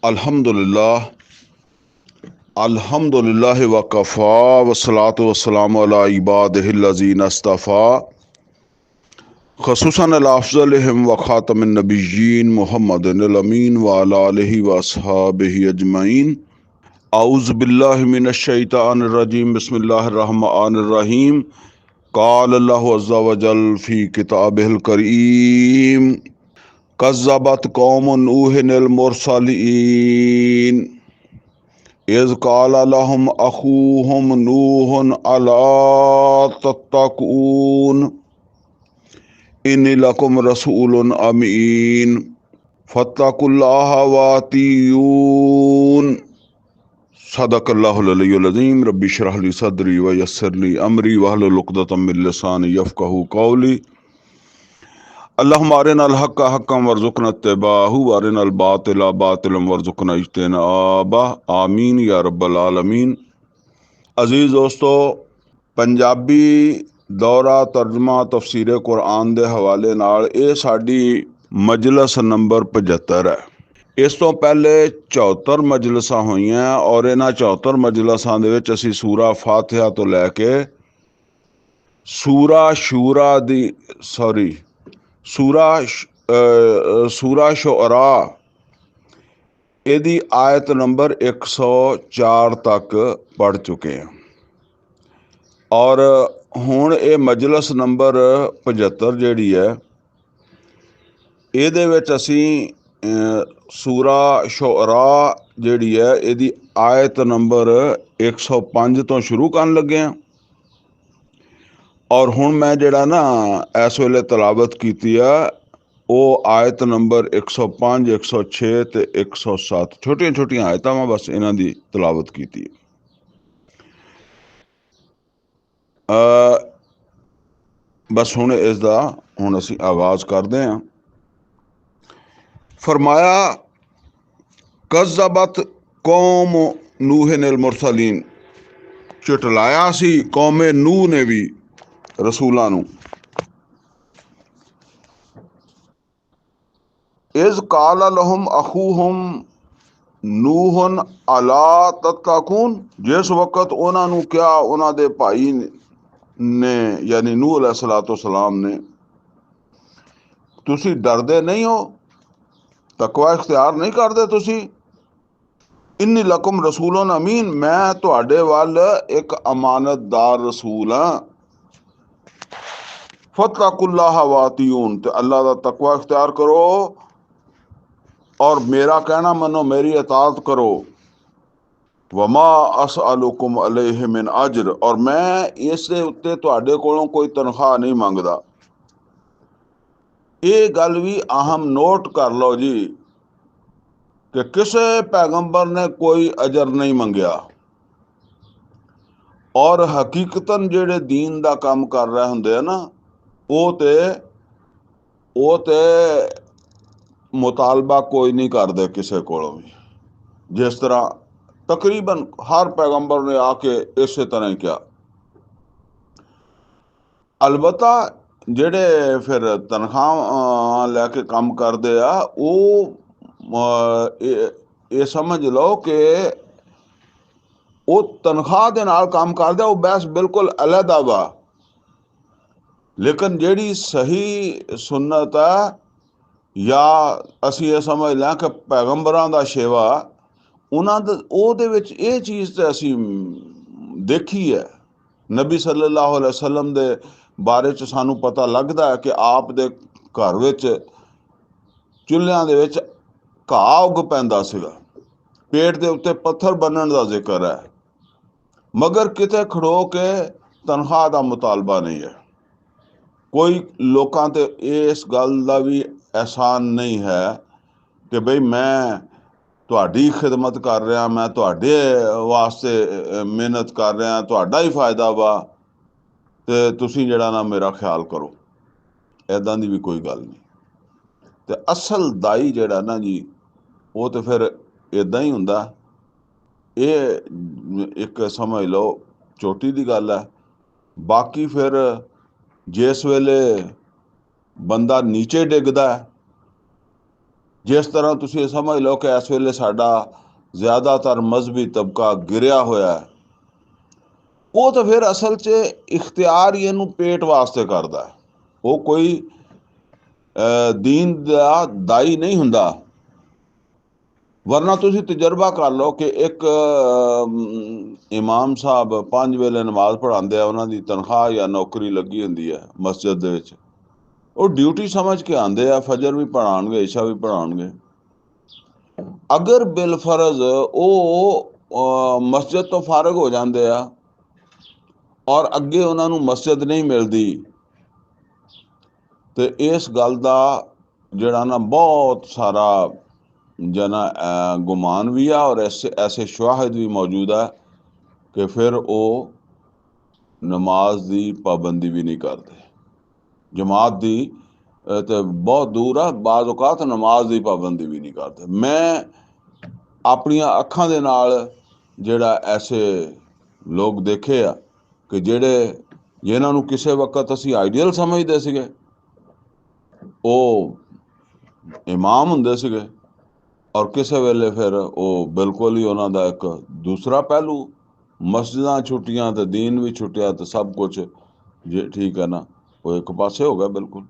अल्हम्दुलिल्लाह अल्हम्दुलिल्लाह वकफ़ा वस्सलातु वस्सलामु अला इबादिहिल्लज़ीना इस्तफ़ा ख़ुसूसन अला अफ़ज़लिहिम व ख़ातमिन नबिय्यीन मुहम्मदिनिल अमीन व अला आलिहि व अस्हाबिहि अजमईन। औज़ु बिल्लाहि मिनश शैतानिर रजीम बिस्मिल्लाहिर रहमानिर रहीम। क़ाल अल्लाहु अज़्ज़ा व जल फ़ी किताबिहिल करीम कज़्ज़बत क़ौमु नूहिनिल मुरसलीन इज़ क़ाल लहुम अख़ूहुम नूहुन अला तत्तक़ून इन्नी लकुम रसूलुन अमीन फत्तक़ुल्लाह वातियून। सदक़ल्लाहुल अलियुल अज़ीम। रब्बि इश्रह ली सदरी व यस्सिर ली अमरी वहलुल उक़दतम मिन लिसानी यफ़क़हू क़ौली। अल्लाहुम्मा अरिनल हक़्क़ हक़्क़न वरज़ुक़ना इत्तिबाअहू व अरिनल बातिला बातिलन वरज़ुक़ना इज्तिनाबह। आमीन या रब्बल आलमीन। अजीज़ दोस्तों, पंजाबी दौरा तर्जुमा तफसीर कुरान के हवाले नाल ये साडी मजलिस नंबर 75 है। इस तो पहले 74 मजलिसां होईयां और इन्हां 74 मजलिसां दे विच असीं सूरा फातिहा तो लैके सूरा शूरा दी सूरा शुअरा इहदी आयत नंबर 104 तक पढ़ चुके हैं और हुण ये मजलिस नंबर 75 जिहड़ी है इहदे विच असीं सूरा शुअरा जिहड़ी है इहदी आयत नंबर 105 तो शुरू करन लगे हैं और हुण मैं जिहड़ा ना इस वेले तलावत कीती है वो आयत नंबर 105 106 ते 107 छोटियां छोटियां आयतां मैं बस इन्हां दी तलावत कीती बस हुण इसदा हुण असीं आगाज़ करदे हां। फरमाया कज़्ज़बत कौम नूहिनिल मुरसलीन, झुटलाया सी कौमे नूह ने भी रसूलां नूं। इज़ क़ाल लहुम अख़ूहुम नूहुन अला तत्तक़ून, जिस वक़्त उन्हां नूं क्या उन्हां दे भाई ने यानी नूह अलैहिस्सलाम ने तुसी डरदे नहीं हो, तकवा इख्तियार नहीं करदे तुसी। इन्नी लकुम रसूलन अमीन, मैं तुहाडे वल एक अमानतदार रसूल हाँ। फत्तकुल्लाह वातियून, ते अल्लाह दा तकवा इख्तियार करो और मेरा कहना मनो, मेरी इताअत करो। वमा असअलुकुम अलैहि मिन अज्र, और मैं इस उत्ते तुहाडे कोलों कोई तनख्वाह नहीं मंगदा। ये गल भी अहम नोट कर लो जी कि किसी पैगंबर ने कोई अजर नहीं मंगया और हकीकतन जेड़े दीन दा काम कर रहे हुंदे ना वो ते मुतालबा कोई नहीं करते किसी कोलों भी। जिस तरह तकरीबन हर पैगंबर ने आके इस तरह ही किया। अलबत्ता जेड़े फिर तनख्वाह लैके काम करते आ वो ये समझ लो कि वो तनख्वाह दे नाल काम करते, वो बहस बिल्कुल अलहदा वा। लेकिन जेड़ी सही सुन्नत है या असी ये समझ लें कि पैगंबरां दा शेवा उन्हां दे ओहदे विच ये चीज़ ते असी देखी है। नबी सल्लल्लाहु अलैहि वसल्लम दे बारे च सानू पता लगदा है कि आप दे घर विच चुल्हियां दे विच घाह उग पैंदा सीगा, पेट दे उत्ते पत्थर बन्नण दा जिक्र है, मगर किते खड़ो के तनख्वाह दा मुतालबा नहीं है। कोई लोकां ते इस गल दा भी एहसान नहीं है कि बई मैं तुहाडी खिदमत कर रहा, मैं तुहाडे वास्ते मेहनत कर रहा, तुहाडा ही फायदा वा ते तुसीं जिहड़ा ना मेरा ख्याल करो। ऐदां दी भी कोई गल नहीं। ते असल दाई जिहड़ा ना जी वो तो फिर इदां ही हुंदा। ये एक समझ लो चोटी दी गल है। बाकी फिर जिस वेले बंदा नीचे डिगदा है ਜਿਸ ਤਰ੍ਹਾਂ ਤੁਸੀਂ ਸਮਝ ਲਓ ਕਿ ਇਸ ਵੇਲੇ ਸਾਡਾ ਜ਼ਿਆਦਾਤਰ ਮਜ਼ਹਬੀ ਤਬਕਾ ਗਿਰਿਆ ਹੋਇਆ ਹੈ, ਉਹ ਤਾਂ ਫਿਰ ਅਸਲ 'ਚ ਇਖਤਿਆਰ ਹੀ ਇਹਨੂੰ ਪੇਟ ਵਾਸਤੇ ਕਰਦਾ। ਉਹ ਕੋਈ ਦੀਨ ਦਾ ਦਾਈ ਨਹੀਂ ਹੁੰਦਾ। ਵਰਨਾ ਤੁਸੀਂ ਤਜਰਬਾ ਕਰ ਲਓ ਕਿ ਇੱਕ ਇਮਾਮ ਸਾਹਿਬ 5 ਵੇਲੇ ਨਮਾਜ਼ ਪੜ੍ਹਾਉਂਦੇ ਆ, ਉਹਨਾਂ ਦੀ ਤਨਖਾਹ ਜਾਂ ਨੌਕਰੀ ਲੱਗੀ ਹੁੰਦੀ ਹੈ ਮਸਜਿਦ ਦੇ ਵਿੱਚ, ਉਹ ਡਿਊਟੀ ਸਮਝ ਕੇ ਆਉਂਦੇ ਆ, ਫਜਰ ਵੀ ਪੜ੍ਹਾਉਣਗੇ, ਇਸ਼ਾ ਵੀ ਪੜ੍ਹਾਉਣਗੇ। ਅਗਰ ਬਿਲਫਰਜ਼ ਉਹ ਮਸਜਿਦ ਤੋਂ ਫਾਰਗ ਹੋ ਜਾਂਦੇ ਆ ਔਰ ਅੱਗੇ ਉਹਨਾਂ ਨੂੰ ਮਸਜਿਦ ਨਹੀਂ ਮਿਲਦੀ, ਤੇ ਇਸ ਗੱਲ ਦਾ ਜਿਹੜਾ ਨਾ ਬਹੁਤ ਸਾਰਾ ਜਨਾ ਗੁਮਾਨ ਵੀ ਆ ਔਰ ਐਸੇ ਸ਼ਵਾਹਿਦ ਵੀ ਮੌਜੂਦ ਹੈ ਕਿ ਫਿਰ ਉਹ ਨਮਾਜ਼ ਦੀ ਪਾਬੰਦੀ ਵੀ ਨਹੀਂ ਕਰਦੇ। ਜਮਾਤ ਦੀ ਤੇ ਬਹੁਤ ਦੂਰ ਆ, ਬਾਜ਼ ਔਕਾਤ ਨਮਾਜ਼ ਦੀ ਪਾਬੰਦੀ ਵੀ ਨਹੀਂ ਕਰਦੇ। ਮੈਂ ਆਪਣੀਆਂ ਅੱਖਾਂ ਦੇ ਨਾਲ ਜਿਹੜਾ ਐਸੇ ਲੋਕ ਦੇਖੇ ਆ ਕਿ ਜਿਨ੍ਹਾਂ ਨੂੰ ਕਿਸੇ ਵਕਤ ਅਸੀਂ ਆਈਡੀਅਲ ਸਮਝਦੇ ਸੀਗੇ, ਉਹ ਇਮਾਮ ਹੁੰਦੇ ਸੀਗੇ ਔਰ ਕਿਸੇ ਵੇਲੇ ਫਿਰ ਉਹ ਬਿਲਕੁਲ ਹੀ ਉਹਨਾਂ ਦਾ ਇੱਕ ਦੂਸਰਾ ਪਹਿਲੂ, ਮਸਜਿਦਾਂ ਛੁੱਟੀਆਂ ਤੇ ਦੀਨ ਵੀ ਛੁੱਟਿਆ ਤੇ ਸਭ ਕੁਝ ਜੇ ਠੀਕ ਹੈ ਨਾ, ਉਹ ਇੱਕ ਪਾਸੇ ਹੋ ਗਿਆ ਬਿਲਕੁਲ।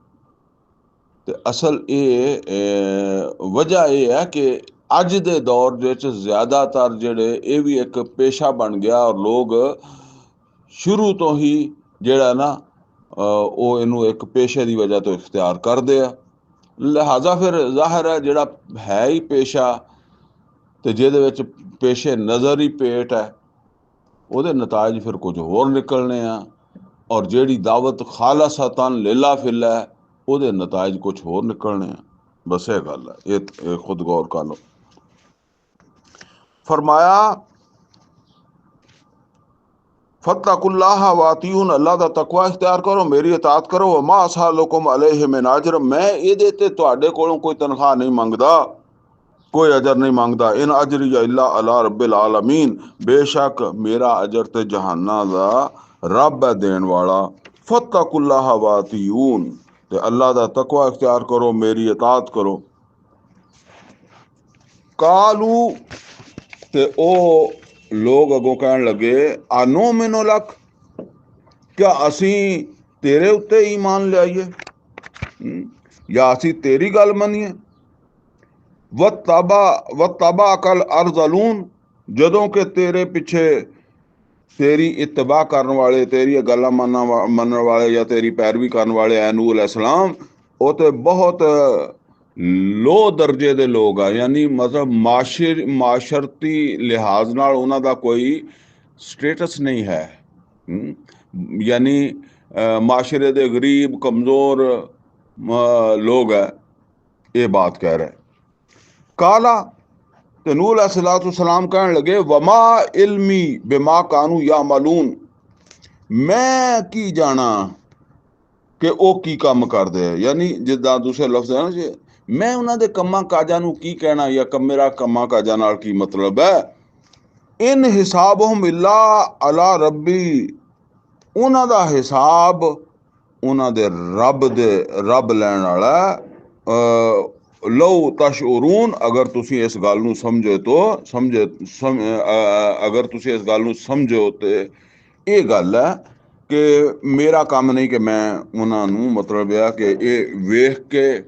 ਤੇ ਅਸਲ ਵਜ੍ਹਾ ਇਹ ਹੈ ਕਿ ਅੱਜ ਦੇ ਦੌਰ ਦੇ ਵਿੱਚ ਜ਼ਿਆਦਾਤਰ ਜਿਹੜੇ ਇਹ ਵੀ ਇੱਕ ਪੇਸ਼ਾ ਬਣ ਗਿਆ ਔਰ ਲੋਕ ਸ਼ੁਰੂ ਤੋਂ ਹੀ ਜਿਹੜਾ ਨਾ ਉਹ ਇਹਨੂੰ ਇੱਕ ਪੇਸ਼ੇ ਦੀ ਵਜ੍ਹਾ ਤੋਂ ਇਖਤਿਆਰ ਕਰਦੇ ਆ। ਲਿਹਾਜ਼ਾ ਫਿਰ ਜ਼ਾਹਿਰ ਹੈ ਜਿਹੜਾ ਹੈ ਹੀ ਪੇਸ਼ਾ ਤੇ ਜਿਹਦੇ ਵਿੱਚ ਪੇਸ਼ੇ ਨਜ਼ਰ ਹੀ ਪੇਟ ਹੈ, ਉਹਦੇ ਨਤਾਇਜ ਫਿਰ ਕੁਝ ਹੋਰ ਨਿਕਲਣੇ ਆ, ਔਰ ਜਿਹੜੀ ਦਾਵਤ ਖਾਲਸਤਨ ਲਿਲਾ ਫਿਲਾ ਹੈ, ਉਹਦੇ ਨਤਾਇਜ ਕੁਝ ਹੋਰ ਨਿਕਲਣੇ ਆ। ਬਸ ਇਹ ਗੱਲ ਹੈ, ਇਹ ਖੁਦ ਗੌਰ ਕਰ ਲਓ। ਫਰਮਾਇਆ फत्तकुल्लाह वातियून, अल्लाह ਦਾ ਤਕਵਾ ਇਖਤਿਆਰ ਕਰੋ, ਮੇਰੀ ਇਤਾਅਤ ਕਰੋ। ਵਮਾ ਅਸਾਲੁकुम अलैहि मिन अज्र, मैं ਇਹਦੇ ਤੇ ਤੁਹਾਡੇ ਕੋਲੋਂ ਕੋਈ ਤਨਖਾਹ ਨਹੀਂ ਮੰਗਦਾ, ਕੋਈ ਅਜਰ ਨਹੀਂ ਮੰਗਦਾ। ਇਨ ਅਜਰੀ ਇਲਾ ਅਲਾ ਰੱबिल आलमीन, ਬੇਸ਼ੱਕ ਮੇਰਾ ਅਜਰ ਤੇ ਜਹਾਨਾਂ ਦਾ ਰੱਬ ਹੈ ਦੇਣ ਵਾਲਾ। फत्तकुल्लाह वातियून, ਤੇ ਅੱਲਾ ਦਾ ਤਕਵਾ ਇਖਤਿਆਰ ਕਰੋ, ਮੇਰੀ ਇਤਾਅਤ ਕਰੋ। ਕਾਲੂ, ਤੇ ਉਹ ਲੋਕ ਅੱਗੋਂ ਕਹਿਣ ਲੱਗੇ, ਆਨੋ ਮਿਨੋ ਲਕ, ਕਿਆ ਅਸੀਂ ਤੇਰੇ ਉੱਤੇ ਈਮਾਨ ਲਿਆਈਏ ਜਾਂ ਅਸੀਂ ਤੇਰੀ ਗੱਲ ਮੰਨੀਏ। ਵਤਬਾ ਕਲ ਅਰਜ਼ਲੂਨ, ਜਦੋਂ ਕਿ ਤੇਰੇ ਪਿੱਛੇ ਤੇਰੀ ਇਤਬਾ ਕਰਨ ਵਾਲੇ, ਤੇਰੀ ਗੱਲਾਂ ਮੰਨਣ ਵਾਲੇ ਜਾਂ ਤੇਰੀ ਪੈਰਵੀ ਕਰਨ ਵਾਲੇ ਐ ਨੂਹ ਅਲੈਹਿਸਲਾਮ, ਉਹ ਤੇ ਬਹੁਤ ਲੋ ਦਰਜੇ ਦੇ ਲੋਕ ਆ, ਯਾਨੀ ਮਤਲਬ ਮਾਸ਼ਰਤੀ ਲਿਹਾਜ਼ ਨਾਲ ਉਹਨਾਂ ਦਾ ਕੋਈ ਸਟੇਟਸ ਨਹੀਂ ਹੈ। ਯਾਨੀ ਮਾਸ਼ਰੇ ਦੇ ਗਰੀਬ ਕਮਜ਼ੋਰ ਲੋਕ ਹੈ, ਇਹ ਬਾਤ ਕਹਿ ਰਹੇ। ਕਾਲਾ, ਤੇ ਨੂਹ अलैहिस्सलाम ਕਹਿਣ ਲੱਗੇ, ਵਮਾ ਇਲਮੀ ਬਿਮਾ ਕਾਨੂ ਯਾਮਲੂਨ, ਮੈਂ ਕੀ ਜਾਣਾ ਕਿ ਉਹ ਕੀ ਕੰਮ ਕਰਦੇ ਆ। ਯਾਨੀ ਜਿੱਦਾਂ ਦੂਸਰੇ ਲਫ਼ਜ਼ ਹੈ ਨਾ ਜੀ, ਮੈਂ ਉਹਨਾਂ ਦੇ ਕੰਮਾਂ ਕਾਜਾਂ ਨੂੰ ਕੀ ਕਹਿਣਾ, ਜਾਂ ਮੇਰਾ ਕੰਮਾਂ ਕਾਜਾਂ ਨਾਲ ਕੀ ਮਤਲਬ ਹੈ। ਇਨ ਹਿਸਾਬਹੁਮ ਇਲਾ ਅਲਾ ਰੱਬੀ, ਉਹਨਾਂ ਦਾ ਹਿਸਾਬ ਉਹਨਾਂ ਦੇ ਰੱਬ ਲੈਣ ਵਾਲਾ। ਲਓ ਤਸ਼ਉरून, ਅਗਰ ਤੁਸੀਂ ਇਸ ਗੱਲ ਨੂੰ ਅਗਰ ਤੁਸੀਂ ਇਸ ਗੱਲ ਨੂੰ ਸਮਝੋ ਤੇ ਇਹ ਗੱਲ ਹੈ ਕਿ ਮੇਰਾ ਕੰਮ ਨਹੀਂ ਕਿ ਮੈਂ ਉਹਨਾਂ ਨੂੰ ਮਤਲਬ ਇਹ ਆ ਕਿ ਇਹ ਵੇਖ ਕੇ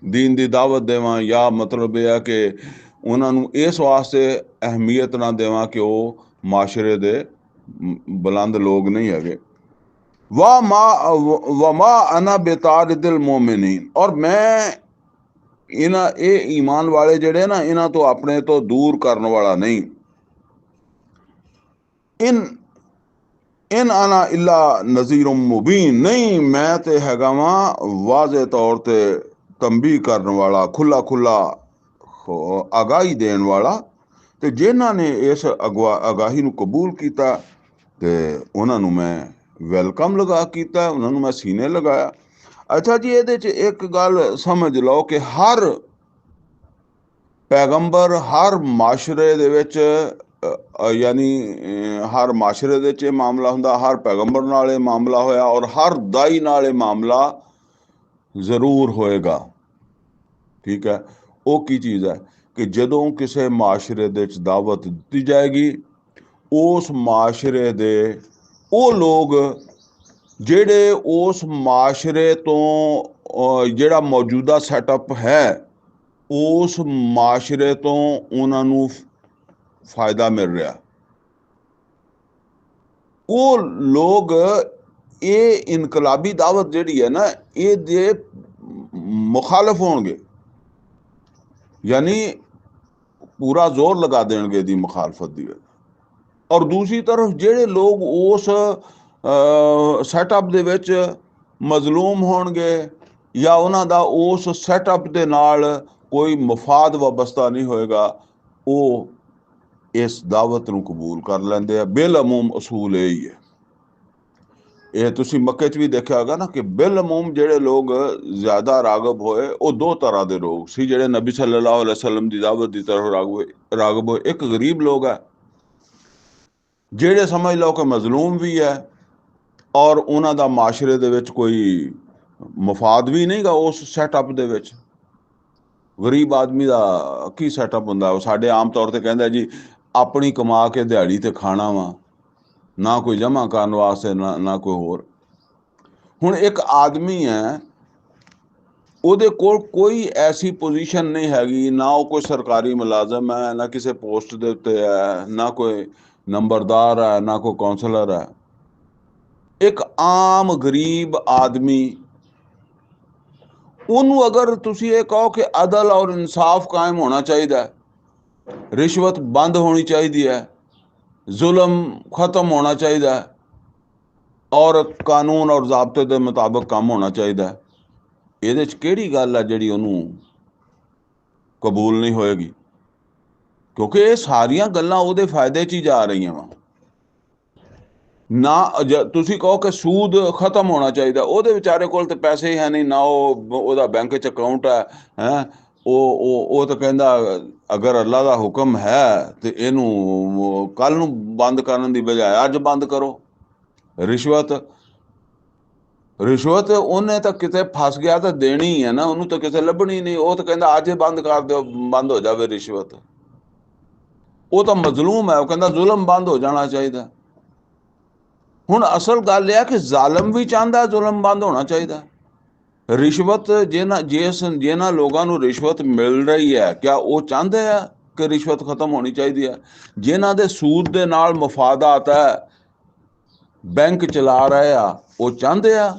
ਦੀਨ ਦੀ ਦਾਵਤ ਦੇਵਾਂ, ਜਾਂ ਮਤਲਬ ਇਹ ਆ ਕਿ ਉਹਨਾਂ ਨੂੰ ਇਸ ਵਾਸਤੇ ਅਹਿਮੀਅਤ ਨਾ ਦੇਵਾਂ ਕਿ ਉਹ ਮਾਸ਼ਰੇ ਦੇ ਬੁਲੰਦ ਲੋਕ ਨਹੀਂ ਹੈਗੇ। ਵਮਾ ਅਨਾ ਬਿਤਾਰਿਦਿਲ ਮੋਮਿਨੀਨ, ਔਰ ਮੈਂ ਇਹ ਈਮਾਨ ਵਾਲੇ ਜਿਹੜੇ ਨਾ, ਇਹਨਾਂ ਤੋਂ ਆਪਣੇ ਤੋਂ ਦੂਰ ਕਰਨ ਵਾਲਾ ਨਹੀਂ। ਇਨ ਅਨਾ ਇਲਾ ਨਜ਼ੀਰ ਮੁਬੀਨ, ਨਹੀਂ ਮੈਂ ਤੇ ਹੈਗਾ ਵਾਂ ਵਾਜ਼ੇ ਤੌਰ ਤੇ ਤੰਬੀਹ ਕਰਨ ਵਾਲਾ, ਖੁੱਲਾ ਆਗਾਹੀ ਦੇਣ ਵਾਲਾ। ਤੇ ਜਿਨ੍ਹਾਂ ਨੇ ਇਸ ਆਗਾਹੀ ਨੂੰ ਕਬੂਲ ਕੀਤਾ ਤੇ ਉਹਨਾਂ ਨੂੰ ਮੈਂ ਵੈਲਕਮ ਕੀਤਾ, ਉਹਨਾਂ ਨੂੰ ਮੈਂ ਸੀਨੇ ਲਗਾਇਆ। ਅੱਛਾ ਜੀ, ਇਹਦੇ 'ਚ ਇੱਕ ਗੱਲ ਸਮਝ ਲਓ ਕਿ ਹਰ ਪੈਗੰਬਰ ਹਰ ਮਾਸ਼ਰੇ ਦੇ ਵਿੱਚ, ਯਾਨੀ ਹਰ ਮਾਸ਼ਰੇ ਦੇ 'ਚ ਇਹ ਮਾਮਲਾ ਹੁੰਦਾ, ਹਰ ਪੈਗੰਬਰ ਨਾਲ ਇਹ ਮਾਮਲਾ ਹੋਇਆ, ਔਰ ਹਰ ਦਾਈ ਨਾਲ ਇਹ ਮਾਮਲਾ ਜ਼ਰੂਰ ਹੋਏਗਾ। ਠੀਕ ਹੈ, ਉਹ ਕੀ ਚੀਜ਼ ਹੈ ਕਿ ਜਦੋਂ ਕਿਸੇ ਮਾਸ਼ਰੇ ਦੇ ਵਿੱਚ ਦਾਵਤ ਦਿੱਤੀ ਜਾਏਗੀ, ਉਸ ਮਾਸ਼ਰੇ ਦੇ ਉਹ ਲੋਕ ਜਿਹੜੇ ਉਸ ਮਾਸ਼ਰੇ ਤੋਂ ਜਿਹੜਾ ਮੌਜੂਦਾ ਸੈਟਅਪ ਹੈ, ਉਸ ਮਾਸ਼ਰੇ ਤੋਂ ਉਹਨਾਂ ਨੂੰ ਫਾਇਦਾ ਮਿਲ ਰਿਹਾ, ਉਹ ਲੋਕ ਇਹ ਇਨਕਲਾਬੀ ਦਾਵਤ ਜਿਹੜੀ ਹੈ ਨਾ, ਇਹਦੇ ਮੁਖਾਲਫ ਹੋਣਗੇ, ਯਾਨੀ ਪੂਰਾ ਜ਼ੋਰ ਲਗਾ ਦੇਣਗੇ ਦੀ ਮੁਖਾਲਫਤ ਦੀ। ਔਰ ਦੂਸਰੀ ਤਰਫ ਜਿਹੜੇ ਲੋਕ ਉਸ ਸੈਟਅਪ ਦੇ ਵਿੱਚ ਮਜ਼ਲੂਮ ਹੋਣਗੇ ਜਾਂ ਉਹਨਾਂ ਦਾ ਉਸ ਸੈਟਅਪ ਦੇ ਨਾਲ ਕੋਈ ਮਫਾਦ ਵਾਬਸਤਾ ਨਹੀਂ ਹੋਏਗਾ, ਉਹ ਇਸ ਦਾਵਤ ਨੂੰ ਕਬੂਲ ਕਰ ਲੈਂਦੇ ਆ। ਬਿਲਅਮੂਮ ਅਸੂਲ ਇਹ ਹੀ ਹੈ। ਇਹ ਤੁਸੀਂ ਮੱਕੇ 'ਚ ਵੀ ਦੇਖਿਆ ਹੋਗਾ ਨਾ ਕਿ ਬਿਲਅਮੂਮ ਜਿਹੜੇ ਲੋਕ ਜ਼ਿਆਦਾ ਰਾਗਬ ਹੋਏ, ਉਹ ਦੋ ਤਰ੍ਹਾਂ ਦੇ ਲੋਕ ਸੀ ਜਿਹੜੇ ਨਬੀ ਸੱਲੱਲਾਹੁ ਅਲੈਹਿ ਵਸੱਲਮ ਦੀ ਦਾਵਤ ਦੀ ਤਰਫ ਰਾਗਬ ਹੋਏ। ਇੱਕ ਗਰੀਬ ਲੋਕ ਹੈ ਜਿਹੜੇ ਸਮਝ ਲਓ ਕਿ ਮਜ਼ਲੂਮ ਵੀ ਹੈ ਔਰ ਉਹਨਾਂ ਦਾ ਮਾਸ਼ਰੇ ਦੇ ਵਿੱਚ ਕੋਈ ਮਫਾਦ ਵੀ ਨਹੀਂਗਾ ਉਸ ਸੈਟਅਪ ਦੇ ਵਿੱਚ। ਗਰੀਬ ਆਦਮੀ ਦਾ ਕੀ ਸੈਟਅਪ ਹੁੰਦਾ, ਉਹ ਸਾਡੇ ਆਮ ਤੌਰ ਤੇ ਕਹਿੰਦਾ ਜੀ ਆਪਣੀ ਕਮਾ ਕੇ ਦਿਹਾੜੀ ਤੇ ਖਾਣਾ ਵਾ, ਨਾ ਕੋਈ ਜਮ੍ਹਾਂ ਕਰਨ ਵਾਸਤੇ ਨਾ ਕੋਈ ਹੋਰ। ਹੁਣ ਇੱਕ ਆਦਮੀ ਹੈ, ਉਹਦੇ ਕੋਲ ਕੋਈ ਐਸੀ ਪੋਜੀਸ਼ਨ ਨਹੀਂ ਹੈਗੀ, ਨਾ ਉਹ ਕੋਈ ਸਰਕਾਰੀ ਮੁਲਾਜ਼ਮ ਹੈ, ਨਾ ਕਿਸੇ ਪੋਸਟ ਦੇ ਉੱਤੇ ਹੈ, ਨਾ ਕੋਈ ਨੰਬਰਦਾਰ ਹੈ, ਨਾ ਕੋਈ ਕੌਂਸਲਰ ਹੈ। ਇੱਕ ਆਮ ਗਰੀਬ ਆਦਮੀ, ਉਹਨੂੰ ਅਗਰ ਤੁਸੀਂ ਇਹ ਕਹੋ ਕਿ ਅਦਲ ਔਰ ਇਨਸਾਫ ਕਾਇਮ ਹੋਣਾ ਚਾਹੀਦਾ ਹੈ, ਰਿਸ਼ਵਤ ਬੰਦ ਹੋਣੀ ਚਾਹੀਦੀ ਹੈ, ਜ਼ੁਲਮ ਖਤਮ ਹੋਣਾ ਚਾਹੀਦਾ ਹੈ ਔਰ ਕਾਨੂੰਨ ਔਰ ਜ਼ਾਬਤੇ ਦੇ ਮੁਤਾਬਕ ਕੰਮ ਹੋਣਾ ਚਾਹੀਦਾ ਹੈ, ਇਹਦੇ 'ਚ ਕਿਹੜੀ ਗੱਲ ਹੈ ਜਿਹੜੀ ਉਹਨੂੰ ਕਬੂਲ ਨਹੀਂ ਹੋਏਗੀ? ਕਿਉਂਕਿ ਇਹ ਸਾਰੀਆਂ ਗੱਲਾਂ ਉਹਦੇ ਫਾਇਦੇ 'ਚ ਹੀ ਜਾ ਰਹੀਆਂ ਵਾ। ਨਾ ਤੁਸੀਂ ਕਹੋ ਕਿ ਸੂਦ ਖਤਮ ਹੋਣਾ ਚਾਹੀਦਾ, ਉਹਦੇ ਵਿਚਾਰੇ ਕੋਲ ਤਾਂ ਪੈਸੇ ਹੀ ਹੈ ਨਹੀਂ, ਨਾ ਉਹਦਾ ਬੈਂਕ 'ਚ ਅਕਾਊਂਟ ਹੈ। ਉਹ ਤਾਂ ਕਹਿੰਦਾ ਅਗਰ ਅੱਲਾ ਦਾ ਹੁਕਮ ਹੈ ਤੇ ਇਹਨੂੰ ਕੱਲ ਨੂੰ ਬੰਦ ਕਰਨ ਦੀ ਬਜਾਏ ਅੱਜ ਬੰਦ ਕਰੋ। ਰਿਸ਼ਵਤ ਉਹਨੇ ਤਾਂ ਕਿਤੇ ਫਸ ਗਿਆ ਤਾਂ ਦੇਣੀ ਹੀ ਹੈ ਨਾ, ਉਹਨੂੰ ਤਾਂ ਕਿਤੇ ਲੱਭਣੀ ਨਹੀਂ। ਉਹ ਤਾਂ ਕਹਿੰਦਾ ਅੱਜ ਬੰਦ ਕਰ ਦਿਓ, ਬੰਦ ਹੋ ਜਾਵੇ ਰਿਸ਼ਵਤ। ਉਹ ਤਾਂ ਮਜ਼ਲੂਮ ਹੈ, ਉਹ ਕਹਿੰਦਾ ਜ਼ੁਲਮ ਬੰਦ ਹੋ ਜਾਣਾ ਚਾਹੀਦਾ। ਹੁਣ ਅਸਲ ਗੱਲ ਇਹ ਹੈ ਕਿ ਜ਼ਾਲਮ ਵੀ ਚਾਹੁੰਦਾ ਜ਼ੁਲਮ ਬੰਦ ਹੋਣਾ ਚਾਹੀਦਾ। ਰਿਸ਼ਵਤ ਜਿਹਨਾਂ ਲੋਕਾਂ ਨੂੰ ਰਿਸ਼ਵਤ ਮਿਲ ਰਹੀ ਹੈ, ਕਿਆ ਉਹ ਚਾਹੁੰਦੇ ਆ ਕਿ ਰਿਸ਼ਵਤ ਖਤਮ ਹੋਣੀ ਚਾਹੀਦੀ ਹੈ? ਜਿਨ੍ਹਾਂ ਦੇ ਸੂਦ ਦੇ ਨਾਲ ਮਫਾਦਾਤ ਹੈ, ਬੈਂਕ ਚਲਾ ਰਹੇ ਆ, ਉਹ ਚਾਹੁੰਦੇ ਆ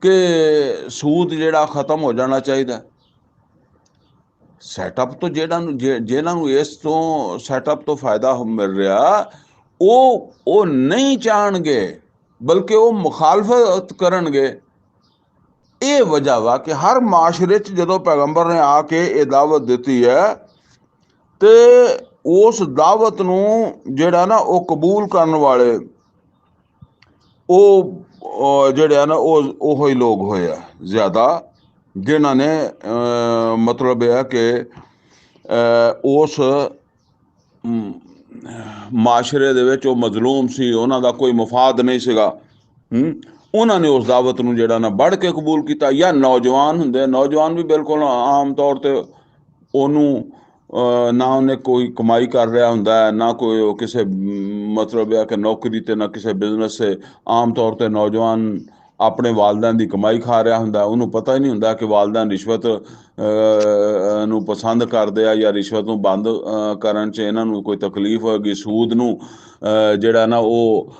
ਕਿ ਸੂਦ ਜਿਹੜਾ ਖਤਮ ਹੋ ਜਾਣਾ ਚਾਹੀਦਾ। ਸੈਟਅਪ ਤੋਂ ਜਿਹਨਾਂ ਨੂੰ ਇਸ ਤੋਂ ਸੈਟਅਪ ਤੋਂ ਫਾਇਦਾ ਮਿਲ ਰਿਹਾ, ਉਹ ਨਹੀਂ ਚਾਹਣਗੇ, ਬਲਕਿ ਉਹ ਮੁਖਾਲਫਤ ਕਰਨਗੇ। ਇਹ ਵਜ੍ਹਾ ਵਾ ਕਿ ਹਰ ਮਾਸ਼ਰੇ 'ਚ ਜਦੋਂ ਪੈਗੰਬਰ ਨੇ ਆ ਕੇ ਇਹ ਦਾਵਤ ਦਿੱਤੀ ਹੈ ਤੇ ਉਸ ਦਾਵਤ ਨੂੰ ਜਿਹੜਾ ਨਾ ਉਹ ਕਬੂਲ ਕਰਨ ਵਾਲੇ ਉਹ ਜਿਹੜੇ ਆ ਨਾ ਉਹ ਹੀ ਲੋਕ ਹੋਏ ਆ ਜ਼ਿਆਦਾ, ਜਿਨ੍ਹਾਂ ਨੇ ਮਤਲਬ ਇਹ ਹੈ ਕਿ ਉਸ ਮਾਸ਼ਰੇ ਦੇ ਵਿੱਚ ਉਹ ਮਜ਼ਲੂਮ ਸੀ, ਉਹਨਾਂ ਦਾ ਕੋਈ ਮਫਾਦ ਨਹੀਂ ਸੀਗਾ, ਉਹਨਾਂ ਨੇ ਉਸ ਦਾਵਤ ਨੂੰ ਜਿਹੜਾ ਨਾ ਵੱਢ ਕੇ ਕਬੂਲ ਕੀਤਾ। ਜਾਂ ਨੌਜਵਾਨ ਹੁੰਦੇ, ਨੌਜਵਾਨ ਵੀ ਬਿਲਕੁਲ ਆਮ ਤੌਰ 'ਤੇ ਉਹਨੂੰ ਨਾ ਉਹਨੇ ਕੋਈ ਕਮਾਈ ਕਰ ਰਿਹਾ ਹੁੰਦਾ, ਨਾ ਕੋਈ ਕਿਸੇ ਮਤਲਬ ਇਹ ਕਿ ਨੌਕਰੀ 'ਤੇ, ਨਾ ਕਿਸੇ ਬਿਜ਼ਨਸ 'ਤੇ। ਆਮ ਤੌਰ 'ਤੇ ਨੌਜਵਾਨ ਆਪਣੇ ਵਾਲਦੈਨ ਦੀ ਕਮਾਈ ਖਾ ਰਿਹਾ ਹੁੰਦਾ, ਉਹਨੂੰ ਪਤਾ ਹੀ ਨਹੀਂ ਹੁੰਦਾ ਕਿ ਵਾਲਦੈਨ ਰਿਸ਼ਵਤ ਨੂੰ ਪਸੰਦ ਕਰਦੇ ਆ ਜਾਂ ਰਿਸ਼ਵਤ ਨੂੰ ਬੰਦ ਕਰਨ 'ਚ ਇਹਨਾਂ ਨੂੰ ਕੋਈ ਤਕਲੀਫ ਹੋਏਗੀ। ਸੂਦ ਨੂੰ ਜਿਹੜਾ ਨਾ ਉਹ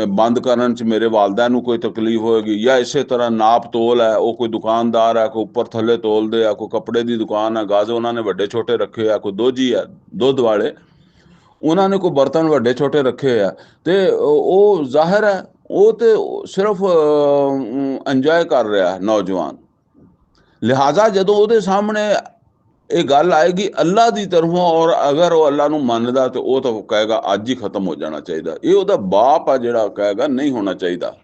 ਬੰਦ ਕਰਨ 'ਚ ਮੇਰੇ ਵਾਲਦੈਨ ਨੂੰ ਕੋਈ ਤਕਲੀਫ ਹੋਏਗੀ। ਜਾਂ ਇਸੇ ਤਰ੍ਹਾਂ ਨਾਪ ਤੋਲ ਹੈ, ਉਹ ਕੋਈ ਦੁਕਾਨਦਾਰ ਹੈ, ਕੋਈ ਉੱਪਰ ਥੱਲੇ ਤੋਲਦੇ ਆ, ਕੋਈ ਕੱਪੜੇ ਦੀ ਦੁਕਾਨ ਹੈ, ਗਜ਼ ਉਹਨਾਂ ਨੇ ਵੱਡੇ ਛੋਟੇ ਰੱਖੇ ਆ, ਕੋਈ ਦੋਜੀ ਹੈ ਦੁੱਧ ਵਾਲੇ, ਉਹਨਾਂ ਨੇ ਕੋਈ ਬਰਤਨ ਵੱਡੇ ਛੋਟੇ ਰੱਖੇ ਆ, ਤੇ ਉਹ ਜ਼ਾਹਿਰ ਹੈ ਉਹ ਤੇ ਸਿਰਫ ਇੰਜੋਏ ਕਰ ਰਿਹਾ ਨੌਜਵਾਨ। ਲਿਹਾਜ਼ਾ ਜਦੋਂ ਉਹਦੇ ਸਾਹਮਣੇ ਇਹ ਗੱਲ ਆਏਗੀ ਅੱਲਾ ਦੀ ਤਰਫੋਂ, ਔਰ ਅਗਰ ਉਹ ਅੱਲਾ ਨੂੰ ਮੰਨਦਾ ਤੇ ਉਹ ਤਾਂ ਕਹੇਗਾ ਅੱਜ ਹੀ ਖਤਮ ਹੋ ਜਾਣਾ ਚਾਹੀਦਾ। ਇਹ ਉਹਦਾ ਬਾਪ ਆ ਜਿਹੜਾ ਕਹੇਗਾ ਨਹੀਂ ਹੋਣਾ ਚਾਹੀਦਾ।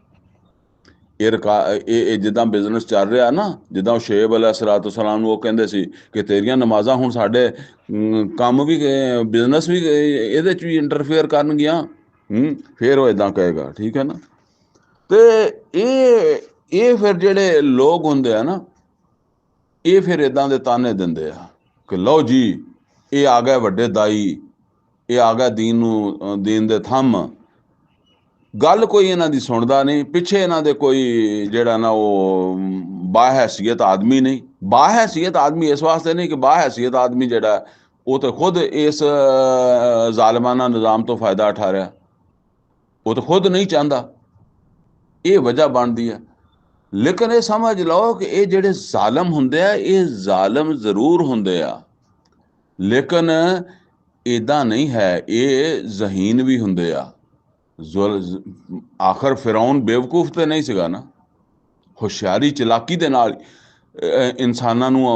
ਇਹ ਜਿੱਦਾਂ ਬਿਜ਼ਨਸ ਚੱਲ ਰਿਹਾ ਨਾ, ਜਿੱਦਾਂ ਉਹ ਸ਼ੁਏਬ ਅਲੈਹਿਸਸਲਾਮ ਨੂੰ ਉਹ ਕਹਿੰਦੇ ਸੀ ਕਿ ਤੇਰੀਆਂ ਨਮਾਜ਼ਾਂ ਹੁਣ ਸਾਡੇ ਕੰਮ ਵੀ, ਬਿਜ਼ਨਸ ਵੀ ਇਹਦੇ 'ਚ ਵੀ ਇੰਟਰਫੇਅਰ ਕਰਨਗੀਆਂ, ਫਿਰ ਉਹ ਇੱਦਾਂ ਕਹੇਗਾ, ਠੀਕ ਹੈ ਨਾ। ਤੇ ਇਹ ਫਿਰ ਜਿਹੜੇ ਲੋਕ ਹੁੰਦੇ ਆ ਨਾ, ਇਹ ਫਿਰ ਇਦਾਂ ਦੇ ਤਾਨੇ ਦਿੰਦੇ ਆ ਕਿ ਲਓ ਜੀ, ਇਹ ਆ ਗਏ ਵੱਡੇ ਦਾਈ, ਇਹ ਆ ਗਿਆ ਦੀਨ ਨੂੰ, ਦੀਨ ਦੇ ਥੰਮ। ਗੱਲ ਕੋਈ ਇਹਨਾਂ ਦੀ ਸੁਣਦਾ ਨਹੀਂ। ਪਿੱਛੇ ਇਹਨਾਂ ਦੇ ਕੋਈ ਜਿਹੜਾ ਨਾ ਉਹ ਬਾਹੈਸੀਅਤ ਆਦਮੀ ਨਹੀਂ। ਬਾਹੈਸੀਅਤ ਆਦਮੀ ਇਸ ਵਾਸਤੇ ਨਹੀਂ ਕਿ ਬਾਹੈਸੀਅਤ ਆਦਮੀ ਜਿਹੜਾ ਉਹ ਤਾਂ ਖੁਦ ਇਸ ਜ਼ਾਲਮਾਨਾ ਨਿਜ਼ਾਮ ਤੋਂ ਫਾਇਦਾ ਉਠਾ ਰਿਹਾ, ਉਹ ਤਾਂ ਖੁਦ ਨਹੀਂ ਚਾਹੁੰਦਾ, ਇਹ ਵਜ੍ਹਾ ਬਣਦੀ ਹੈ। ਲੇਕਿਨ ਇਹ ਸਮਝ ਲਓ ਕਿ ਇਹ ਜਿਹੜੇ ਜ਼ਾਲਮ ਹੁੰਦੇ ਆ, ਇਹ ਜ਼ਾਲਮ ਜ਼ਰੂਰ ਹੁੰਦੇ ਆ, ਲੇਕਿਨ ਇੱਦਾਂ ਨਹੀਂ ਹੈ, ਇਹ ਜ਼ਹੀਨ ਵੀ ਹੁੰਦੇ ਆ। ਆਖਰ ਫਿਰੌਨ ਬੇਵਕੂਫ ਤੇ ਨਹੀਂ ਸੀਗਾ ਨਾ, ਹੁਸ਼ਿਆਰੀ ਚਲਾਕੀ ਦੇ ਨਾਲ ਇਨਸਾਨਾਂ ਨੂੰ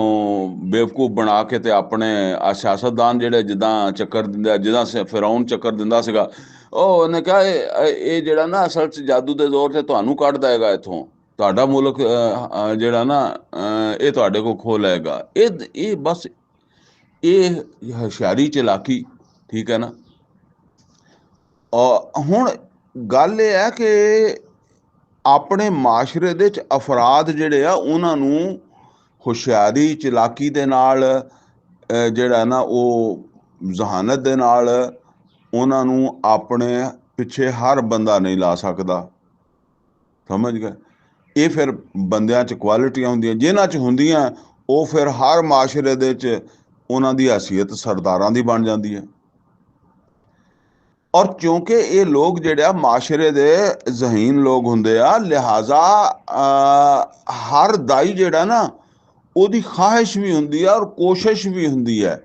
ਬੇਵਕੂਫ ਬਣਾ ਕੇ ਤੇ ਆਪਣੇ ਸਿਆਸਤਦਾਨ ਜਿਹੜੇ ਜਿੱਦਾਂ ਚੱਕਰ ਦਿੰਦੇ, ਜਿੱਦਾਂ ਫਿਰੌਨ ਚੱਕਰ ਦਿੰਦਾ ਸੀਗਾ, ਉਹਨੇ ਕਿਹਾ ਇਹ ਜਿਹੜਾ ਨਾ ਅਸਲ 'ਚ ਜਾਦੂ ਦੇ ਜ਼ੋਰ 'ਤੇ ਤੁਹਾਨੂੰ ਕੱਢ ਦੇਗਾ ਇੱਥੋਂ, ਤੁਹਾਡਾ ਮੁਲਕ ਜਿਹੜਾ ਨਾ ਇਹ ਤੁਹਾਡੇ ਕੋਲ ਖੋਹ ਲਏਗਾ। ਇਹ ਬਸ ਇਹ ਹੁਸ਼ਿਆਰੀ ਚਲਾਕੀ, ਠੀਕ ਹੈ ਨਾ। ਹੁਣ ਗੱਲ ਇਹ ਹੈ ਕਿ ਆਪਣੇ ਮਾਸ਼ਰੇ ਦੇ ਵਿੱਚ ਅਫਰਾਦ ਜਿਹੜੇ ਆ ਉਹਨਾਂ ਨੂੰ ਹੁਸ਼ਿਆਰੀ ਚਲਾਕੀ ਦੇ ਨਾਲ ਜਿਹੜਾ ਨਾ ਉਹ ਜ਼ਹਾਨਤ ਦੇ ਨਾਲ ਉਹਨਾਂ ਨੂੰ ਆਪਣੇ ਪਿੱਛੇ ਹਰ ਬੰਦਾ ਨਹੀਂ ਲਾ ਸਕਦਾ, ਸਮਝ ਗਏ। ਇਹ ਫਿਰ ਬੰਦਿਆਂ 'ਚ ਕੁਆਲਿਟੀਆਂ ਹੁੰਦੀਆਂ, ਜਿਨ੍ਹਾਂ 'ਚ ਹੁੰਦੀਆਂ ਉਹ ਫਿਰ ਹਰ ਮਾਸ਼ਰੇ ਦੇ 'ਚ ਉਹਨਾਂ ਦੀ ਹੈਸੀਅਤ ਸਰਦਾਰਾਂ ਦੀ ਬਣ ਜਾਂਦੀ ਹੈ। ਔਰ ਕਿਉਂਕਿ ਇਹ ਲੋਕ ਜਿਹੜੇ ਆ ਮਾਸ਼ਰੇ ਦੇ ਜ਼ਹੀਨ ਲੋਕ ਹੁੰਦੇ ਆ, ਲਿਹਾਜ਼ਾ ਹਰ ਦਾਈ ਜਿਹੜਾ ਨਾ ਉਹਦੀ ਖਾਹਿਸ਼ ਵੀ ਹੁੰਦੀ ਆ ਔਰ ਕੋਸ਼ਿਸ਼ ਵੀ ਹੁੰਦੀ ਹੈ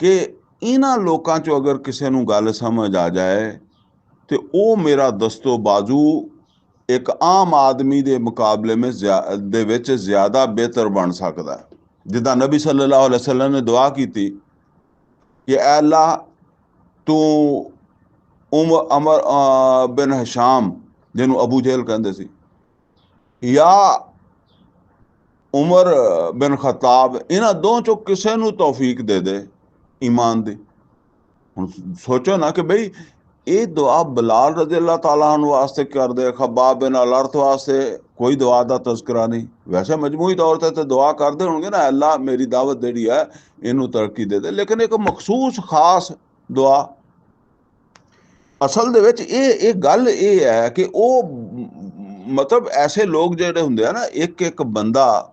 ਕਿ ਇਹਨਾਂ ਲੋਕਾਂ 'ਚੋਂ ਅਗਰ ਕਿਸੇ ਨੂੰ ਗੱਲ ਸਮਝ ਆ ਜਾਏ ਤੇ ਉਹ ਮੇਰਾ ਦਸਤੋ ਬਾਜ਼ੂ ਇੱਕ ਆਮ ਆਦਮੀ ਦੇ ਮੁਕਾਬਲੇ ਦੇ ਵਿੱਚ ਜ਼ਿਆਦਾ ਬਿਹਤਰ ਬਣ ਸਕਦਾ। ਜਿੱਦਾਂ ਨਬੀ ਸੱਲੱਲਾਹੁ ਅਲੈਹਿ ਵਸੱਲਮ ਨੇ ਦੁਆ ਕੀਤੀ ਕਿ ਐ ਅੱਲਾ ਤੂੰ ਅਮਰ ਬਿਨ ਹਸ਼ਾਮ, ਜਿਹਨੂੰ ਅਬੂ ਜਹਿਲ ਕਹਿੰਦੇ ਸੀ, ਜਾਂ ਉਮਰ ਬਿਨ ਖਤਾਬ, ਇਹਨਾਂ ਦੋ ਚੋਂ ਕਿਸੇ ਨੂੰ ਤੌਫੀਕ ਦੇ ਦੇ ਈਮਾਨ ਦੀ। ਹੁਣ ਸੋਚੋ ਨਾ ਕਿ ਬਈ ਇਹ ਦੁਆ ਬਿਲਾਲ ਰਜ਼ੀ ਅੱਲਾਹ ਤਾਲਾ ਅਨਹੁ ਵਾਸਤੇ ਕਰਦੇ, ਖਬਾਬ ਬਿਨ ਅਲ-ਅਰਤ ਵਾਸਤੇ ਕੋਈ ਦੁਆ ਦਾ ਤਜ਼ਕਰਾ ਨਹੀਂ। ਵੈਸੇ ਮਜਮੂਈ ਤੌਰ ਤੇ ਦੁਆ ਕਰਦੇ ਹੋਣਗੇ ਨਾ, ਅੱਲਾ ਮੇਰੀ ਦਾਵਤ ਜਿਹੜੀ ਹੈ ਇਹਨੂੰ ਤਰੱਕੀ ਦੇ ਦੇ, ਲੇਕਿਨ ਇੱਕ ਮਖਸੂਸ ਖਾਸ ਦੁਆ। ਅਸਲ ਦੇ ਵਿੱਚ ਇਹ ਗੱਲ ਇਹ ਹੈ ਕਿ ਉਹ ਮਤਲਬ ਐਸੇ ਲੋਕ ਜਿਹੜੇ ਹੁੰਦੇ ਆ ਨਾ, ਇੱਕ ਇੱਕ ਬੰਦਾ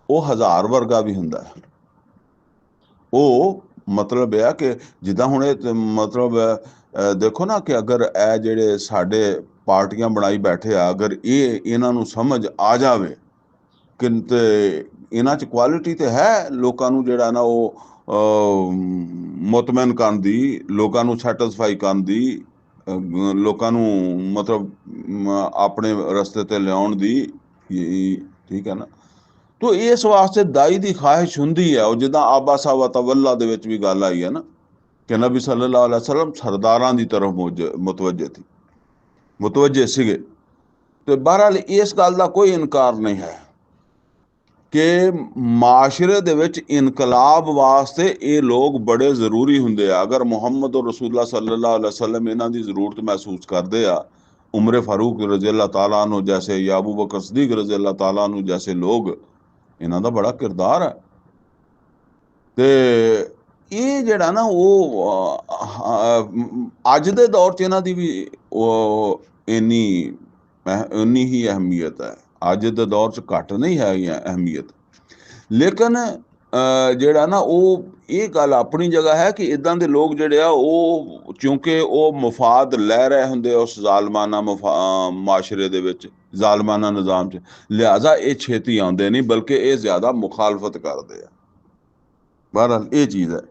ਉਹ ਹਜ਼ਾਰ ਵਰਗਾ ਵੀ ਹੁੰਦਾ। ਉਹ ਮਤਲਬ ਇਹ ਆ ਕਿ ਜਿੱਦਾਂ ਹੁਣ ਇਹ ਮਤਲਬ ਦੇਖੋ ਨਾ ਕਿ ਅਗਰ ਇਹ ਜਿਹੜੇ ਸਾਡੇ ਪਾਰਟੀਆਂ ਬਣਾਈ ਬੈਠੇ ਆ, ਅਗਰ ਇਹਨਾਂ ਨੂੰ ਸਮਝ ਆ ਜਾਵੇ ਕਿ ਇਹਨਾਂ 'ਚ ਕੁਆਲਿਟੀ ਤੇ ਹੈ ਲੋਕਾਂ ਨੂੰ ਜਿਹੜਾ ਨਾ ਉਹ ਮੁਤਮਿਨ ਕਰਨ ਦੀ, ਲੋਕਾਂ ਨੂੰ ਸੈਟਿਸਫਾਈ ਕਰਨ ਦੀ, ਲੋਕਾਂ ਨੂੰ ਮਤਲਬ ਆਪਣੇ ਰਸਤੇ ਤੇ ਲਿਆਉਣ ਦੀ, ਠੀਕ ਹੈ ਨਾ। ਤੋ ਇਸ ਵਾਸਤੇ ਦਾਈ ਦੀ ਖਾਹਿਸ਼ ਹੁੰਦੀ ਹੈ। ਉਹ ਜਿੱਦਾਂ ਆਬਾ ਸਾਵਾ ਤਵੱਲਾ ਦੇ ਵਿੱਚ ਵੀ ਗੱਲ ਆਈ ਹੈ ਨਾ ਕਿ ਨਬੀ ਸੱਲੱਲਾਹੁ ਅਲੈਹਿ ਵਸੱਲਮ ਸਰਦਾਰਾਂ ਦੀ ਤਰਫ ਮੁਤਵੱਜੇ ਸੀਗੇ। ਤੇ ਬਹਰਹਾਲ ਇਸ ਗੱਲ ਦਾ ਕੋਈ ਇਨਕਾਰ ਨਹੀਂ ਹੈ ਕਿ ਮਾਸ਼ਰੇ ਦੇ ਵਿੱਚ ਇਨਕਲਾਬ ਵਾਸਤੇ ਇਹ ਲੋਕ ਬੜੇ ਜ਼ਰੂਰੀ ਹੁੰਦੇ ਆ। ਅਗਰ ਮੁਹੰਮਦ ਰਸੂਲullah ਸੱਲੱਲਾਹੁ ਅਲੈਹਿ ਵਸੱਲਮ ਇਹਨਾਂ ਦੀ ਜ਼ਰੂਰਤ ਮਹਿਸੂਸ ਕਰਦੇ ਆ, ਉਮਰ ਫਾरूक रज़ी अल्लाह ताला अन्हु जैसे या अबू बकर सिद्दीक रज़ी अल्लाह ताला अन्हु जैसे लोग, ਇਹਨਾਂ ਦਾ ਬੜਾ ਕਿਰਦਾਰ ਹੈ। ਤੇ ਇਹ ਜਿਹੜਾ ਨਾ ਉਹ ਅੱਜ ਦੇ ਦੌਰ 'ਚ ਇਹਨਾਂ ਦੀ ਵੀ ਉਹ ਇੰਨੀ ਹੀ ਅਹਿਮੀਅਤ ਹੈ। ਅੱਜ ਦੇ ਦੌਰ 'ਚ ਘੱਟ ਨਹੀਂ ਹੈ ਅਹਿਮੀਅਤ, ਲੇਕਿਨ ਜਿਹੜਾ ਨਾ ਉਹ ਇਹ ਗੱਲ ਆਪਣੀ ਜਗ੍ਹਾ ਹੈ ਕਿ ਇੱਦਾਂ ਦੇ ਲੋਕ ਜਿਹੜੇ ਆ ਉਹ ਕਿਉਂਕਿ ਉਹ ਮਫਾਦ ਲੈ ਰਹੇ ਹੁੰਦੇ ਉਸ ਜ਼ਾਲਮਾਨਾ ਮਾਸ਼ਰੇ ਦੇ ਵਿੱਚ, ਜ਼ਾਲਮਾਨਾ ਨਿਜ਼ਾਮ 'ਚ, ਲਿਹਾਜ਼ਾ ਇਹ ਛੇਤੀ ਆਉਂਦੇ ਨਹੀਂ, ਬਲਕਿ ਇਹ ਜ਼ਿਆਦਾ ਮੁਖਾਲਫਤ ਕਰਦੇ ਆ। ਬਹਰਹਾਲ ਇਹ ਚੀਜ਼ ਹੈ।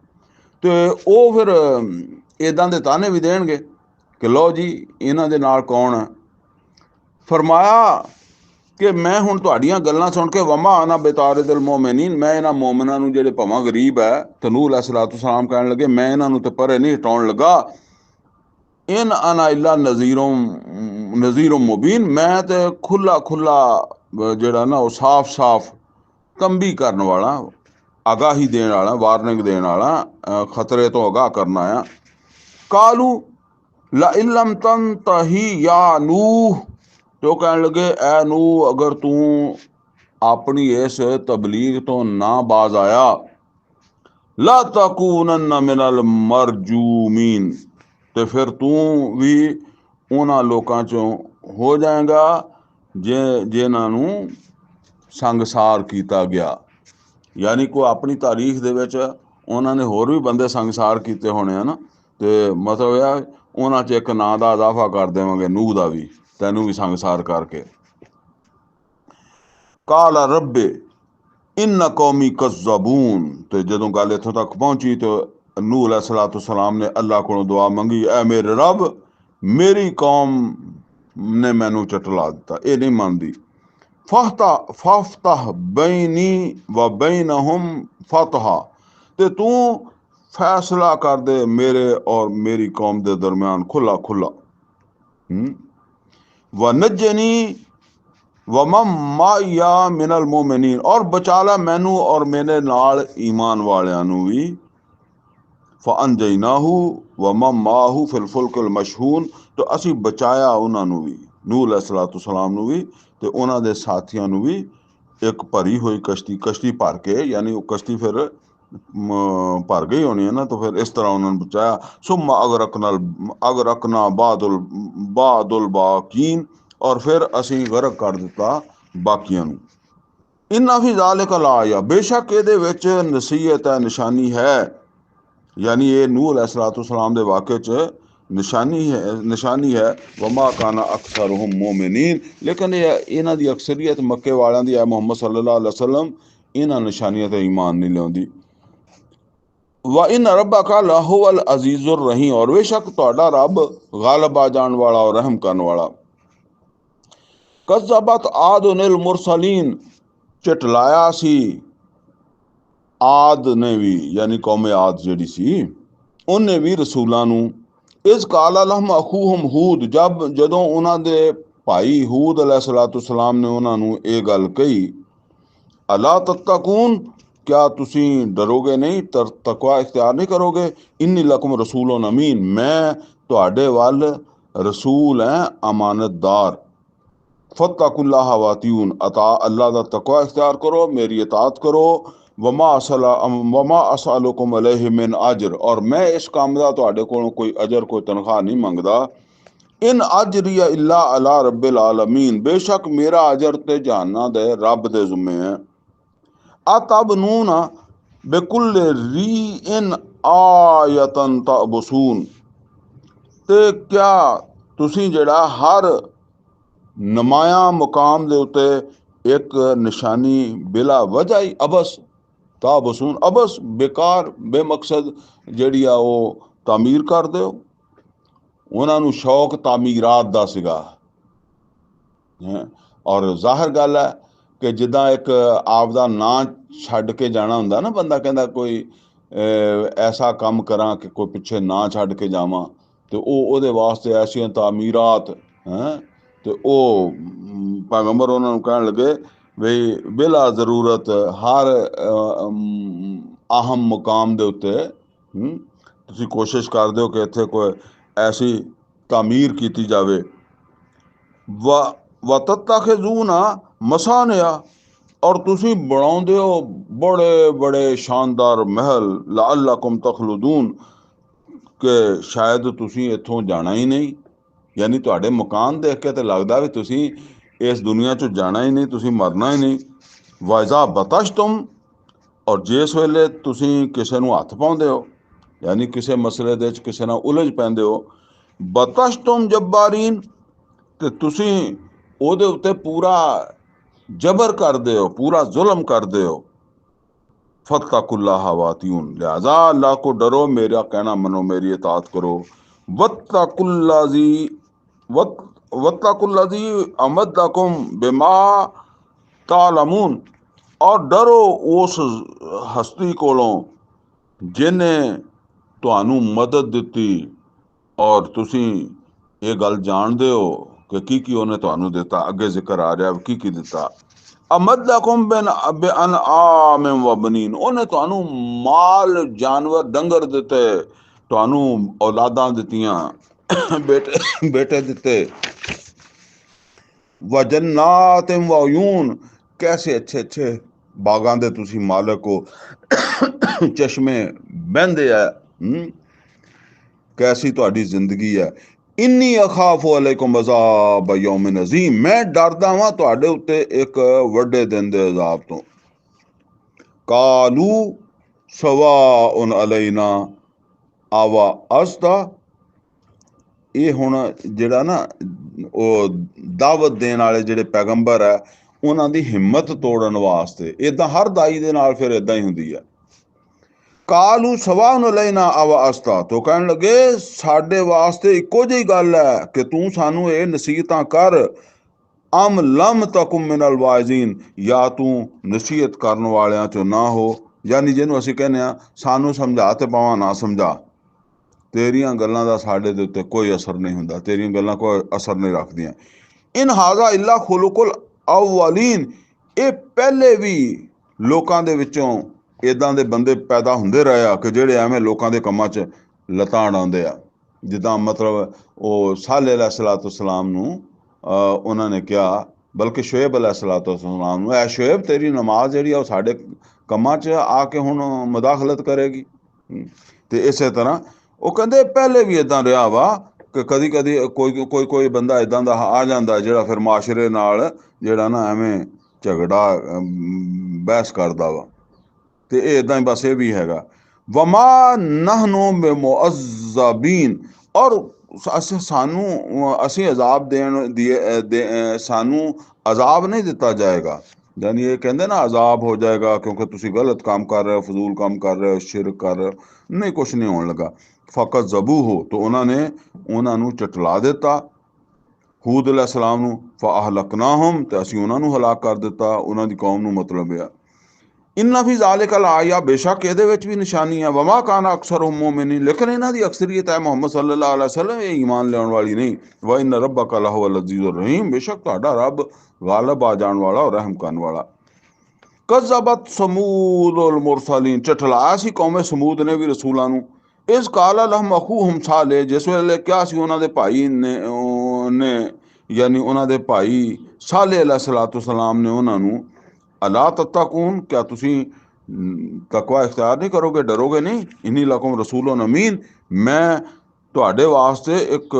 ਤੇ ਉਹ ਫਿਰ ਇੱਦਾਂ ਦੇ ਤਾਨੇ ਵੀ ਦੇਣਗੇ ਕਿ ਲਓ ਜੀ ਇਹਨਾਂ ਦੇ ਨਾਲ ਕੌਣ ਹੈ। ਫਰਮਾਇਆ ਕਿ ਮੈਂ ਹੁਣ ਤੁਹਾਡੀਆਂ ਗੱਲਾਂ ਸੁਣ ਕੇ ਵਮਾ ਆਨਾ ਬਿਤਾਰਿਦਿਲ ਮੋਮਿਨੀਨ, ਮੈਂ ਇਹਨਾਂ ਮੋਮਿਨਾਂ ਨੂੰ ਜਿਹੜੇ ਭਾਵਾਂ ਗਰੀਬ ਹੈ, ਤਨੂਹ ਅਲੈਹਿਸਸਲਾਤੁ ਵਸਸਲਾਮ ਕਹਿਣ ਲੱਗੇ, ਮੈਂ ਇਹਨਾਂ ਨੂੰ ਤੇ ਪਰੇ ਨਹੀਂ ਹਟਾਉਣ ਲੱਗਾ। ਇਨ ਅਨਾ ਇਲਾ ਨਜ਼ੀਰ ਮੁਬੀਨ, ਮੈਂ ਤੇ ਖੁੱਲਾ ਜਿਹੜਾ ਨਾ ਉਹ ਸਾਫ਼ ਤੰਬੀ ਕਰਨ ਵਾਲਾ, ਆਗਾਹੀ ਦੇਣ ਵਾਲਾ, ਵਾਰਨਿੰਗ ਦੇਣ ਵਾਲਾ, ਖਤਰੇ ਤੋਂ ਆਗਾਹ ਕਰਨਾ ਆ। ਕਾਲੂ ਲਾ ਇਲਮ ਤਨਤਹੀ ਯਾ ਨੂਹ, ਤੇ ਉਹ ਕਹਿਣ ਲੱਗੇ ਐ ਨੂਹ, ਅਗਰ ਤੂੰ अपनी इस तबलीग तो ना बाज आया, ला तकूनन्ना मिनल मरजूमीन, तो फिर तू भी उन्हां लोकां चों हो जाएगा जिन्हां नूं संगसार किया गया। यानी कोई अपनी तारीख दे विच उन्हां ने होर भी बंदे संगसार किए होने हैं ना, तो मतलब यह उन्हां च एक नां दा इजाफा कर देवांगे, नूह दा भी, तैनू भी संगसार करके। काला रब्बे इन्ना कौमी कज़्ज़बून, तो जदों गल इत्थों तक पहुंची तो नूह अलैहिस्सलातु वस्सलाम ने अल्लाह को दुआ मंगी, ऐ मेरे रब मेरी कौम ने मैनू चटला दिता, ये नहीं मानती। फफ्ताह बैनी व बैनहुम फतहा, ते तू फैसला कर दे मेरे और मेरी कौम के दरम्यान खुला खुला। व नज्जनी व माया मिनल मोमिनीन, और बचाला मैनू और मेरे नाल ईमान वालियां नू भी। फअनजयनाहू व माहू फिल फुल्किल मशहून, तो असी बचाया उन्होंने भी, नूह अलैहिस्सलातु वस्सलाम नू भी ते उन्हां दे साथियां नू भी, एक भरी हुई कश्ती भर के, यानी वो कश्ती फिर भर गई होनी है ना, तो फिर इस तरह उन्होंने बचाया। सुम्मा अगरकना बादुल बाकीन, और फिर असी गरक कर दिता बाकियां नू। इन्ना फी ज़ालिका लाया, बेशक ये नसीहत है, निशानी है, यानी ये नूह अलैहिस्सलातु वस्सलाम दे वाक़े च निशानी है। वमा काना अक्सरुहुम मोमिनीन, लेकिन ये इन्हां दी अक्सरियत मक्के वालियां दी है, मुहम्मद सल्लल्लाहु अलैहि वसल्लम इन्हां निशानियां ते ईमान नहीं लियाउंदी। व इन रब्बका लहुवल अजीजुर रहीम, और बेशक तुहाडा रब गालिब आ जान वाला और रहम करने वाला। कज़्ज़बत आदुल मुरसलीन, झटलाया सी आद ने भी, यानी कौमे आद जिहड़ी सी उन्हें भी रसूलां नू। इस काला लहम अखूहम हूद, जदों उन्हां दे भाई हूद अलैहिस्सलातु वस्सलाम ने उन्हां नू ये गल कही, अला तत्तकून, क्या तुसी डरोगे नहीं, तकवा इख्तियार नहीं करोगे। इन्नी लकुम रसूल अमीन, मैं तुहाडे वल रसूल हैं अमानतदार। फत्तकुल्लाह वातियून, अता अल्लाह दा तकवा इख्तियार करो, मेरी इताअत करो। वमा असअलुकुम अलैहि मिन अजर, और मैं इस काम का तुहाडे कोलों कोई अजर कोई तनख्वाह नहीं मंगदा। इन अजरिया इल्ला अला रब्बिल आलमीन, बेशक मेरा अजर ते जहाना दे रब दे जुम्मे है। अतबनूना बेकुल्ले री इन आयतन तबसून, ते क्या तुसी जड़ा हर नमाया मुकाम दे उते एक निशानी बिला वजह ही अबस ताबसून, अबस बेकार बेमकसद जड़ी आ वो तामीर कर दो। उन्हां नू शौक तामीरात दा सीगा, और जाहिर गल है कि जिदा एक आपदा नां छड्ड के जाना हुंदा ना, बंदा कहंदा कोई ऐसा काम करा कि कोई पिछे ना छड्ड के जावां, तो ओहदे वास्ते ऐसियां तामीरात हैं। तो पैगंबर उन्हां नू कहण लगे बई बिला जरूरत हर अहम मुकाम दे उत्ते तुसी कोशिश कर दो कि इत्थे कोई ऐसी तामीर की जावे। व तत्तखिज़ूना मसानिया, और तुसी बनाउंदे हो बड़े बड़े शानदार महल, लअल्लकुम तखलुदून, कि शायद तुसी इत्थों जाना ही नहीं, यानी तुहाडे मकान देख के तो लगदा भी तुसी इस दुनिया चों जाना ही नहीं, तुसी मरना ही नहीं। वाइज़ा बतशतुम, और जिस वेले तुसी किसे नूं हत्थ पाउंदे हो, यानी किसे मसले दे विच किसे नाल उलझ पैंदे हो, बतशतुम जब्बारीन, ते तुसी ओहदे उत्ते पूरा जबर करदे हो, पूरा जुल्म करदे हो। फत्तकुल्लाह वातियून, लिहाजा अल्लाह को डरो, मेरा कहना मनो, मेरी इताअत करो। वत्तकुल्लाजी वत्तकुल्लाजी अमद्दकुम बिमा तालमून, और डरो उस हस्ती कोलों जिन्हें तुहानू मदद दिती, और तुसी ये गल जानदे हो कि की उन्हें तुहानू दिता। अगे जिक्र आ रहा की दिता। अमद्दकुम बिन आमिन व बनीन, उन्हें तुहानू माल जानवर डंगर दिते, तुहानू औलादां दित्तियां, बेटे बेटे दिते। व जन्नातिन व उयून, कैसे अच्छे अच्छे बागां दे तुसी मालक हो, चश्मे बहंदे है, कैसी तुहाडी जिंदगी है। इन्नी अखाफु अलैकुम अज़ाब यौमिन अज़ीम, मैं डरदा वां तुहाडे उत्ते एक वड्डे दिन दे अज़ाब तो। कालू सवाउन अलैना आवा अस्ता, ਇਹ ਹੁਣ ਜਿਹੜਾ ਨਾ ਉਹ ਦਾਵਤ ਦੇਣ ਵਾਲੇ ਜਿਹੜੇ ਪੈਗੰਬਰ ਹੈ ਉਹਨਾਂ ਦੀ ਹਿੰਮਤ ਤੋੜਨ ਵਾਸਤੇ, ਇਦਾਂ ਹਰ ਦਾਈ ਦੇ ਨਾਲ ਫਿਰ ਇਦਾਂ ਹੀ ਹੁੰਦੀ ਹੈ। ਕਾਲੂ ਸਵਾਉਨ ਅਲੈਨਾ ਆਵਾ ਅਸਤਾ, ਤੋਂ ਕਹਿਣ ਲੱਗੇ ਸਾਡੇ ਵਾਸਤੇ ਇੱਕੋ ਜਿਹੀ ਗੱਲ ਹੈ ਕਿ ਤੂੰ ਸਾਨੂੰ ਇਹ ਨਸੀਹਤਾਂ ਕਰ, ਅਮ ਲਮ ਤਕੁਮ ਮਿਨਲ ਵਾਇਜ਼ੀਨ, ਜਾਂ ਤੂੰ ਨਸੀਹਤ ਕਰਨ ਵਾਲਿਆਂ ਚੋਂ ਨਾ ਹੋ, ਯਾਨੀ ਜਿਹਨੂੰ ਅਸੀਂ ਕਹਿੰਦੇ ਆ ਸਾਨੂੰ ਸਮਝਾ ਤੇ ਭਾਵੇਂ ਨਾ ਸਮਝਾ, तेरियां गल्लां दा साडे दे उत्ते कोई असर नहीं हुंदा, तेरियां गल्लां कोई असर नहीं रखदियां। इन हाजा इल्ला खुलुकुल अव्वलीन, ये पहले भी लोकां दे विचों इदां दे बंदे पैदा हुंदे रहे आ कि जेड़े एवें लोकां दे कम्मां च लतां अड़ाउंदे आ। जिद्दां मतलब ਉਹ ਸਾਲੇ अलैहिस्सलाम ਨੂੰ ਉਹਨਾਂ ਨੇ ਕਿਹਾ, ਬਲਕਿ ਸ਼ੁਏਬ अलैहिस्सलाम ਨੂੰ, ਐ ਸ਼ੁਏਬ ਤੇਰੀ ਨਮਾਜ਼ ਜਿਹੜੀ ਆ ਉਹ ਸਾਡੇ ਕੰਮਾਂ 'ਚ ਆ ਕੇ ਹੁਣ ਮੁਦਾਖਲਤ ਕਰੇਗੀ। ਤੇ ਇਸੇ ਤਰ੍ਹਾਂ ਉਹ ਕਹਿੰਦੇ ਪਹਿਲੇ ਵੀ ਇਦਾਂ ਰਿਹਾ ਵਾ ਕਿ ਕਦੀ ਕਦੀ ਕੋਈ ਬੰਦਾ ਇਦਾਂ ਦਾ ਆ ਜਾਂਦਾ ਜਿਹੜਾ ਫਿਰ ਮਾਸ਼ਰੇ ਨਾਲ ਜਿਹੜਾ ਨਾ ਐਵੇਂ ਝਗੜਾ ਬਹਿਸ ਕਰਦਾ ਵਾ, ਤੇ ਇਹ ਇਦਾਂ ਹੀ ਬਸ ਇਹ ਵੀ ਹੈਗਾ। ਵਮਾ ਨਹਨੂ ਬਿਮੁਅੱਜ਼ਬੀਨ, ਔਰ ਅਸੀਂ ਅਜ਼ਾਬ ਸਾਨੂੰ ਅਜ਼ਾਬ ਨਹੀਂ ਦਿੱਤਾ ਜਾਏਗਾ, यानी ये कहते ना अजाब हो जाएगा क्योंकि तुसी गलत काम कर रहे हो, फजूल काम कर रहे हो, शिरक कर रहे हो, नहीं कुछ नहीं होने लगा। फ़कत ज़बू हो, तो उन्होंने चटला दिता हूद अलैहिस्सलाम नूं, फ़अहलकनाहुम, ते असीं उन्होंने हलाक कर दिता, उन्हों दी कौम नूं मतलब है। इन्ना फी ज़ालिका लाया, बेशक इहदे विच भी निशानी है। वमा काना अक्सरुहुम मुमिनीन, लेकिन इन्हां दी अक्सरियत है मोहम्मद सल्लल्लाहु अलैहि वसल्लम ये ईमान लियाउण वाली नहीं। व इन्ना रब्बका लहुवल अज़ीज़ुर रहीम, बेशक तुहाडा रब गालिब आ जाण वाला और रहम करन वाला। कज़्ज़बत समूदुल मुरसलीन, झठलाया सी कौमे समूद ने भी रसूलां नूं। इस काला लहम अखूहुम साले, जिस वेले क्या सी उन्हां दे भाई ने यानी उन्हां दे भाई साले अलैहिस्सलाम ने उन्हां नूं, अला तत्तकून, क्या तुसी तकवा इख्तियार नहीं करोगे, डरोगे नहीं। इन्नी लकुम रसूलुन अमीन, मैं तुहाडे वास्ते एक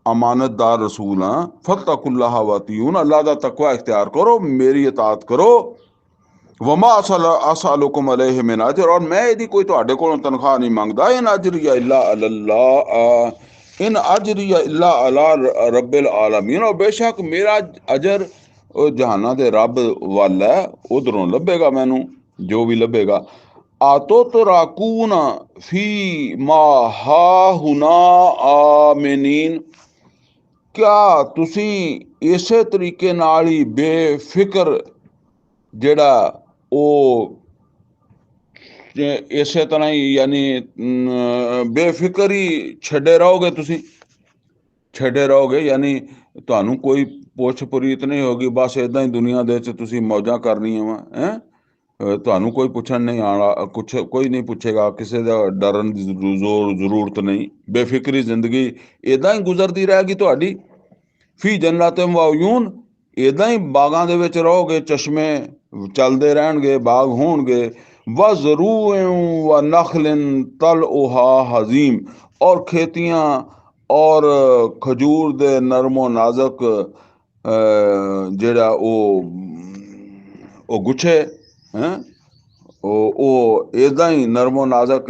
अमानतदार रसूल हाँ। फत्तकुल्लाह वअतीऊन, अल्लाह दा तकवा इख्तियार करो, मेरी इताअत करो। वमा असअलुकुम अलैहि मिन अजर, और मैं यदि कोई तुहाडे कोलों तनख्वाह नहीं मंगदा। इन अजरिया इल्ला अल्लाह, इन अजरिया इल्ला अला रब्बिल आलमीन, और बेशक मेरा अजर जहाना दे रब वाल है, उधरों लभेगा मैनू जो भी लभेगा। आतो तो राकूना फी मा हाहुना आमिनीन, क्या तुसी इसे तरीके नाल ही बेफिक्र ਜਿਹੜਾ ਉਹ ਇਸੇ ਤਰ੍ਹਾਂ ਹੀ यानी ਬੇਫਿਕਰ ਹੀ ਛੱਡੇ ਰਹੋਗੇ, ਤੁਸੀਂ ਛੱਡੇ ਰਹੋਗੇ, यानी ਤੁਹਾਨੂੰ ਕੋਈ ਪੁੱਛ ਪ੍ਰੀਤ ਨਹੀਂ ਹੋਗੀ, ਬਸ ਇਦਾਂ ਹੀ ਦੁਨੀਆ ਦੇ ਵਿੱਚ ਤੁਸੀਂ ਮੌਜਾਂ ਕਰਨੀਆਂ ਵਾ ਹੈ। ਤੁਹਾਨੂੰ ਕੋਈ ਪੁੱਛਣ ਨਹੀਂ ਆਣਾ, ਕੁਛ ਕੋਈ ਨਹੀਂ ਪੁੱਛੇਗਾ, ਕਿਸੇ ਦਾ ਡਰਨ ਦੀ ਜ਼ਰੂਰਤ ਨਹੀਂ, ਬੇਫਿਕਰੀ ਜ਼ਿੰਦਗੀ ਇਦਾਂ ਹੀ ਗੁਜ਼ਰਦੀ ਰਹੇਗੀ ਤੁਹਾਡੀ। ਫੀ ਜन्नतिन व उयून, इदां ही बागां दे विच रहोगे, चश्मे चलते रहणगे, बाग होणगे। व ज़रूअ व नखलिन तलउहा हज़ीम, और खेतियां और खजूर दे नरमो नाजक जेड़ा ओ गुच्छे हैं, ਉਹ ਇਦਾਂ ਹੀ ਨਰਮੋ ਨਾਜ਼ਕ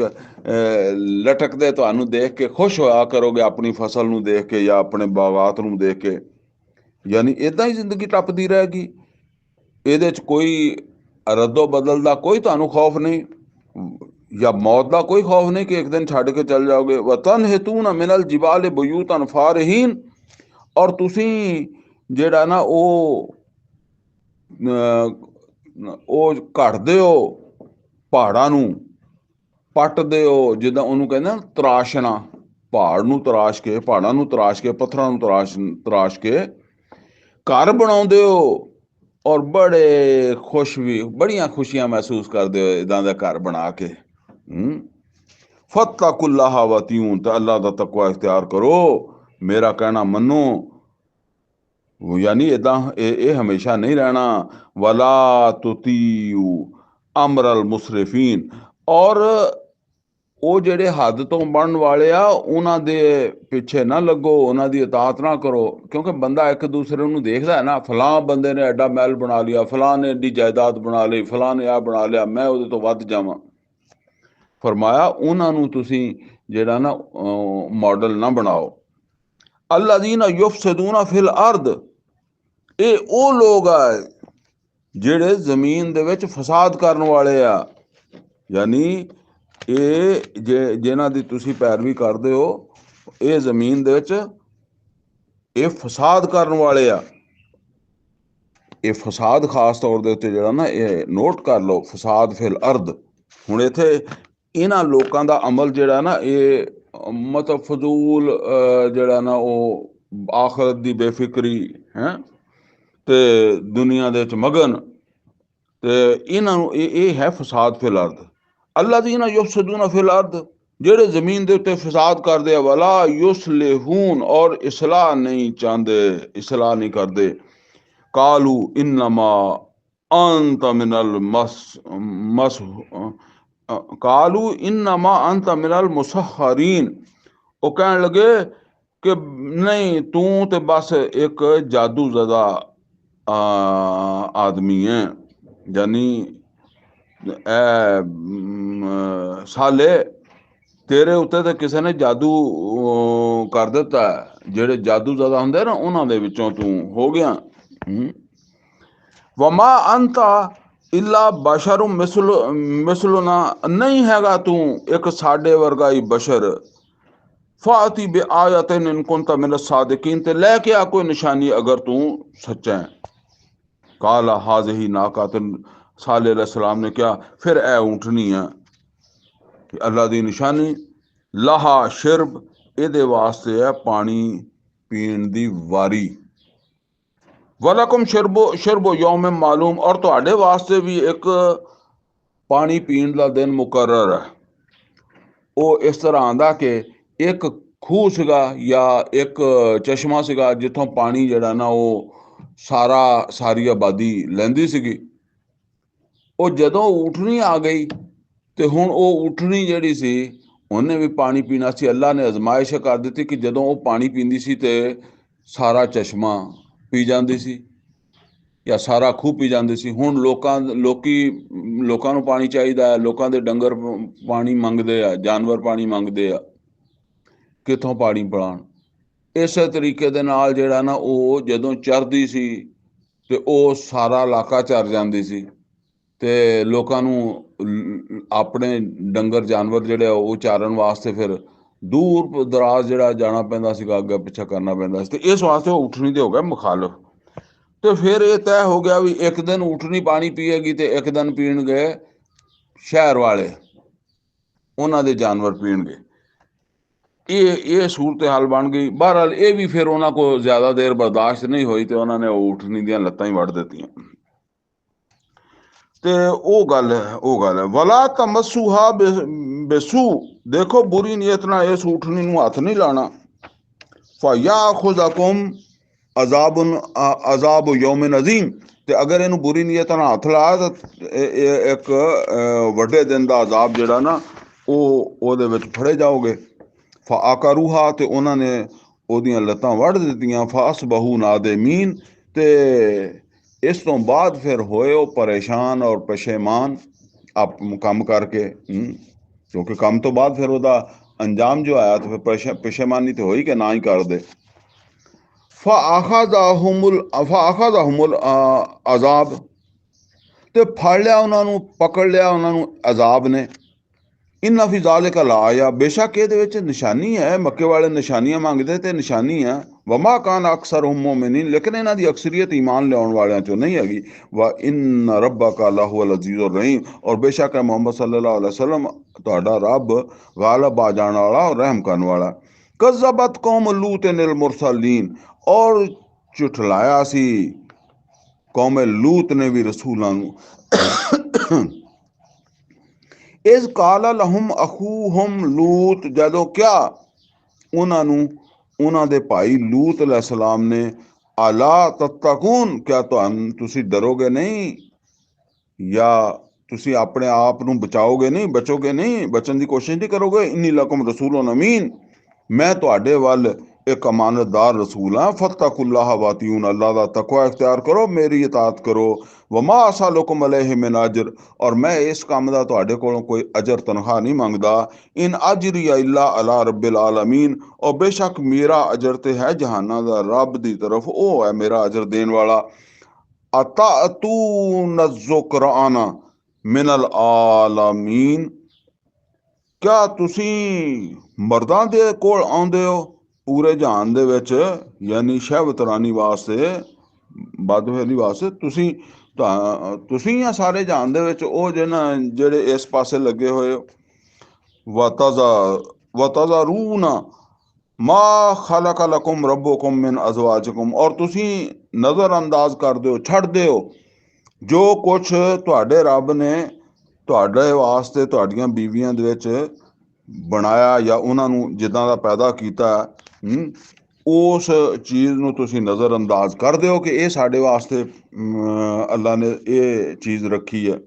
ਲਟਕਦੇ ਤੁਹਾਨੂੰ ਦੇਖ ਕੇ ਖੁਸ਼ ਹੋਇਆ ਕਰੋਗੇ, ਆਪਣੀ ਫਸਲ ਨੂੰ ਦੇਖ ਕੇ ਜਾਂ ਆਪਣੇ ਬਾਗਾਤ ਨੂੰ ਦੇਖ ਕੇ। यानी इदां ही जिंदगी टपदी रहेगी, ਇਹਦੇ 'ਚ कोई रद्दो बदल का कोई ਤੁਹਾਨੂੰ खौफ नहीं, या मौत का कोई खौफ नहीं कि एक दिन छड़ के चल जाओगे। वतन हितून मिनल जिबाल बुयूतन फारहीन, और तुसी जेड़ा ना ਉਹ ਘੜਦੇ ਹੋ ਪਹਾੜਾਂ ਨੂੰ, ਪੱਟਦੇ ਹੋ, ਜਿੱਦਾਂ ਉਹਨੂੰ ਕਹਿੰਦੇ ਨਾ ਤਰਾਸ਼ਣਾ, ਪਹਾੜ ਨੂੰ ਤਰਾਸ਼ ਕੇ, ਪਹਾੜਾਂ ਨੂੰ ਤਰਾਸ਼ ਕੇ, ਪੱਥਰਾਂ ਨੂੰ ਤਰਾਸ਼ ਕੇ घर बनाते हो, और बड़े खुश भी, बड़िया खुशियां महसूस करते हो इदां दा घर बना के। फत्तकुल्लाह वअतीऊन, तो अल्लाह दा तकवा इख्तियार करो, मेरा कहना मनो। यानी इदां ये हमेशा नहीं रहना। वला तुतीउ अमरल मुसरिफीन, और ਉਹ ਜਿਹੜੇ ਹੱਦ ਤੋਂ ਬਣਨ ਵਾਲੇ ਆ ਉਹਨਾਂ ਦੇ ਪਿੱਛੇ ਨਾ ਲੱਗੋ, ਉਹਨਾਂ ਦੀ ਇਤਾਅਤ ਨਾ ਕਰੋ। ਕਿਉਂਕਿ ਬੰਦਾ ਇੱਕ ਦੂਸਰੇ ਨੂੰ ਦੇਖਦਾ ਹੈ ਨਾ, ਫਲਾਂ ਬੰਦੇ ਨੇ ਐਡਾ ਮਹਿਲ ਬਣਾ ਲਿਆ, ਫਲਾਂ ਨੇ ਐਡੀ ਜਾਇਦਾਦ ਬਣਾ ਲਈ, ਫਲਾਂ ਨੇ ਆ ਬਣਾ ਲਿਆ, ਮੈਂ ਉਹਦੇ ਤੋਂ ਵੱਧ ਜਾਵਾਂ। ਫਰਮਾਇਆ ਉਹਨਾਂ ਨੂੰ ਤੁਸੀਂ ਜਿਹੜਾ ਨਾ ਮਾਡਲ ਨਾ ਬਣਾਓ। ਅੱਲਾਜ਼ੀਨਾ ਯੁਫਸਿਦੂਨਾ ਫਿਲ ਅਰਦ, ਇਹ ਉਹ ਲੋਕ ਆ ਜਿਹੜੇ ਜ਼ਮੀਨ ਦੇ ਵਿੱਚ ਫਸਾਦ ਕਰਨ ਵਾਲੇ ਆ। ਯਾਨੀ ਇਹ ਜਿਨ੍ਹਾਂ ਦੀ ਤੁਸੀਂ ਪੈਰਵੀ ਕਰਦੇ ਹੋ, ਇਹ ਜ਼ਮੀਨ ਦੇ ਵਿੱਚ ਇਹ ਫਸਾਦ ਕਰਨ ਵਾਲੇ ਆ। ਇਹ ਫਸਾਦ ਖਾਸ ਤੌਰ ਦੇ ਉੱਤੇ ਜਿਹੜਾ ਨਾ ਇਹ ਨੋਟ ਕਰ ਲਓ, ਫਸਾਦ ਫਿਲ ਅਰਦ। ਹੁਣ ਇੱਥੇ ਇਹਨਾਂ ਲੋਕਾਂ ਦਾ ਅਮਲ ਜਿਹੜਾ ਨਾ ਇਹ ਮਤਲਬ ਫਜ਼ੂਲ ਜਿਹੜਾ ਨਾ ਉਹ ਆਖਰਤ ਦੀ ਬੇਫਿਕਰੀ ਹੈ ਤੇ ਦੁਨੀਆ ਦੇ ਵਿੱਚ ਮਗਨ, ਤੇ ਇਹਨਾਂ ਨੂੰ ਇਹ ਹੈ ਫਸਾਦ ਫਿਲ ਅਰਦ। ਅੱਲਾਜ਼ੀਨਾ ਯੁਫਸਿਦੂਨਾ ਫਿਲ ਅਰਦ, ਜਿਹੜੇ ਜ਼ਮੀਨ ਦੇ ਉੱਤੇ ਫਸਾਦ ਕਰਦੇ ਆ। ਵਲਾ ਯੁਸਲਿਹੂਨ, ਔਰ ਇਸਲਾਹ ਨਹੀਂ ਚਾਹੁੰਦੇ, ਇਸਲਾਹ ਨਹੀਂ ਕਰਦੇ। ਕਾਲੂ ਇਨਮਾ ਅੰਤ ਮਿਨਲ ਕਾਲੂ ਇਨਮਾ ਅੰਤ ਮਿਨਲ ਮੁਸਹਰੀਨ, ਉਹ ਕਹਿਣ ਲੱਗੇ ਕਿ ਨਹੀਂ ਤੂੰ ਤੇ ਬਸ ਇੱਕ ਜਾਦੂ ਜ਼ਦਾ ਆਦਮੀ ਹੈ। ਯਾਨੀ ਸਾਲੇ ਤੇਰੇ ਉੱਤੇ ਤਾਂ ਕਿਸੇ ਨੇ ਜਾਦੂ ਕਰ ਦਿੱਤਾ, ਜਿਹੜੇ ਜਾਦੂ ਜ਼ਿਆਦਾ ਹੁੰਦੇ ਨਾ ਉਹਨਾਂ ਦੇ ਵਿੱਚੋਂ ਤੂੰ ਹੋ ਗਿਆ। ਵਮਾ ਅੰਤਾ ਇਲਾ ਬਸ਼ਰ ਮਿਸਲੁਨਾ, ਨਹੀਂ ਹੈਗਾ ਤੂੰ ਇੱਕ ਸਾਡੇ ਵਰਗਾ ਹੀ ਬਸ਼ਰ। ਫਾਤੀ ਬੇ ਆਇਤਨ ਇਨ ਕੁੰਤ ਮਿਨ ਸਾदिकीन, ਤੇ ਲੈ ਕੇ ਆ ਕੋਈ ਨਿਸ਼ਾਨੀ ਅਗਰ ਤੂੰ ਸੱਚਾ ਹੈ। ਕਾਲਾ ਹਾਜ਼ਿਹੀ ਨਾਕਾਤਨ, ਸਾਲੇ अलैहिस्सलाम ने ਕਿਹਾ ਫਿਰ ਇਹ ਊਂਠਣੀ ਆ ਕਿ ਅੱਲਾ ਦੀ ਨਿਸ਼ਾਨੀ। ਲਾਹਾ ਸ਼ਿਰਬ, ਇਹਦੇ ਵਾਸਤੇ ਹੈ ਪਾਣੀ ਪੀਣ ਦੀ ਵਾਰੀ। ਵਲਕਮ ਸ਼ਰਬੋ ਯੌਮ ਮਾਲੂਮ, ਔਰ ਤੁਹਾਡੇ ਵਾਸਤੇ ਵੀ ਇੱਕ ਪਾਣੀ ਪੀਣ ਦਾ ਦਿਨ ਮੁਕਰਰ ਹੈ। ਉਹ ਇਸ ਤਰ੍ਹਾਂ ਆਂਦਾ ਕਿ ਇੱਕ ਖੂਹ ਸੀਗਾ ਜਾਂ ਇੱਕ ਚਸ਼ਮਾ ਸੀਗਾ ਜਿੱਥੋਂ ਪਾਣੀ ਜਿਹੜਾ ਨਾ ਉਹ ਸਾਰੀ ਆਬਾਦੀ ਲੈਂਦੀ ਸੀਗੀ। ਉਹ ਜਦੋਂ ਊਠਣੀ ਆ ਗਈ ਤੇ ਹੁਣ ਉਹ ਊਠਣੀ ਜਿਹੜੀ ਸੀ ਉਹਨੇ ਵੀ ਪਾਣੀ ਪੀਣਾ ਸੀ। ਅੱਲਾ ਨੇ ਅਜ਼ਮਾਇਸ਼ ਕਰ ਦਿੱਤੀ ਕਿ ਜਦੋਂ ਉਹ ਪਾਣੀ ਪੀਂਦੀ ਸੀ ਤੇ ਸਾਰਾ ਚਸ਼ਮਾ ਪੀ ਜਾਂਦੀ ਸੀ ਜਾਂ ਸਾਰਾ ਖੂਹ ਪੀ ਜਾਂਦੀ ਸੀ। ਹੁਣ ਲੋਕਾਂ ਨੂੰ ਪਾਣੀ ਚਾਹੀਦਾ ਹੈ, ਲੋਕਾਂ ਦੇ ਡੰਗਰ ਪਾਣੀ ਮੰਗਦੇ ਆ, ਜਾਨਵਰ ਪਾਣੀ ਮੰਗਦੇ ਆ, ਕਿੱਥੋਂ ਪਾਣੀ ਪਿਲਾਉਣ। ਇਸੇ ਤਰੀਕੇ ਦੇ ਨਾਲ ਜਿਹੜਾ ਨਾ ਉਹ ਜਦੋਂ ਚਰਦੀ ਸੀ ਤੇ ਉਹ ਸਾਰਾ ਇਲਾਕਾ ਚਰ ਜਾਂਦੀ ਸੀ ਤੇ ਲੋਕਾਂ ਨੂੰ ਆਪਣੇ ਡੰਗਰ ਜਾਨਵਰ ਜਿਹੜੇ ਆ ਉਹ ਚਾਰਨ ਵਾਸਤੇ ਫਿਰ ਦੂਰ ਦਰਾਜ਼ ਜਿਹੜਾ ਜਾਣਾ ਪੈਂਦਾ ਸੀਗਾ, ਅੱਗੇ ਪਿੱਛਾ ਕਰਨਾ ਪੈਂਦਾ ਸੀ। ਤੇ ਇਸ ਵਾਸਤੇ ਉਹ ਊਠਣੀ ਦੇ ਹੋ ਗਿਆ ਮੁਖਾਲਫ। ਤੇ ਫਿਰ ਇਹ ਤੈਅ ਹੋ ਗਿਆ ਵੀ ਇੱਕ ਦਿਨ ਊਠਣੀ ਪਾਣੀ ਪੀਏਗੀ ਤੇ ਇੱਕ ਦਿਨ ਪੀਣਗੇ ਸ਼ਹਿਰ ਵਾਲੇ, ਉਹਨਾਂ ਦੇ ਜਾਨਵਰ ਪੀਣਗੇ। ਇਹ ਸੂਰਤ ਹਾਲ ਬਣ ਗਈ। ਬਹਰਹਾਲ ਇਹ ਵੀ ਫਿਰ ਉਹਨਾਂ ਕੋਲ ਜ਼ਿਆਦਾ ਦੇਰ ਬਰਦਾਸ਼ਤ ਨਹੀਂ ਹੋਈ ਤੇ ਉਹਨਾਂ ਨੇ ਉਹ ਊਠਣੀ ਦੀਆਂ ਲੱਤਾਂ ਹੀ ਵੱਢ ਦਿੱਤੀਆਂ। ਤੇ ਉਹ ਗੱਲ ਹੈ ਵਲਾ ਤਮਸੂਹਾ ਬੇਸੂ, ਦੇਖੋ ਬੁਰੀ ਨੀਅਤ ਨਾਲ ਇਸ ਊਠਣੀ ਨੂੰ ਹੱਥ ਨਹੀਂ ਲਾਣਾ। ਫਯਾਖੁਜ਼ਕੁਮ ਅਜ਼ਾਬ ਯੌਮ ਅਜ਼ੀਮ, ਤੇ ਅਗਰ ਇਹਨੂੰ ਬੁਰੀ ਨੀਅਤ ਨਾਲ ਹੱਥ ਲਾਇਆ ਤਾਂ ਇੱਕ ਵੱਡੇ ਦਿਨ ਦਾ ਅਜ਼ਾਬ ਜਿਹੜਾ ਨਾ ਉਹ ਉਹਦੇ ਵਿੱਚ ਫੜੇ ਜਾਓਗੇ। ਫਆਕਰੂਹਾ, ਤੇ ਉਹਨਾਂ ਨੇ ਉਹਦੀਆਂ ਲੱਤਾਂ ਵੱਢ ਦਿੱਤੀਆਂ। ਫਾਸਬਹੂ ਨਾਦਿਮੀਨ, ਤੇ ਇਸ ਤੋਂ ਬਾਅਦ ਫਿਰ ਹੋਏ ਉਹ ਪਰੇਸ਼ਾਨ ਔਰ ਪਸ਼ੇਮਾਨ ਕੰਮ ਕਰਕੇ, ਕਿਉਂਕਿ ਕੰਮ ਤੋਂ ਬਾਅਦ ਫਿਰ ਉਹਦਾ ਅੰਜਾਮ ਜੋ ਆਇਆ ਤੇ ਫਿਰ ਪਸ਼ੇਮਾਨੀ ਤੇ ਹੋਈ ਕਿ ਨਾ ਹੀ ਕਰਦੇ। ਫਾਖਜ਼ਾਹੁਮੁਲ ਅਜ਼ਾਬ, ਤੇ ਫੜ ਲਿਆ ਉਹਨਾਂ ਨੂੰ, ਪਕੜ ਲਿਆ ਉਹਨਾਂ ਨੂੰ ਅਜ਼ਾਬ ਨੇ। ਇन्ना फी ज़ालिका लाया, बेशक ਇਹਦੇ ਵਿੱਚ ਨਿਸ਼ਾਨੀ ਹੈ। ਮੱਕੇ ਵਾਲੇ ਨਿਸ਼ਾਨੀਆਂ ਮੰਗਦੇ ਤੇ ਨਿਸ਼ਾਨੀ ਹੈ। ਵਮਾ ਕਾਨ ਅਕਸਰਹੁਮ ਮੁਅਮਿਨੀਨ, ਲੇਕਿਨ ਇਹਨਾਂ ਦੀ ਅਕਸਰੀਅਤ ਈਮਾਨ ਲਿਆਉਣ ਵਾਲਿਆਂ ਚੋਂ ਨਹੀਂ ਹੈਗੀ। व इन रब्बका लहुवल अज़ीज़ुर रहीम, और बेशक है मोहम्मद सल्लल्लाहु अलैहि वसल्लम ਤੁਹਾਡਾ ਰੱਬ ਗਾਲਬ ਆ ਜਾਣ ਵਾਲਾ ਔਰ ਰਹਿਮ ਕਰਨ ਵਾਲਾ। कज़्ज़बत कौम लूत निल मुरसलीन, और ਝੁਠਲਾਇਆ ਸੀ ਕੌਮ ਲੂਤ ਨੇ ਵੀ ਰਸੂਲਾਂ ਨੂੰ। ਇਸ ਕਾਲਾ ਲਹੁਮ ਅਖੂਹੁਮ ਲੂਤ, ਜਦੋਂ ਕਿਆ ਉਹਨਾਂ ਨੂੰ ਉਹਨਾਂ ਦੇ ਭਾਈ ਲੂਤ ਅਲੈਹਿਸਲਾਮ ਨੇ अला तत्तकून, क्या तुसी डरोगे नहीं, या तुसी अपने आप ਨੂੰ ਬਚਾਓਗੇ ਨਹੀਂ, ਬਚੋਗੇ ਨਹੀਂ, ਬਚਣ ਦੀ ਕੋਸ਼ਿਸ਼ ਨਹੀਂ ਕਰੋਗੇ। ਇੰਨੀ ਲਕਮ ਰਸੂਲੁਨ ਅਮੀਨ, ਮੈਂ ਤੁਹਾਡੇ ਵੱਲ ਇੱਕ ਅਮਾਨਤਦਾਰ ਰਸੂਲ ਹਾਂ। ਫਤਕੁल्लाह वातियून, अल्लाह ਦਾ ਤਕਵਾ ਇਖਤਿਆਰ ਕਰੋ, ਮੇਰੀ ਇਤਾਅਤ ਕਰੋ। ਵਮਾ ਅਸਾਲੁਕਮ ਅਲੈਹਿ ਮਿਨ ਅਜਰ, ਔਰ ਮੈਂ ਇਸ ਕੰਮ ਦਾ ਤੁਹਾਡੇ ਕੋਲੋਂ ਕੋਈ ਅਜਰ ਤਨਖਾਹ ਨਹੀਂ ਮੰਗਦਾ। ਇਨ ਅਜਰੀ ਇਲਾ ਅਲਾ ਰੱਬਿਲ ਆਲਮੀਨ, ਔਰ ਬੇਸ਼ੱਕ ਮੇਰਾ ਅਜਰ ਤੇ ਹੈ ਜਹਾਨਾਂ ਦਾ ਰੱਬ ਦੀ ਤਰਫ, ਉਹ ਹੈ ਮੇਰਾ ਅਜਰ ਦੇਣ ਵਾਲਾ। ਅਤਾਤੂਨ ਜ਼ੁਕਰਾਨਾ ਮਿਨਲ ਆਲਮੀਨ, क्या तुसी मर्दां दे कोल आउंदे हो पूरे जहान दे विच, यानी शहवतरानी वास्ते, बदफेली वास्ते। तुसी आ सारे जहान दे विच ओ जे ना जेड़े इस पासे लगे होए हो। वतज़रूना मा खलक लकुम रब्बुकुम मिन अज़वाजिकुम, और तुसी नज़रअंदाज करदे हो, छड्डदे हो जो कुछ तुहाडे रब ने ਤੁਹਾਡੇ ਵਾਸਤੇ ਤੁਹਾਡੀਆਂ ਬੀਵੀਆਂ ਦੇ ਵਿੱਚ ਬਣਾਇਆ, ਜਾਂ ਉਹਨਾਂ ਨੂੰ ਜਿੱਦਾਂ ਦਾ ਪੈਦਾ ਕੀਤਾ, ਉਸ ਚੀਜ਼ ਨੂੰ ਤੁਸੀਂ ਨਜ਼ਰ ਅੰਦਾਜ਼ ਕਰਦੇ ਹੋ ਕਿ ਇਹ ਸਾਡੇ ਵਾਸਤੇ ਅੱਲਾ ਨੇ ਇਹ ਚੀਜ਼ ਰੱਖੀ ਹੈ,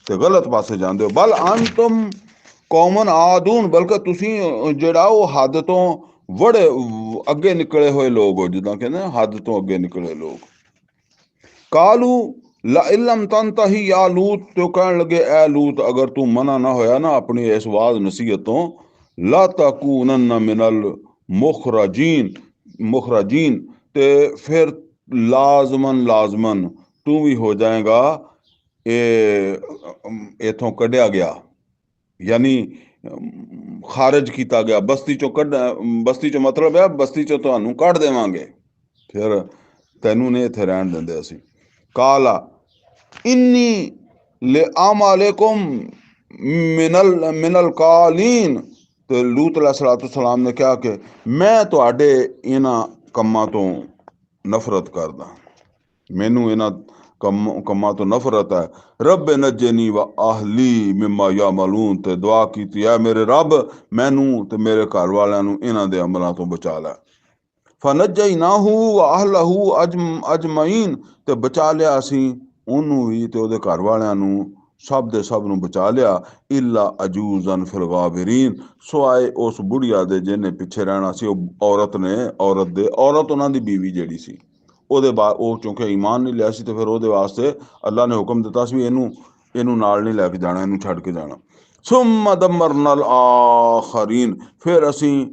ਤੇ ਗਲਤ ਪਾਸੇ ਜਾਂਦੇ ਹੋ। ਬਲ ਅੰਤੁਮ ਕੌਮਨ ਆਦੂਨ, ਬਲਕਿ ਤੁਸੀਂ ਜਿਹੜਾ ਉਹ ਹੱਦ ਤੋਂ ਬੜੇ ਅੱਗੇ ਨਿਕਲੇ ਹੋਏ ਲੋਕ ਹੋ, ਜਿੱਦਾਂ ਕਹਿੰਦੇ ਹੱਦ ਤੋਂ ਅੱਗੇ ਨਿਕਲੇ ਲੋਕ। ਕਾਲੂ ला इलम तंतही या लूत, तो कहने लगे ए लूत, अगर तू मना ना होया ना अपनी इस वाज नसीहतों, ला तकूनन मिनल मुखरजीन, ते फिर लाजमन तू भी हो जाएगा इथों कढ़िया गया, यानी खारिज किया गया बस्ती चो। बस्ती चो मतलब है बस्ती चो तुहानू कढ़ देवांगे, फिर तैनू नहीं इत्थे रहन देंदे असीं। काला इन्नी ले आमालेकुम मिनल कालीन, तो लूत अलैहिस्सलाम ने कहा कि मैं तुहाडे इन्हां कम्मां तो नफरत करदा, मैनू इन्हां कम्मां तो नफरत है। रब नज्जनी व आहली मिम्मा यामलून, ते दुआ कीती है मेरे रब मैनू ते मेरे घर वालियां नू इन्हां दे अमलां तो बचा लै। फनज्जयनाहू व अहलहू अजमईन, ते बचा लिया असीं ਉਹਨੂੰ ਵੀ ਤੇ ਉਹਦੇ ਘਰ ਵਾਲਿਆਂ ਨੂੰ, ਸਭ ਦੇ ਸਭ ਨੂੰ ਬਚਾ ਲਿਆ। ਇਲਾ ਅਜੂਜ਼ਨ ਫਿਲ ਗਾਬਰੀਨ, ਸਵਾਏ ਉਸ ਬੁੜੀਆ ਦੇ ਜਿਹਨੇ ਪਿੱਛੇ ਰਹਿਣਾ ਸੀ। ਉਹ ਔਰਤ ਉਹਨਾਂ ਦੀ ਬੀਵੀ ਜਿਹੜੀ ਸੀ, ਉਹਦੇ ਬਾਅਦ ਉਹ ਚੂੰਕਿ ਈਮਾਨ ਨਹੀਂ ਲਿਆ ਸੀ, ਤੇ ਫਿਰ ਉਹਦੇ ਵਾਸਤੇ ਅੱਲਾ ਨੇ ਹੁਕਮ ਦਿੱਤਾ ਸੀ ਵੀ ਇਹਨੂੰ ਨਾਲ ਨਹੀਂ ਲੈ ਕੇ ਜਾਣਾ, ਇਹਨੂੰ ਛੱਡ ਕੇ ਜਾਣਾ। ਸੁੰਮ ਦਮਰਨਲ ਆਖਰੀਨ, ਫਿਰ ਅਸੀਂ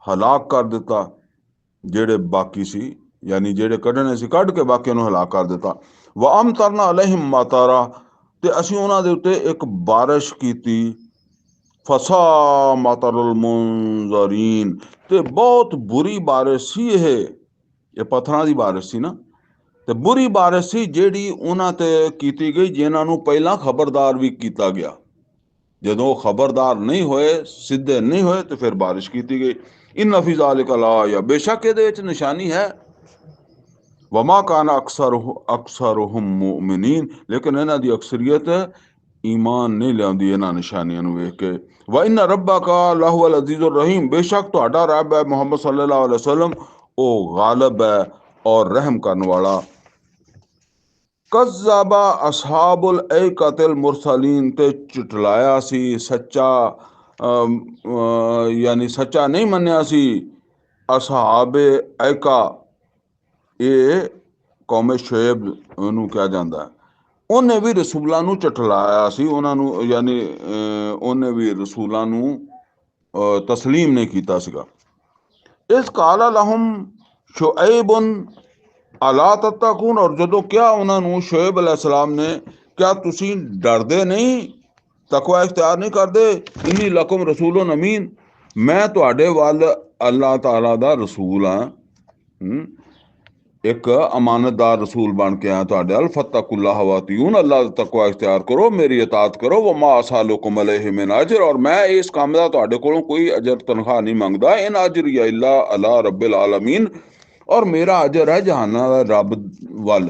ਹਲਾਕ ਕਰ ਦਿੱਤਾ ਜਿਹੜੇ ਬਾਕੀ ਸੀ, यानी ਜਿਹੜੇ ਕੱਢਣੇ ਸੀ ਕੱਢ ਕੇ ਬਾਕੀਆਂ ਨੂੰ ਹਲਾਕ ਕਰ ਦਿੱਤਾ। व अमतरना अलैहिम मतारा, ते असीं उन्हां दे उत्ते एक बारिश कीती। फसा मतरुल मुंजरीन, ते बहुत बुरी बारिश सी ये पत्थरां दी बारिश सी ना, ते बुरी बारिश सी ਜਿਹੜੀ ਉਹਨਾਂ ਤੇ ਕੀਤੀ ਗਈ ਜਿਨ੍ਹਾਂ ਨੂੰ ਪਹਿਲਾਂ ਖਬਰਦਾਰ ਵੀ ਕੀਤਾ ਗਿਆ। ਜਦੋਂ ਖਬਰਦਾਰ ਨਹੀਂ ਹੋਏ, ਸਿੱਧੇ ਨਹੀਂ ਹੋਏ, ਤੇ ਫਿਰ ਬਾਰਿਸ਼ ਕੀਤੀ ਗਈ। ਇਨ ਫੀ ਜ਼ਾलिका लाया, बेशक ਇਹਦੇ ਵਿੱਚ ਨਿਸ਼ਾਨੀ ਹੈ। वमा काना अक्सरुहुम मुमिनीन, लेकिन इन्हां दी अक्सरियत ईमान नहीं लियाउंदी इन्हां निशानियां नूं वेख के। व इन्ना रब्बका लहुवल अजीजुर रहीम, बेशक तुहाडा रब है मुहम्मद सल्लल्लाहु अलैहि वसल्लम, ओ गालिब है और रहम करने वाला। कज़्ज़बा असहाबुल ऐकतिल मुरसलीन, ते झुटलाया सी सच्चा यानी सच्चा नहीं मन्निया सी असहाबे ऐका, ये कौमे शुएब ਨੂੰ ਕਿਹਾ ਜਾਂਦਾ ਹੈ। ਉਹਨੇ ਵੀ ਰਸੂਲਾਂ ਨੂੰ ਝਟਲਾਇਆ ਸੀ, ਉਹਨਾਂ ਨੂੰ ਯਾਨੀ ਉਹਨੇ ਵੀ ਰਸੂਲਾਂ ਨੂੰ ਤਸਲੀਮ ਨਹੀਂ ਕੀਤਾ ਸੀਗਾ। ਇਸ ਕਾਲਾ ਲਹੁਮ ਸ਼ੁਐਬੁਨ ਅਲਾ ਤੱਤਕੂਨ, ਔਰ ਜਦੋਂ ਕਿਹਾ ਉਹਨਾਂ ਨੂੰ ਸ਼ੁਐਬ अलैहिस्सलाम ਨੇ, क्या ਤੁਸੀਂ ਡਰਦੇ ਨਹੀਂ, ਤਕਵਾ ਇਖਤਿਆਰ ਨਹੀਂ ਕਰਦੇ। ਇੰਨੀ ਲਕਮ ਰਸੂਲੁਨ ਅਮੀਨ, ਮੈਂ ਤੁਹਾਡੇ ਵੱਲ ਅੱਲਾਹ ਤਾਲਾ ਦਾ ਰਸੂਲ ਹਾਂ, एक अमानतदार रसूल बन के आया तुहाडे अल। फत्तकुल्लाह वातियून, अल्लाह दा तकवा इख्तियार करो, मेरी इताअत करो। व मा असालुकुम अलैहि मिन अजर, और मैं इस काम दा तुहाडे कोलों कोई अजर तनख्वाह नहीं मंगदा। इन अजरिया इल्ला अला रब्बिल आलमीन, और मेरा अजर है जहाना दा रब वल,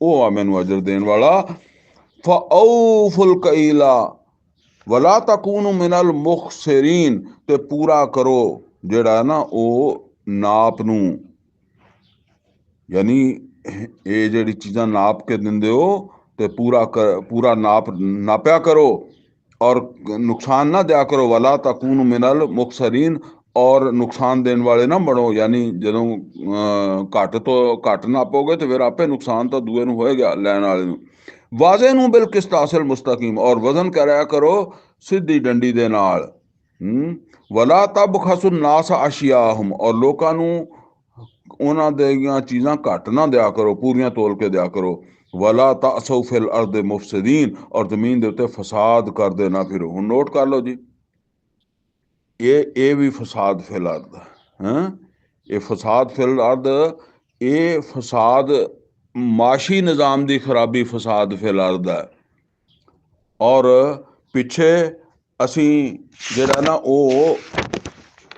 ओ आ मैनू अजर देन वाला। फऔफुल कैला वला तकूनु मिनल मुखसिरीन, ते पूरा करो जेड़ा ना ओ नाप नू, यानी ये जिहड़ी चीज़ां नाप के दिंदे हो तो पूरा नापया करो और नुकसान ना दिया करो। वला तकून मिनल मुखसरीन, और नुकसान देने वाले ना बनो। यानी ਜਦੋਂ घट तो घट नापोगे तो फिर आपे नुकसान तो दूए ਨੂੰ ਹੋਏਗਾ, ਲੈਣ ਵਾਲੇ ਨੂੰ। ਵਾਜ਼ੇ ਨੂੰ ਬਿਲ ਕਿਸਤ ਹਾਸਲ ਮੁਸਤਕੀਮ, और वजन कराया करो सीधी डंडी ਦੇ ਨਾਲ। वला तबखसु नास अशियाहुम, और लोगों ਨੂੰ ਉਹਨਾਂ ਦੀਆਂ ਚੀਜ਼ਾਂ ਘੱਟ ਨਾ ਦਿਆ ਕਰੋ, ਪੂਰੀਆਂ ਤੋਲ ਕੇ ਦਿਆ ਕਰੋ। वला तासौ फिल अर्द मुफसिदीन, और ਜ਼ਮੀਨ ਦੇ ਉੱਤੇ ਫਸਾਦ ਕਰਦੇ ਨਾ ਫਿਰੋ। ਹੁਣ ਨੋਟ ਕਰ ਲਓ ਜੀ, ਇਹ ਵੀ ਫਸਾਦ ਫਿਲ अर्द ਹੈ। ਇਹ ਫਸਾਦ ਫਿਲ अर्द, ਇਹ ਫਸਾਦ ਮਾਸ਼ੀ ਨਿਜ਼ਾਮ ਦੀ ਖਰਾਬੀ ਫਸਾਦ ਫਿਲ अर्द ਹੈ। ਔਰ ਪਿੱਛੇ ਅਸੀਂ ਜਿਹੜਾ ਨਾ ਉਹ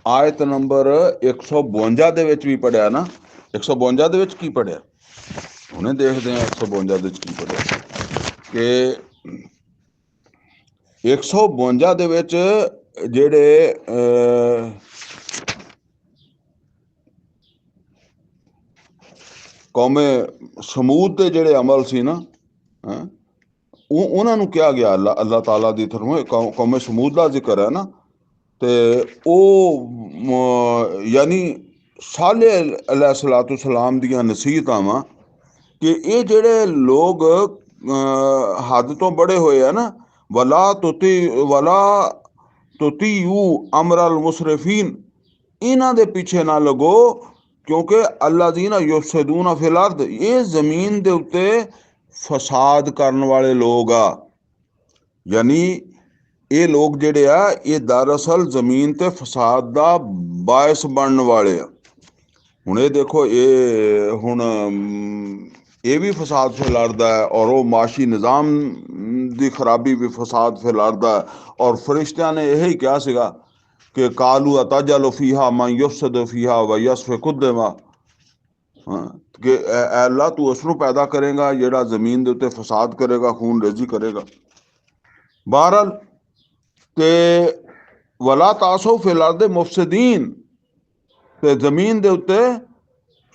ਆਇਤ ਨੰਬਰ 152 ਦੇ ਵਿੱਚ ਵੀ ਪੜਿਆ ਨਾ। 152 ਦੇ ਵਿੱਚ ਕੀ ਪੜਿਆ, ਹੁਣੇ ਦੇਖਦੇ ਹਾਂ 152 ਦੇ ਵਿੱਚ ਕੀ ਪੜਿਆ। ਕਿ 152 ਦੇ ਵਿੱਚ ਜਿਹੜੇ ਕੌਮੇ ਸਮੂਦ ਦੇ ਜਿਹੜੇ ਅਮਲ ਸੀ ਨਾ, ਉਹਨਾਂ ਨੂੰ ਕਿਹਾ ਗਿਆ, ਅੱਲਾਹ ਤਾਲਾ ਦੀ ਤਰਫੋਂ ਕੌਮੇ ਸਮੂਦ ਦਾ ਜ਼ਿਕਰ ਹੈ ਨਾ। ਤੇ ਉਹ ਯਾਨੀ ਸਾਲੇ अलैहिस्सलातु सलाम ਦੀਆਂ ਨਸੀਹਤਾਂ ਵਾ ਕਿ ਇਹ ਜਿਹੜੇ ਲੋਕ ਹੱਦ ਤੋਂ ਬੜੇ ਹੋਏ ਆ ਨਾ, ਵਲਾ ਤੁਤੀਉ ਅਮਰਲ ਮੁਸਰਿਫੀਨ, ਇਹਨਾਂ ਦੇ ਪਿੱਛੇ ਨਾ ਲੱਗੋ, ਕਿਉਂਕਿ ਅੱਲਾਜ਼ੀਨਾ ਯੁਫਸਿਦੂਨਾ ਫਿਲ अर्द, ਇਹ ਜ਼ਮੀਨ ਦੇ ਉੱਤੇ ਫਸਾਦ ਕਰਨ ਵਾਲੇ ਲੋਕ ਆ। ਯਾਨੀ ਇਹ ਲੋਕ ਜਿਹੜੇ ਆ ਇਹ ਦਰਅਸਲ ਜ਼ਮੀਨ ਤੇ ਫਸਾਦ ਦਾ ਬਾਇਸ ਬਣਨ ਵਾਲੇ ਆ। ਹੁਣ ਇਹ ਦੇਖੋ, ਇਹ ਹੁਣ ਇਹ ਵੀ ਫਸਾਦ ਫਿਲ अर्द ਹੈ, ਔਰ ਉਹ ਮਾਸ਼ੀ ਨਿਜ਼ਾਮ ਦੀ ਖਰਾਬੀ ਵੀ ਫਸਾਦ ਫਿਲ अर्द ਹੈ। ਔਰ ਫਰਿਸ਼ਤਿਆਂ ਨੇ ਇਹੀ ਕਿਹਾ ਸੀਗਾ ਕਿ ਕਾਲੂ ਅਤਜਲੁ ਫੀਹਾ ਮਨ ਯੁਫਸਿਦੁ ਫੀਹਾ व यसफिकु दिमा, ਕਿ ਅੱਲਾ ਤੂੰ ਉਸ ਨੂੰ ਪੈਦਾ ਕਰੇਗਾ ਜਿਹੜਾ ਜ਼ਮੀਨ ਦੇ ਉੱਤੇ ਫਸਾਦ ਕਰੇਗਾ, ਖੂਨ ਰੇਜ਼ੀ ਕਰੇਗਾ। ਬਹਰਹਾਲ ਤੇ ਵਲਾ ਤਾਸੋ ਫਿਲ अर्द ਮੁਫਸਿਦੀਨ, ਤੇ ਜ਼ਮੀਨ ਦੇ ਉੱਤੇ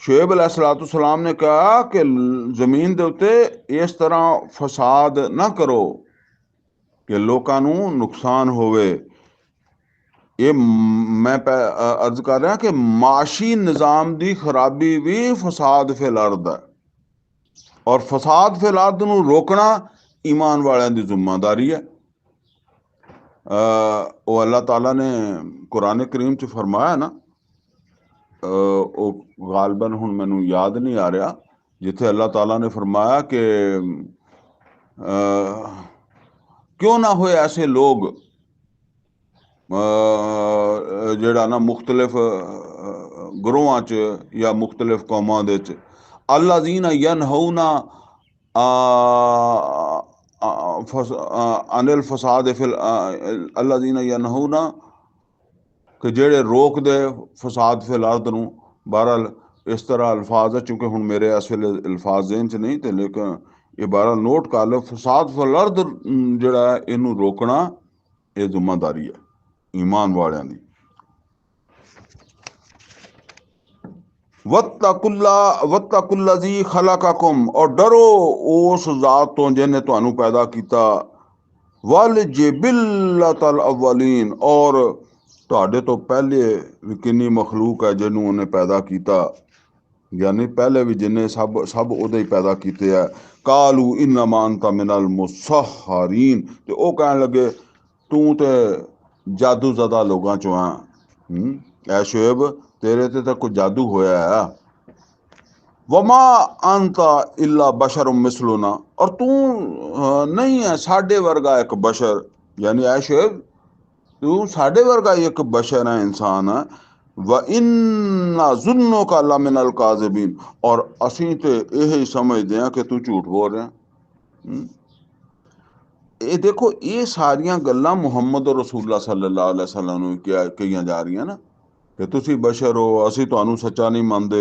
ਸ਼ੁਏਬ अलैहिस्सलातु सलाम ने कहा कि ਜ਼ਮੀਨ ਦੇ ਉੱਤੇ ਇਸ ਤਰ੍ਹਾਂ ਫਸਾਦ ਨਾ ਕਰੋ ਕਿ ਲੋਕਾਂ ਨੂੰ ਨੁਕਸਾਨ ਹੋਵੇ। ਇਹ ਮੈਂ अर्ज कर रहा कि माशी निज़ाम ਦੀ ਖਰਾਬੀ ਵੀ ਫਸਾਦ ਫਿਲ अर्द ਹੈ, ਔਰ ਫਸਾਦ ਫਿਲ अर्द ਨੂੰ ਰੋਕਣਾ ਈਮਾਨ ਵਾਲਿਆਂ ਦੀ ਜ਼ਿੰਮੇਵਾਰੀ ਹੈ। ਉਹ ਅੱਲਾਹ ਤਾਲਾ ਨੇ ਕੁਰਾਨ ਕਰੀਮ 'ਚ ਫਰਮਾਇਆ ਨਾ, ਉਹ ਗਾਲਬਨ ਹੁਣ ਮੈਨੂੰ ਯਾਦ ਨਹੀਂ ਆ ਰਿਹਾ, ਜਿੱਥੇ ਅੱਲਾਹ ਤਾਲਾ ਨੇ ਫਰਮਾਇਆ ਕਿ ਕਿਉਂ ਨਾ ਹੋਏ ਐਸੇ ਲੋਕ ਜਿਹੜਾ ਨਾ ਮੁਖਤਲਿਫ ਗਰੋਹਾਂ 'ਚ ਜਾਂ ਮੁਖਤਲਿਫ ਕੌਮਾਂ ਦੇ 'ਚ, ਅੱਲਾਜ਼ੀਨਾ ਯਨਹੂਨਾ ਅਨਿਲ ਫਸਾਦ ਫਿਲ, ਅੱਲਾਜ਼ੀਨਾ ਯਨਹੂਨਾ ਕਿ ਜਿਹੜੇ ਰੋਕਦੇ ਫਸਾਦ ਫਿਲ अर्द ਨੂੰ। ਬਹਰਹਾਲ ਇਸ ਤਰ੍ਹਾਂ ਅਲਫਾਜ਼ ਹੈ, ਚੂँकि ਹੁਣ ਮੇਰੇ ਇਸ ਵੇਲੇ ਅਲਫਾਜ਼ ਜ਼ਿਹਨ 'ਚ ਨਹੀਂ, ਤੇ ਲੇਕਿਨ ਇਹ ਬਹਰਹਾਲ ਨੋਟ ਕਰ ਲਓ, ਫਸਾਦ ਫਿਲ अर्द ਜਿਹੜਾ ਇਹਨੂੰ ਰੋਕਣਾ ਇਹ ਜ਼ਿੰਮੇਵਾਰੀ ਹੈ ਈਮਾਨ ਵਾਲਿਆਂ ਦੀ। वत्तकुल्लज़ी खलक़कुम, और डरो उस ज़ात तो जिन्हें तुहानू पैदा किया। वल जिबिल्लतल अव्वलीन, और तुहाडे तो पहले भी किन्नी मखलूक है जिन्होंने उन्हें पैदा किया, यानी पहले भी जिन्हें सब उहदे ही पैदा किए है। कालू इन्नमा अंता मिनल मुसहरीन, ते वो कहन लगे तू तो जादू ज़दा लोगों चो है, ऐ शुएब तेरे ते कोई जादू होया है। वमा अंता इल्ला बशर मिसलुना, और तू नहीं है साडे वर्गा एक बशर, यानी ऐ शुएब तू साडे वर्गा एक बशर है, इंसान है। व इन्ना ज़ुन्नुका लमिनल काज़िबीन, और असी तो यही समझते हैं कि तू झूठ बोल रहा है। ये देखो, ये सारिया गल्लां मुहम्मद रसूलुल्लाह सल्लल्लाहु अलैहि वसल्लम ਨੂੰ ਕਹੀਆਂ ਜਾ ਰਹੀਆਂ ਨਾ कि तुसी बशर हो, असी तुहानू सच्चा नहीं मानते।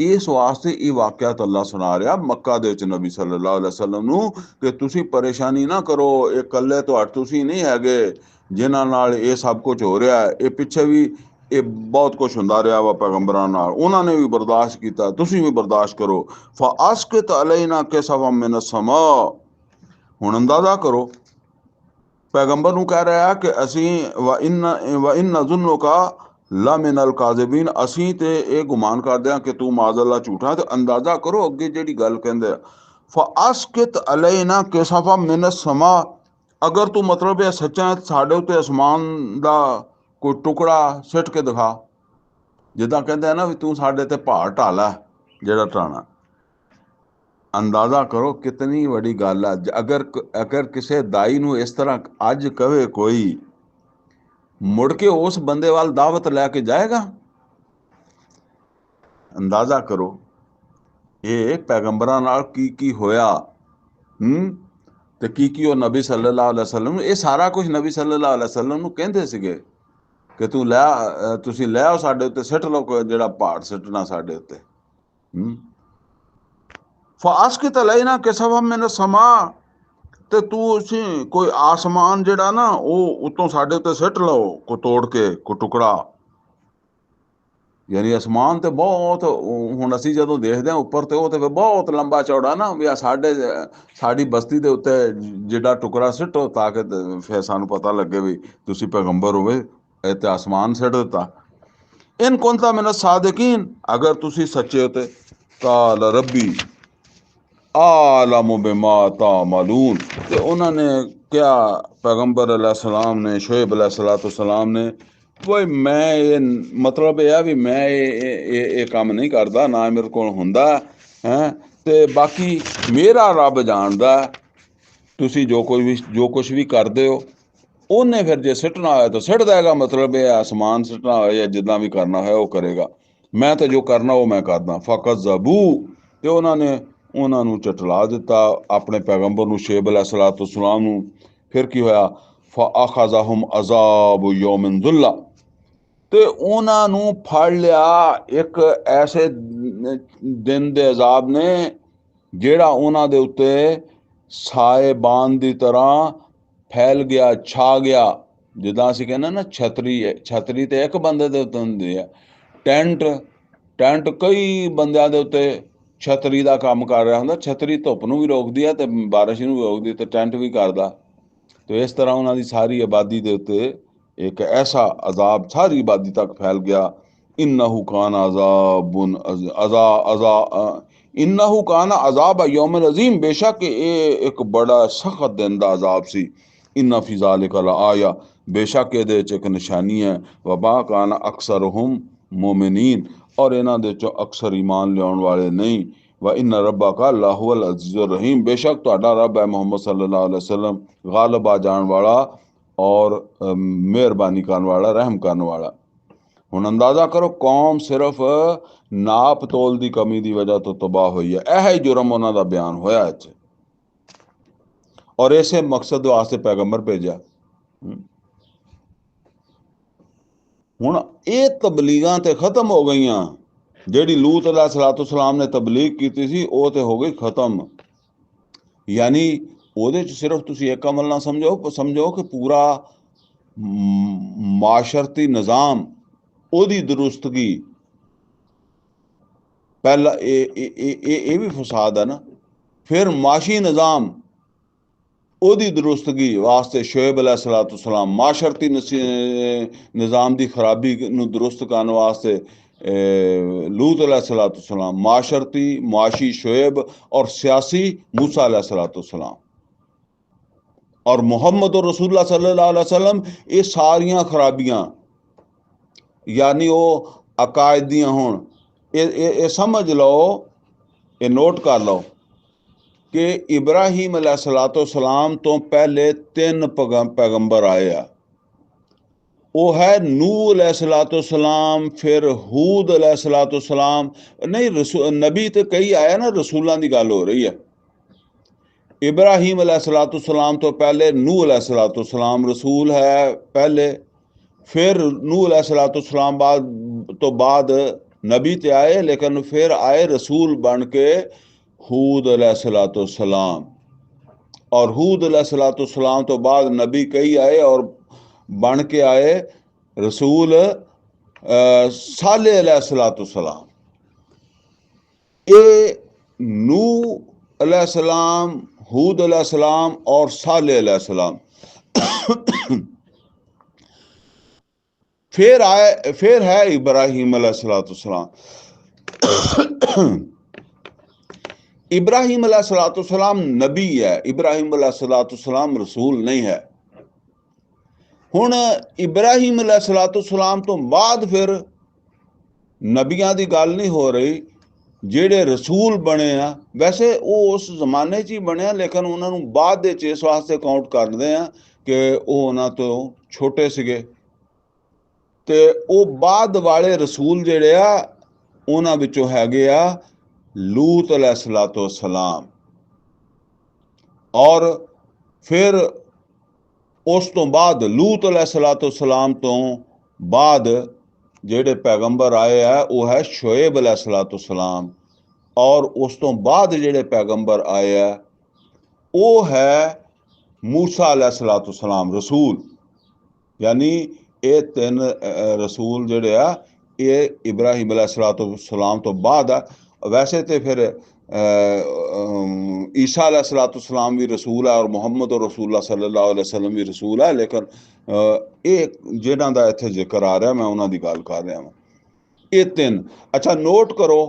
इस वास्ते ये वाकयात अल्लाह सुना रहा मक्का दे विच नबी सल्लल्लाहु अलैहि वसल्लम नू कि तुसी परेशानी ना करो, ये कल्ले तुसी नहीं हैगे जिन्हां नाल ये सब कुछ हो रहा है। ये पिछे भी ਇਹ ਬਹੁਤ ਕੁਝ ਹੁੰਦਾ ਰਿਹਾ ਵਾ ਪੈਗੰਬਰਾਂ ਨਾਲ, ਉਹਨਾਂ ਨੇ ਵੀ ਬਰਦਾਸ਼ਤ ਕੀਤਾ, ਤੁਸੀਂ ਵੀ ਬਰਦਾਸ਼ਤ ਕਰੋ। ਫਅਸਕਿਤ ਅਲੈਨਾ ਕਿਸਫਮ ਮਿਨ ਸਮਾ, ਹੁਣ ਅੰਦਾਜ਼ਾ ਕਰੋ, ਪੈਗੰਬਰ ਨੂੰ ਕਹਿ ਰਿਹਾ ਕਿ ਅਸੀਂ ਵ ਇਨ ਨਜ਼ੁਨੁਕਾ ਲਾ ਮਿਨਲ ਕਾਜ਼ਿਬੀਨ, ਅਸੀਂ ਤੇ ਇਹ ਗੁਮਾਨ ਕਰਦੇ ਹਾਂ ਕਿ ਤੂੰ ਮਾਜ਼ਅੱਲਾ ਝੂਠਾ। ਤੇ ਅੰਦਾਜ਼ਾ ਕਰੋ ਅੱਗੇ ਜਿਹੜੀ ਗੱਲ ਕਹਿੰਦੇ ਆ, ਫਅਸਕਿਤ ਅਲੈਨਾ ਕਿਸਫਮ ਮਿਨ ਸਮਾ, ਅਗਰ ਤੂੰ ਮਤਲਬ ਇਹ ਸੱਚਾ ਹੈ ਸਾਡੇ ਉੱਤੇ ਅਸਮਾਨ ਦਾ ਕੋਈ ਟੁਕੜਾ ਸਿੱਟ ਕੇ ਦਿਖਾ। ਜਿੱਦਾਂ ਕਹਿੰਦੇ ਆ ਨਾ ਵੀ ਤੂੰ ਸਾਡੇ ਤੇ ਪਹਾੜ ਢਾਲਾ ਜਿਹੜਾ ਢਾਣਾ। ਅੰਦਾਜ਼ਾ ਕਰੋ ਕਿਤਨੀ ਵੱਡੀ ਗੱਲ ਹੈ। ਅਗਰ ਕਿਸੇ ਦਾਈ ਨੂੰ ਇਸ ਤਰ੍ਹਾਂ ਅੱਜ ਕਵੇ ਕੋਈ, ਮੁੜ ਕੇ ਉਸ ਬੰਦੇ ਵੱਲ ਦਾਵਤ ਲੈ ਕੇ ਜਾਏਗਾ? ਅੰਦਾਜ਼ਾ ਕਰੋ ਇਹ ਪੈਗੰਬਰਾਂ ਨਾਲ ਕੀ ਹੋਇਆ। ਤੇ ਕੀ ਉਹ ਨਬੀ ਸੱਲੱਲਾਹੁ ਅਲੈहि ਵਸੱਲਮ ਨੂੰ, ਇਹ ਸਾਰਾ ਕੁਝ ਨਬੀ ਸੱਲੱਲਾਹੁ ਅਲੈहि ਵਸੱਲਮ ਨੂੰ ਕਹਿੰਦੇ ਸੀਗੇ ਕਿ ਤੂੰ ਤੁਸੀਂ ਲੈ ਆਓ ਸਾਡੇ ਉੱਤੇ, ਸਿੱਟ ਲਓ ਜਿਹੜਾ ਪਹਾੜ ਸਿੱਟਣਾ ਸਾਡੇ ਉੱਤੇ। ਫਅਸਕਿਤ ਅਲੈਨਾ ਕਿਸਫਮ ਮਿਨ ਸਮਾ, ਤੇ ਤੁਸੀਂ ਕੋਈ ਆਸਮਾਨ ਜਿਹੜਾ ਨਾ ਉਹ ਉੱਤੋਂ ਸਾਡੇ ਉੱਤੇ ਸਿੱਟ ਲਓ, ਕੋ ਤੋੜ ਕੇ ਕੋ ਟੁਕੜਾ। ਯਾਨੀ ਅਸਮਾਨ ਤੇ ਬਹੁਤ, ਹੁਣ ਅਸੀਂ ਜਦੋਂ ਦੇਖਦੇ ਹਾਂ ਉੱਪਰ ਤੇ ਉਹ ਤੇ ਬਹੁਤ ਲੰਬਾ ਚੌੜਾ ਨਾ, ਵੀ ਸਾਡੀ ਬਸਤੀ ਦੇ ਉੱਤੇ ਜਿਹੜਾ ਟੁਕੜਾ ਸਿੱਟੋ ਤਾਂ ਕਿ ਫਿਰ ਸਾਨੂੰ ਪਤਾ ਲੱਗੇ ਵੀ ਤੁਸੀਂ ਪੈਗੰਬਰ ਹੋਵੇ, ਇਹ ਤੇ ਆਸਮਾਨ ਸਿੱਟ ਦਿੱਤਾ। ਇਨ ਕੁੰਤਾ ਮਿਨ ਸਾਦਿਕੀਨ, ਅਗਰ ਤੁਸੀਂ ਸੱਚੇ ਹੋ ਤੇ ਕਾਲ ਰੱਬੀ ਆਲਮ ਬਿਮਾ ਤਾਮਲੂਨ, ਤੇ ਉਹਨਾਂ ਨੇ ਕਿਹਾ ਪੈਗੰਬਰ अलैहिस्सलाम ने, शोएब अलैहिस्सलाम ने, वो मैं ये मतलब यह भी मैं ये काम नहीं करता, ना मेरे को हुंदा है, ते बाकी मेरा रब जानदा, तुसी जो कुछ भी करते हो उन्हें फिर जे सिटना होया तो सिट देगा, मतलब ये आसमान सिटना हो या जिदा भी करना है वो करेगा, मैं तो जो करना वो मैं करदा। फकत जबू, ते उन्होंने झटला दिता अपने पैगंबर नूं, शोएब अलैहिस्सलाम नूं। फिर की होया, फअखज़हुम अज़ाब यौमिन ज़ुल्ला, ते उन्होंने फड़ लिया एक ऐसे दिन दे अजाब ने जेड़ा उन्हां दे उत्ते साएबान दी तरह फैल गया, छा गया। जिद्दां असीं कहने ना छतरी ते एक बंदे दे उत्ते हुंदी है, टैंट कई बंदियां दे उत्ते छतरी का काम कर रहा हुंदा। छतरी धुप नूं भी रोकदी है ते बारिश नूं भी रोकदी, ते टैंट भी करदा। तो इस तरह उन्हां दी सारी आबादी दे उत्ते एक ऐसा अजाब सारी आबादी तक फैल गया। इन्नहु कान अजाबुन इन्नहु कान अजाब यौमिन अजीम, बेशक ये एक बड़ा सख्त दिन दा अजाब सी। इन्ना फी ज़ालिका लआया, बेशक ये एक निशानी है। वबा कान अक्सरुहुम मोमिनीन, और इन्हां दे चों अक्सर ईमान लियाउण वाले नहीं। व इन्ना रब्बका लाहुवल अज़ीज़ुर रहीम, बेशक तुहाडा रब है मोहम्मद सल्लल्लाहु अलैहि वसल्लम गालिब आ जाण वाला और मेहरबानी करने वाला, रहम करने वाला। हुण अंदाजा करो कौम सिर्फ नाप तोल की कमी की वजह तो तबाह हुई है। यह ही जुर्म उन्हां दा बयान होया इत्थे, और इसे मकसद वास्ते पैगंबर भेजा। हुण ये तबलीगां ते खत्म हो गई, जिहड़ी लूत अलैहिस्सलाम ने तबलीग की सी वो तो हो गई खत्म। यानी ਉਹਦੇ ਚ सिर्फ ਤੁਸੀਂ एक अमल ना समझो कि पूरा माशरती निज़ाम ਉਹਦੀ दुरुस्तगी, पहला ये भी फसाद है ना। फिर माशी निज़ाम ਉਹਦੀ दुरुस्तगी वास्ते शोएब अलैहिस्सलाम माशरती निज़ाम की खराबी ਨੂੰ दुरुस्त करने वास्ते लूत अलैहिस्सलाम, माशरती मुआशी शोएब और सियासी मूसा अलैहिस्सलाम, और मुहम्मद और रसूलुल्लाह सल्लल्लाहु अलैहि वसल्लम, ये सारियां खराबियां यानी वो अकायद दियां होण, ये समझ लो, ये नोट कर लो कि इब्राहीम अलैहिस्सलाम तो पहले 3 पैगंबर आए आ। वो है नूह अलैहिस्सलाम, फिर हूद अलैहिस्सलाम, नहीं नबी तो कई आया ना, रसूलां की गल हो रही है। इब्राहीम अलैहिस्सलाम तो पहले नूह अलैहिस्सलाम रसूल है पहले, फिर नूह अलैहिस्सलाम बाद नबी ते आए, लेकिन फिर आए रसूल बन के हूद अलैहिस्सलाम, और हूद अलैहिस्सलाम तो बाद नबी कई आए और बन के आए रसूल साले अलैहिस्सलाम, ये नूह अलैहिस्सलाम, हूद अलैहिस्सलाम और साले अलैहिस्सलाम। फिर है इब्राहिम अलैहिस्सलाम। इब्राहिम अलैहिस्सलाम नबी है, इब्राहिम अलैहिस्सलाम रसूल नहीं है। हुण इब्राहिम अलैहिस्सलाम तो बाद फिर नबियां की गल नहीं हो रही, ਜਿਹੜੇ रसूल बने आ। वैसे वो उस जमाने 'ਚ ही बने, लेकिन उन्होंने बाद ਦੇ 'ਚ ਇਸ ਵਾਸਤੇ ਕਾਊਂਟ ਕਰਦੇ ਆ कि वो ਉਹਨਾਂ ਤੋਂ ਛੋਟੇ ਸੀਗੇ। ਤੇ ਉਹ ਬਾਅਦ ਵਾਲੇ ਰਸੂਲ ਜਿਹੜੇ ਆ ਉਹਨਾਂ ਵਿੱਚੋਂ ਹੈਗੇ ਆ ਲੂਤ अलैहिस्सलाम, और फिर उस तो बाद लूत अलैहिस्सलाम तो बाद ਜਿਹੜੇ पैगंबर आए है वो है शुएब अलैहिस्सलाम, और उस तो बाद ਜਿਹੜੇ पैगंबर आए है वो है मूसा अलैहिस्सलाम रसूल। यानी ये तीन रसूल ਜਿਹੜੇ ਆ ਇਹ इब्राहिम अलैहिस्सलाम तो बाद आ। वैसे तो फिर ईसा अलैहिस्सलाम भी रसूल है और मुहम्मद रसूलुल्लाह सल्लल्लाहु अलैहि वसल्लम भी रसूल है, लेकिन ये जिन्हां दा इत्थे जिक्र आ रहा मैं उन्हां दी गल कर रहा वां। ये तीन अच्छा नोट करो,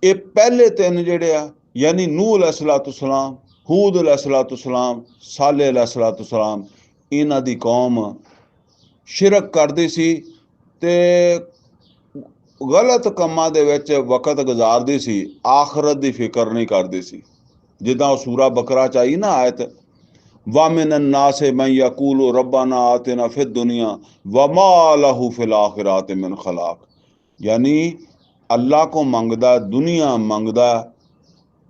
ये पहले तीन जिहड़े आ यानी नूह अलैहिस्सलाम, हूद अलैहिस्सलाम, साले अलैहिस्सलाम, इन्हां दी कौम शिरक करदी सी ते गलत ਕੰਮਾਂ ਦੇ ਵਿੱਚ ਵਕਤ ਗੁਜ਼ਾਰਦੀ ਸੀ, ਆਖਰਤ ਦੀ ਫਿਕਰ ਨਹੀਂ ਕਰਦੀ ਸੀ। ਜਿੱਦਾਂ ਉਹ ਸੂਰਾ ਬਕਰਾ ਚ ਆਈ ਨਾ ਆਇਤ, वामिन अन्नास मन यकूलु रब्बना आतिना फिद दुनिया वमा लहू फिल आखिरात मिन खलाक। यानी अल्लाह को मंगदा, दुनिया मंगदा,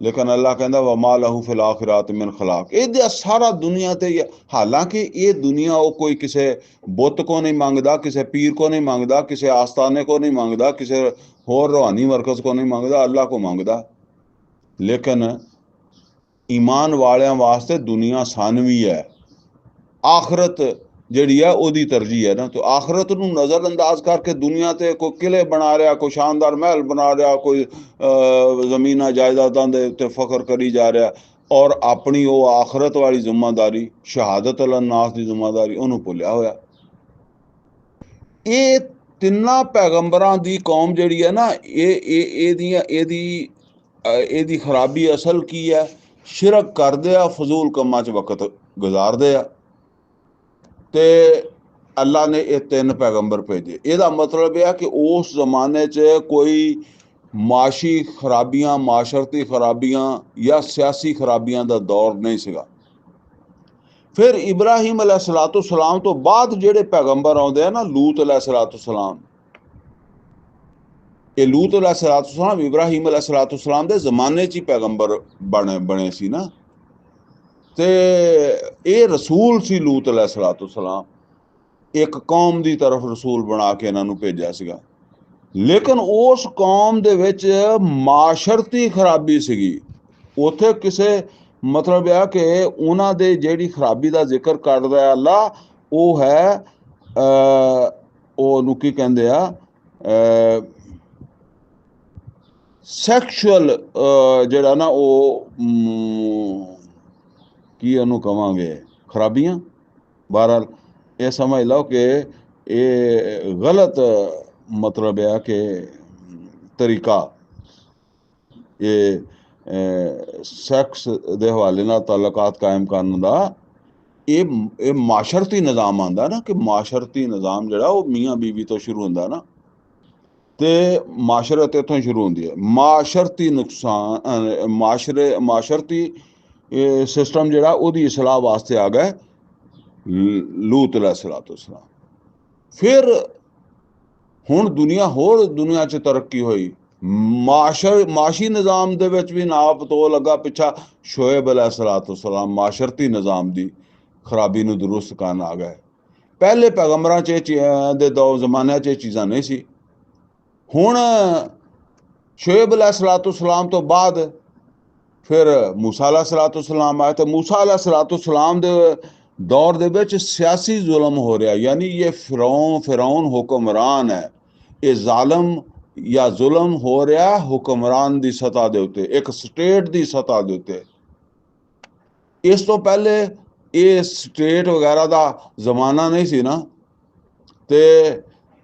लेकिन अल्लाह कहता वमा लहू फिल आखिरात मिन खलाक। ये सारा दुनिया ते, हालांकि ये दुनिया वो कोई किसी बुत को नहीं मंगदा, किसी पीर को नहीं मंगदा, किसी आस्थाने को नहीं मंगदा, किसी होर रूहानी मरकज को नहीं मंगदा, अल्लाह को मंगदा। लेकिन ईमान वालियां वास्ते दुनिया सानवी है, आखरत जिहड़ी है ओदी तरजीह है ना। तो आखरत नूं नज़रअंदाज करके दुनिया ते कोई किले बना रहा, कोई शानदार महल बना रहा, कोई ज़मीनां जायदादां दे उत्ते फखर करी जा रहा, और अपनी वो आखरत वाली जिम्मेदारी, शहादत अल नास की जिम्मेदारी उन्होंने भुलिया होया। ये तिन्ना पैगंबरां दी कौम जिहड़ी है ना, ਇਹਦੀ खराबी असल की है, शिरक करते आ, फजूल कम्मां च वक्त गुजारते आ। ते अल्लाह ने ये तीन पैगंबर भेजे। ਇਹਦਾ मतलब यह कि उस जमाने च कोई माशी खराबियां, माशरती खराबियां या सियासी खराबियां का दौर नहीं सीगा। फिर इब्राहिम अलैहिस्सलाम तो बाद ਜਿਹੜੇ पैगंबर आउंदे आ ना, लूत अलैहिस्सलाम, ये लूत अलैहिस्सलाम इब्राहिम अलैहिस्सलाम दे जमाने च ही पैगंबर बने सी ना। ते ये रसूल सी लूत अलैहिस्सलाम, एक कौम दी तरफ रसूल बना के इन्हां नूं भेजिया सीगा। लेकिन उस कौम दे विच माशरती खराबी सीगी। उत्थे किसे मतलब है कि उन्हां दे जिहड़ी खराबी दा जिक्र करदा है अल्लाह, वो है ओनूं की कहंदे आ सैक्शुअल ਜਿਹੜਾ ना वो की ਉਹਨੂੰ ਕਵਾਂਗੇ खराबियां। बहरहाल ये समझ लो कि ये गलत मतलब है कि तरीका ये सैक्स दे हवाले नाल ताल्लुकात कायम करने का ये माशरती निज़ाम आंदा ना, कि माशरती निज़ाम जिहड़ा वो मियाँ बीवी तो शुरू होंदा ना, तो माशरत इतों शुरू होती है। माशरती नुकसान माशरती सिस्टम जिहड़ा ओहदी इसलाह वास्ते आ गए लूत अलैहिस्सलाम। फिर हुण दुनिया होर दुनिया च तरक्की हुई, माशी निज़ाम दे विच भी नाप तो लगा पिछा शुएब अलैहिस्सलाम माशरती निज़ाम दी खराबी नूं दुरुस्त करन आ गए। पहले पैगंबरां च दे दो जमाने च चीज़ां नहीं सी। हुण शुएब अलैहिस्सलाम तो बाद फिर मूसा अलैहिस्सलाम आए, तो मूसा अलैहिस्सलाम दे दौर दे विच सियासी जुल्म हो रहा। यानी ये फिरौन हुक्मरान है, ਇਹ ਜ਼ਾਲਮ ਜਾਂ ਜ਼ੁਲਮ ਹੋ ਰਿਹਾ ਹੁਕਮਰਾਨ ਦੀ ਸਤ੍ਹਾ ਦੇ ਉੱਤੇ, ਇੱਕ ਸਟੇਟ ਦੀ ਸਤ੍ਹਾ ਦੇ ਉੱਤੇ। ਇਸ ਤੋਂ ਪਹਿਲੇ ਇਹ ਸਟੇਟ ਵਗੈਰਾ ਦਾ ਜ਼ਮਾਨਾ ਨਹੀਂ ਸੀ ਨਾ, ਤੇ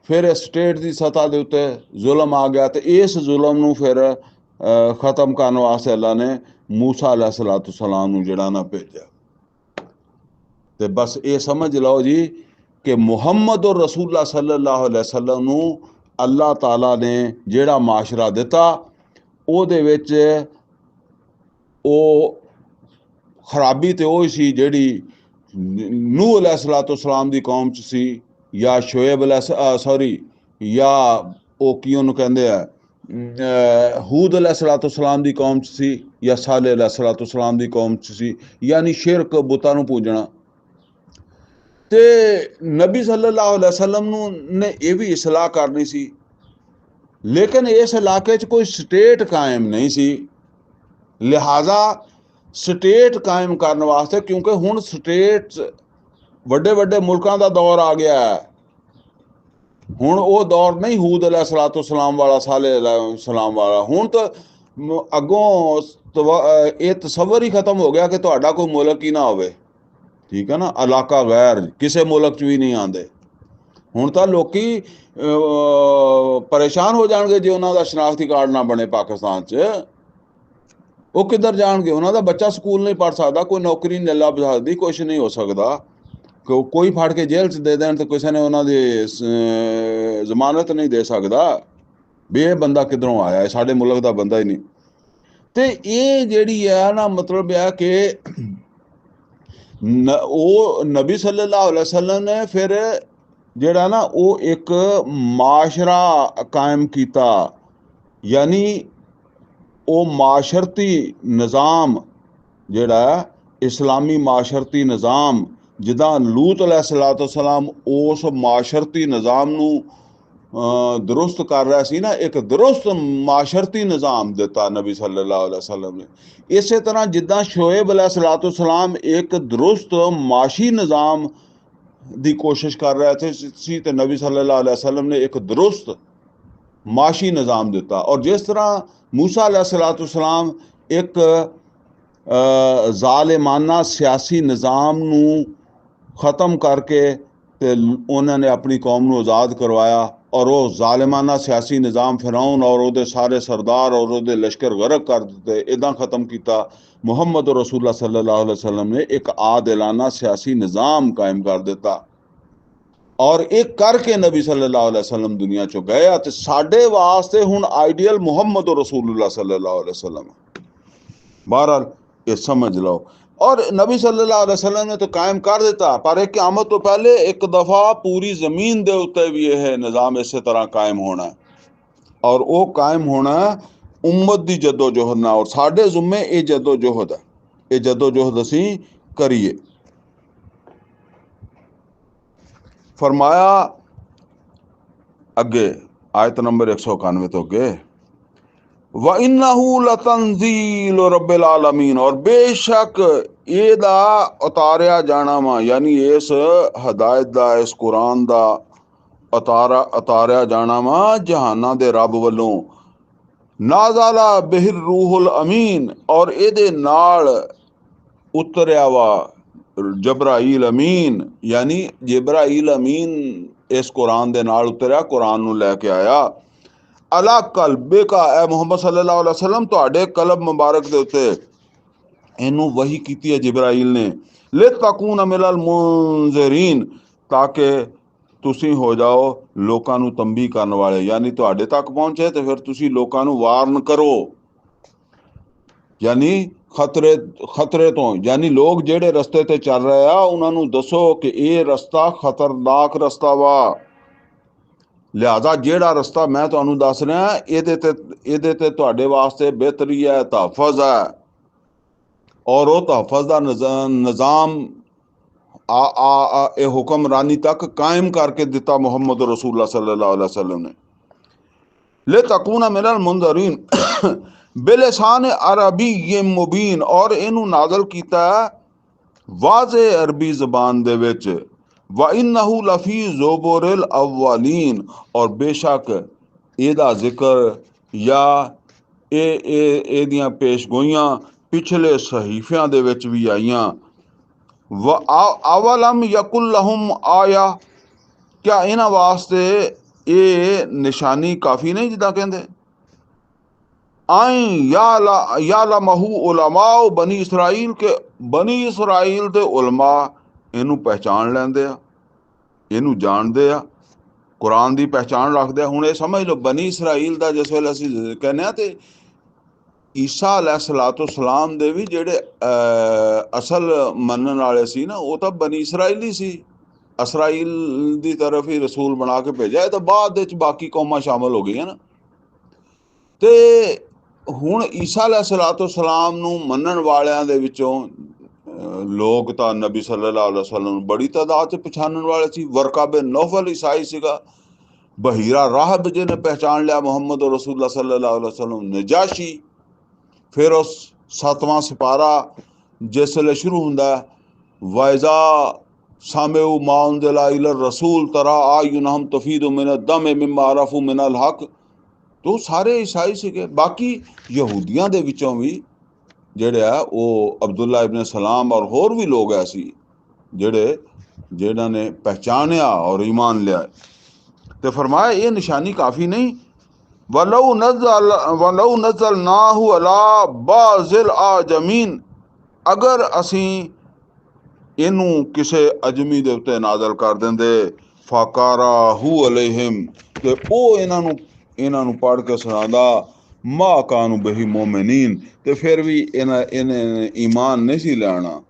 ਫਿਰ ਸਟੇਟ ਦੀ ਸਤ੍ਹਾ ਦੇ ਉੱਤੇ ਜ਼ੁਲਮ ਆ ਗਿਆ, ਤੇ ਇਸ ਜ਼ੁਲਮ ਨੂੰ ਫਿਰ ख़त्म ਕਰਨ ਵਾਸਤੇ ਅੱਲਾ ਨੇ ਮੂਸਾ अलैहिस्सलाम ਨੂੰ ਜਿਹੜਾ ਨਾ ਭੇਜਿਆ। ਤੇ ਬਸ ਇਹ ਸਮਝ ਲਓ ਜੀ ਕਿ ਮੁਹੰਮਦ ਔਰ ਰਸੂਲullah सल्लल्लाहु अलैहि वसल्लम ਨੂੰ ਅੱਲਾਹ ਤਾਲਾ ਨੇ ਜਿਹੜਾ ਮਾਸ਼ਰਾ ਦਿੱਤਾ, ਉਹਦੇ ਵਿੱਚ ਉਹ ਖਰਾਬੀ ਤੇ ਉਹ ਸੀ ਜਿਹੜੀ ਨੂਹ अलैहिस्सलाम ਦੀ ਕੌਮ 'ਚ ਸੀ, ਜਾਂ ਸ਼ੋਏਬ ਸੌਰੀ ਜਾਂ ਉਹ ਕੀ ਉਹਨੂੰ ਕਹਿੰਦੇ ਆ ਹੂਦ अलैहिस्सलाम ਦੀ ਕੌਮ 'ਚ ਸੀ, ਜਾਂ ਸਾਲੇ अलैहिस्सलाम ਦੀ ਕੌਮ 'ਚ ਸੀ, ਯਾਨੀ ਸ਼ਿਰਕ ਬੁੱਤਾਂ ਨੂੰ ਪੂਜਣਾ। ਤੇ ਨਬੀ सल्लल्लाहु अलैहि वसल्लम ਨੂੰ ਨੇ ਇਹ ਵੀ ਇਸਲਾਹ ਕਰਨੀ ਸੀ, ਲੇਕਿਨ ਇਸ ਇਲਾਕੇ 'ਚ ਕੋਈ ਸਟੇਟ ਕਾਇਮ ਨਹੀਂ ਸੀ। ਲਿਹਾਜ਼ਾ ਸਟੇਟ ਕਾਇਮ ਕਰਨ ਵਾਸਤੇ, ਕਿਉਂਕਿ ਹੁਣ ਸਟੇਟ ਵੱਡੇ ਵੱਡੇ ਮੁਲਕਾਂ ਦਾ ਦੌਰ ਆ ਗਿਆ ਹੈ, ਹੁਣ ਉਹ ਦੌਰ ਨਹੀਂ ਹੂਦ अलैहिस्सलाम ਵਾਲਾ, ਸਾਲੇ अलैहिस्सलाम ਵਾਲਾ। ਹੁਣ ਤਾਂ ਅੱਗੋਂ ਇਹ ਤਸੱਵਰ ਹੀ ਖਤਮ ਹੋ ਗਿਆ ਕਿ ਤੁਹਾਡਾ ਕੋਈ ਮੁਲਕ ਹੀ ਨਾ ਹੋਵੇ, ਠੀਕ ਹੈ ਨਾ, ਇਲਾਕਾ ਗੈਰ ਕਿਸੇ ਮੁਲਕ 'ਚ ਵੀ ਨਹੀਂ ਆਉਂਦੇ। ਹੁਣ ਤਾਂ ਲੋਕੀ ਪਰੇਸ਼ਾਨ ਹੋ ਜਾਣਗੇ ਜੇ ਉਹਨਾਂ ਦਾ ਸ਼ਨਾਖਤੀ ਕਾਰਡ ਨਾ ਬਣੇ ਪਾਕਿਸਤਾਨ 'ਚ। ਉਹ ਕਿੱਧਰ ਜਾਣਗੇ? ਉਹਨਾਂ ਦਾ ਬੱਚਾ ਸਕੂਲ ਨਹੀਂ ਪੜ੍ਹ ਸਕਦਾ, ਕੋਈ ਨੌਕਰੀ ਨਹੀਂ ਲੱਭ ਸਕਦੀ, ਕੁਛ ਨਹੀਂ ਹੋ ਸਕਦਾ। ਕੋਈ ਫੜ ਕੇ ਜੇਲ੍ਹ 'ਚ ਦੇ ਦੇਣ ਤੇ ਕਿਸੇ ਨੇ ਉਹਨਾਂ ਦੀ ਜ਼ਮਾਨਤ ਨਹੀਂ ਦੇ ਸਕਦਾ ਵੀ ਇਹ ਬੰਦਾ ਕਿੱਧਰੋਂ ਆਇਆ, ਸਾਡੇ ਮੁਲਕ ਦਾ ਬੰਦਾ ਹੀ ਨਹੀਂ। ਤੇ ਇਹ ਜਿਹੜੀ ਹੈ ਨਾ, ਮਤਲਬ ਹੈ ਕਿ ਉਹ ਨਬੀ सल्लल्लाहु अलैहि वसल्लम ਨੇ ਫਿਰ ਜਿਹੜਾ ਨਾ ਉਹ ਇੱਕ ਮਾਸ਼ਰਾ ਕਾਇਮ ਕੀਤਾ, ਯਾਨੀ ਉਹ ਮਾਸ਼ਰਤੀ ਨਿਜ਼ਾਮ ਜਿਹੜਾ ਇਸਲਾਮੀ ਮਾਸ਼ਰਤੀ ਨਿਜ਼ਾਮ, ਜਿੱਦਾਂ ਲੂਤ अलैहिस्सलाम ਉਸ ਮਾਸ਼ਰਤੀ ਨਿਜ਼ਾਮ ਨੂੰ ਦਰੁਸਤ ਕਰ ਰਿਹਾ ਸੀ ਨਾ, ਇੱਕ ਦਰੁਸਤ ਮਾਸ਼ਰਤੀ ਨਿਜ਼ਾਮ ਦਿੱਤਾ ਨਬੀ सल्लल्लाहु अलैहि वसल्लम ਨੇ। ਇਸੇ ਤਰ੍ਹਾਂ ਜਿੱਦਾਂ ਸ਼ੋਏਬ अलैहिस्सलाम ਇੱਕ ਦਰੁਸਤ ਮਾਸ਼ੀ ਨਿਜ਼ਾਮ ਦੀ ਕੋਸ਼ਿਸ਼ ਕਰ ਰਿਹਾ ਸੀ, ਤੇ ਨਬੀ सल्लल्लाहु अलैहि वसल्लम ਨੇ ਇੱਕ ਦਰੁਸਤ ਮਾਸ਼ੀ ਨਿਜ਼ਾਮ ਦਿੱਤਾ। ਔਰ ਜਿਸ ਤਰ੍ਹਾਂ मूसा अलैहिस्सलाम ਇੱਕ ਜ਼ਾਲਿਮਾਨਾ ਸਿਆਸੀ ਨਿਜ਼ਾਮ ਨੂੰ ख़त्म ਕਰਕੇ ਤੇ ਉਹਨਾਂ ਨੇ ਆਪਣੀ ਕੌਮ ਨੂੰ ਆਜ਼ਾਦ ਕਰਵਾਇਆ, ਔਰ ਉਹ ਜ਼ਾਲਿਮਾਨਾ ਸਿਆਸੀ ਨਿਜ਼ਾਮ ਫਿਰੌਨ ਔਰ ਉਹਦੇ ਸਾਰੇ ਸਰਦਾਰ ਔਰ ਉਹਦੇ ਲਸ਼ਕਰ ਗਰਕ ਕਰ ਦਿੱਤੇ, ਇੱਦਾਂ ख़त्म ਕੀਤਾ। ਮੁਹੰਮਦ ਰਸੂਲullah सल्लल्लाहु अलैहि वसल्लम ਨੇ ਇੱਕ ਆਦਿਲਾਨਾ ਸਿਆਸੀ ਨਿਜ਼ਾਮ ਕਾਇਮ ਕਰ ਦਿੱਤਾ, ਔਰ ਇਹ ਕਰਕੇ ਨਬੀ सल्लल्लाहु अलैहि वसल्लम दुनिया चो गए। ਤੇ ਸਾਡੇ ਵਾਸਤੇ ਹੁਣ ਆਈਡੀਅਲ ਮੁਹੰਮਦ रसूलullah सल्लल्लाहु अलैहि वसल्लम। बहरहाल ये समझ लो। और नबी सल्लल्लाहु अलैहि वसल्लम ने तो कायम कर दिता, पर एक क़यामत तो पहले एक दफ़ा पूरी ज़मीन दे उत्ते भी यह निज़ाम इस तरह कायम होना, और वो कायम होना उम्मत दी जदोजहद ना, और साडे ज़ुम्मे ये जदोजहद है, ये जदोजहद असीं करिए। फरमाया अगे आयत नंबर 191 तो अगे, व इन्नहु लतंजील रब्बिल आलमीन, और बेशक एदा उतारिया जाना वा, यानी इस हदायत दा, इस कुरान दा उतारिया जाना वा जहाना दे रब वल्लों। नाज़ाला बिहिर रूहुल अमीन, और एदे नाल उतरिया वा जबराइल अमीन, यानी जबराइल अमीन इस कुरान दे नाल उतरिया, कुरान नूं लैके आया। अला कल्बे का, ए मुहम्मद सल्लल्लाहु अलैहि वसल्लम तुहाडे कल्ब मुबारक दे उत्ते इनू वही कीती है जिब्राइल ने, ले तकून मिनल मुंज़िरीन, ताकि तुसी हो जाओ लोकां नू तंबी करन वाले, यानी तुहाडे तक पहुंचे तो फिर तुसी लोकां नू वार्न करो, यानी खतरे तो, यानी लोग जेड़े रस्ते ते चल रहे आ उन्हां नू दसो कि ये रस्ता खतरनाक रस्ता वा, लिहाजा जेड़ा रस्ता मैं तुहानू दस रहा इहदे ते तुहाडे वास्ते बेहतरी है, तहफ़्फ़ुज़ है, और वो तहफ़्फ़ुज़ दा निज़ाम ए हुक्मरानी तक कायम करके दिता मुहम्मद रसूलullah सल्लल्लाहु अलैहि वसल्लम ने। ले तकूना मिनल मुंज़रीन बिलिसान अरबी मुबीन, और इनू नाज़िल कीता वाज़े अरबी ज़बान दे विच, व इन्नहु लफी ज़ुबुरिल अव्वलीन, और बेशक ਇਹਦਾ ਜ਼ਿਕਰ ਜਾਂ ਇਹਦੀਆਂ ਪੇਸ਼ਗੋਈਆਂ ਪਿਛਲੇ ਸਹੀਫਿਆਂ ਦੇ ਵਿੱਚ ਵੀ ਆਈਆਂ। व अवलम यकुल लहुम आया, क्या ਇਹਨਾਂ ਵਾਸਤੇ ਇਹ ਨਿਸ਼ਾਨੀ ਕਾਫੀ ਨਹੀਂ? ਜਿੱਦਾਂ ਕਹਿੰਦੇ ਆਈ ਯਾ ਲਮਹੂ ਉਲਮਾਓ ਬਨੀ ਇਸਰਾਈਲ, ਕੇ ਬਨੀ ਇਸਰਾਈਲ ਦੇ ਉਲਮਾ ਇਹਨੂੰ ਪਹਿਚਾਣ ਲੈਂਦੇ ਆ, ਇਹਨੂੰ ਜਾਣਦੇ ਆ, ਕੁਰਾਨ ਦੀ ਪਹਿਚਾਣ ਰੱਖਦੇ ਆ। ਹੁਣ ਇਹ ਸਮਝ ਲਓ, ਬਨੀ ਇਸਰਾਈਲ ਦਾ ਜਿਸ ਵੇਲੇ ਅਸੀਂ ਕਹਿੰਦੇ ਆ ਤੇ ਈਸਾ अलैहिस्सलाम ਦੇ ਵੀ ਜਿਹੜੇ ਅਸਲ ਮੰਨਣ ਵਾਲੇ ਸੀ ਨਾ, ਉਹ ਤਾਂ ਬਨੀ ਇਸਰਾਈਲ ਸੀ। ਇਸਰਾਈਲ ਦੀ ਤਰਫ ਹੀ ਰਸੂਲ ਬਣਾ ਕੇ ਭੇਜਿਆ। ਇਹ ਤਾਂ ਬਾਅਦ ਵਿੱਚ ਬਾਕੀ ਕੌਮਾਂ ਸ਼ਾਮਲ ਹੋ ਗਈਆਂ ਨਾ। ਤੇ ਹੁਣ ਈਸਾ अलैहिस्सलाम ਨੂੰ ਮੰਨਣ ਵਾਲਿਆਂ ਦੇ ਵਿੱਚੋਂ ਲੋਕ ਤਾਂ ਨਬੀ ਸੱਲੱਲਾਹੁ अलैहि वसल्लम ਨੂੰ ਬੜੀ ਤਾਦਾਦ 'ਚ ਪਛਾਣਨ ਵਾਲੇ ਸੀ। ਵਰਕਾ ਬਿਨ ਨੌਫਲ ਈਸਾਈ ਸੀਗਾ, ਬਹੀਰਾ ਰਾਹਬ ਜਿਹਨੇ ਪਹਿਚਾਣ ਲਿਆ ਮੁਹੰਮਦ ਰਸੂਲੁल्लाह सल्लल्लाहु अलैहि वसल्लम, ਨਜਾਸ਼ੀ। ਫਿਰ ਉਸ 7ਵਾਂ ਸਿਪਾਰਾ ਜਿਸ ਵੇਲੇ ਸ਼ੁਰੂ ਹੁੰਦਾ, ਵਾਇਜ਼ਾ ਸਾਮਿਉ ਮਾ ਉਨਜ਼ਿਲਾ ਇਲਰ ਰਸੂਲ ਤਰਾ ਆਯੁਨਹੁਮ ਤਫੀਦੁ ਮਿਨ ਅਦ-ਦਮ ਮਿम्मा ਅਰਫੂ ਮਿਨ ਅਲ-ਹਕ। ਤੋ ਸਾਰੇ ਈਸਾਈ ਸੀਗੇ। ਬਾਕੀ ਯਹੂਦੀਆਂ ਦੇ ਵਿੱਚੋਂ ਵੀ ਜਿਹੜੇ ਆ ਉਹ ਅਬਦੁੱਲਾ ਇਬਨ ਸਲਾਮ ਔਰ ਹੋਰ ਵੀ ਲੋਕ ਐਸੀ ਜਿਹਨਾਂ ਨੇ ਪਹਿਚਾਨਿਆ ਔਰ ਈਮਾਨ ਲਿਆ। ਤੇ ਫਰਮਾਇਆ ਇਹ ਨਿਸ਼ਾਨੀ ਕਾਫੀ ਨਹੀਂ। ਵਲਉ ਨਜ਼ਲਨਾਹੂ ਅਲਾ ਬਾਜ਼ਿਲ ਆਜਮੀਨ, ਅਗਰ ਅਸੀਂ ਇਹਨੂੰ ਕਿਸੇ ਅਜਮੀ ਦੇ ਉੱਤੇ ਨਾਜ਼ਲ ਕਰ ਦਿੰਦੇ, ਫਾਕਾਰਾਹੂ ਅਲੈਹਿਮ, ਤੇ ਉਹ ਇਹਨਾਂ ਨੂੰ ਪੜ੍ਹ ਕੇ ਸੁਣਾਉਂਦਾ, ਮਾ ਕਾਨੂ ਬਿਹੀ ਮੋਮਿਨੀਨ, ਤੇ ਫਿਰ ਵੀ ਇਹਨੇ ਈਮਾਨ ਨਹੀਂ ਸੀ ਲੈਣਾ।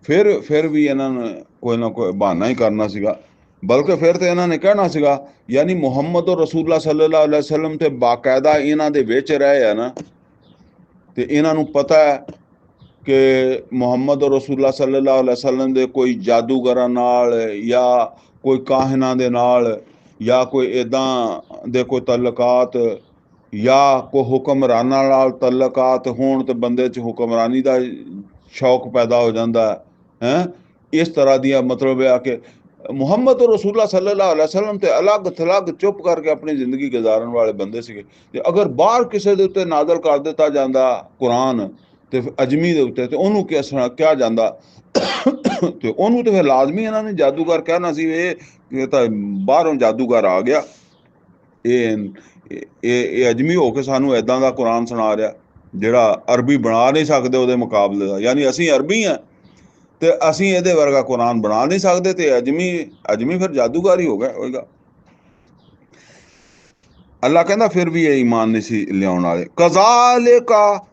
ਫਿਰ ਵੀ ਇਹਨਾਂ ਨੇ ਕੋਈ ਨਾ ਕੋਈ ਬਹਾਨਾ ਹੀ ਕਰਨਾ ਸੀਗਾ। ਬਲਕਿ ਫਿਰ ਤੇ ਇਹਨਾਂ ਨੇ ਕਹਿਣਾ ਸੀਗਾ, ਯਾਨੀ ਮੁਹੰਮਦ ਰਸੂਲੁल्लाह सल्लल्लाहु अलैहि वसल्लम ਤੇ ਬਾਕਾਇਦਾ ਇਹਨਾਂ ਦੇ ਵਿੱਚ ਰਹੇ ਆ ਨਾ, ਤੇ ਇਹਨਾਂ ਨੂੰ ਪਤਾ ਹੈ ਕਿ ਮੁਹੰਮਦ ਰਸੂਲੁल्लाह सल्लल्लाहु अलैहि वसल्लम ਦੇ ਕੋਈ ਜਾਦੂਗਰਾਂ ਨਾਲ ਜਾਂ ਕੋਈ ਕਾਹਿਨਾਂ ਦੇ ਨਾਲ ਜਾਂ ਕੋਈ ਇੱਦਾਂ ਦੇ ਕੋਈ ਤਲਕਾਤ ਜਾਂ ਕੋਈ ਹੁਕਮਰਾਨਾਂ ਨਾਲ ਤਲਕਾਤ ਹੋਣ ਤੇ ਬੰਦੇ 'ਚ ਹੁਕਮਰਾਨੀ ਦਾ ਸ਼ੌਕ ਪੈਦਾ ਹੋ ਜਾਂਦਾ ਹੈ। ਇਸ ਤਰ੍ਹਾਂ ਦੀਆਂ ਮਤਲਬ ਆ ਕਿ ਮੁਹੰਮਦ ਰਸੂਲੁल्लाह सल्लल्लाहु अलैहि वसल्लम ਤੇ ਅਲੱਗ ਥਲੱਗ ਚੁੱਪ ਕਰਕੇ ਆਪਣੀ ਜ਼ਿੰਦਗੀ ਗੁਜ਼ਾਰਨ ਵਾਲੇ ਬੰਦੇ ਸੀਗੇ। ਤੇ ਅਗਰ ਬਾਹਰ ਕਿਸੇ ਦੇ ਉੱਤੇ ਨਾਜ਼ਲ ਕਰ ਦਿੱਤਾ ਜਾਂਦਾ ਕੁਰਾਨ ਤੇ ਅਜਮੀ ਦੇ ਉੱਤੇ, ਤੇ ਉਹਨੂੰ ਕਿਹਾ ਜਾਂਦਾ ਤੇ ਉਹਨੂੰ ਤੇ ਫਿਰ ਲਾਜ਼ਮੀ ਇਹਨਾਂ ਨੇ ਜਾਦੂਗਰ ਕਹਿਣਾ ਸੀ। ਇਹ ਤਾਂ ਬਾਹਰੋਂ ਜਾਦੂਗਰ ਆ ਗਿਆ, ਇਹ ਅਜਮੀ ਹੋ ਕੇ ਸਾਨੂੰ ਇੱਦਾਂ ਦਾ ਕੁਰਾਨ ਸੁਣਾ ਰਿਹਾ ਜਿਹੜਾ ਅਰਬੀ ਬਣਾ ਨਹੀਂ ਸਕਦੇ ਉਹਦੇ ਮੁਕਾਬਲੇ ਦਾ। ਯਾਨੀ ਅਸੀਂ ਅਰਬੀ ਹਾਂ ਤੇ ਅਸੀਂ ਇਹਦੇ ਵਰਗਾ ਕੁਰਾਨ ਬਣਾ ਨਹੀਂ ਸਕਦੇ, ਤੇ ਅਜਮੀ ਫਿਰ ਜਾਦੂਗਰ ਹੀ ਹੋਏਗਾ। ਅੱਲਾ ਕਹਿੰਦਾ ਫਿਰ ਵੀ ਇਹ ਈਮਾਨ ਨਹੀਂ ਸੀ ਲਿਆਉਣ ਵਾਲੇ। ਕਜ਼ਾਲਿਕਾ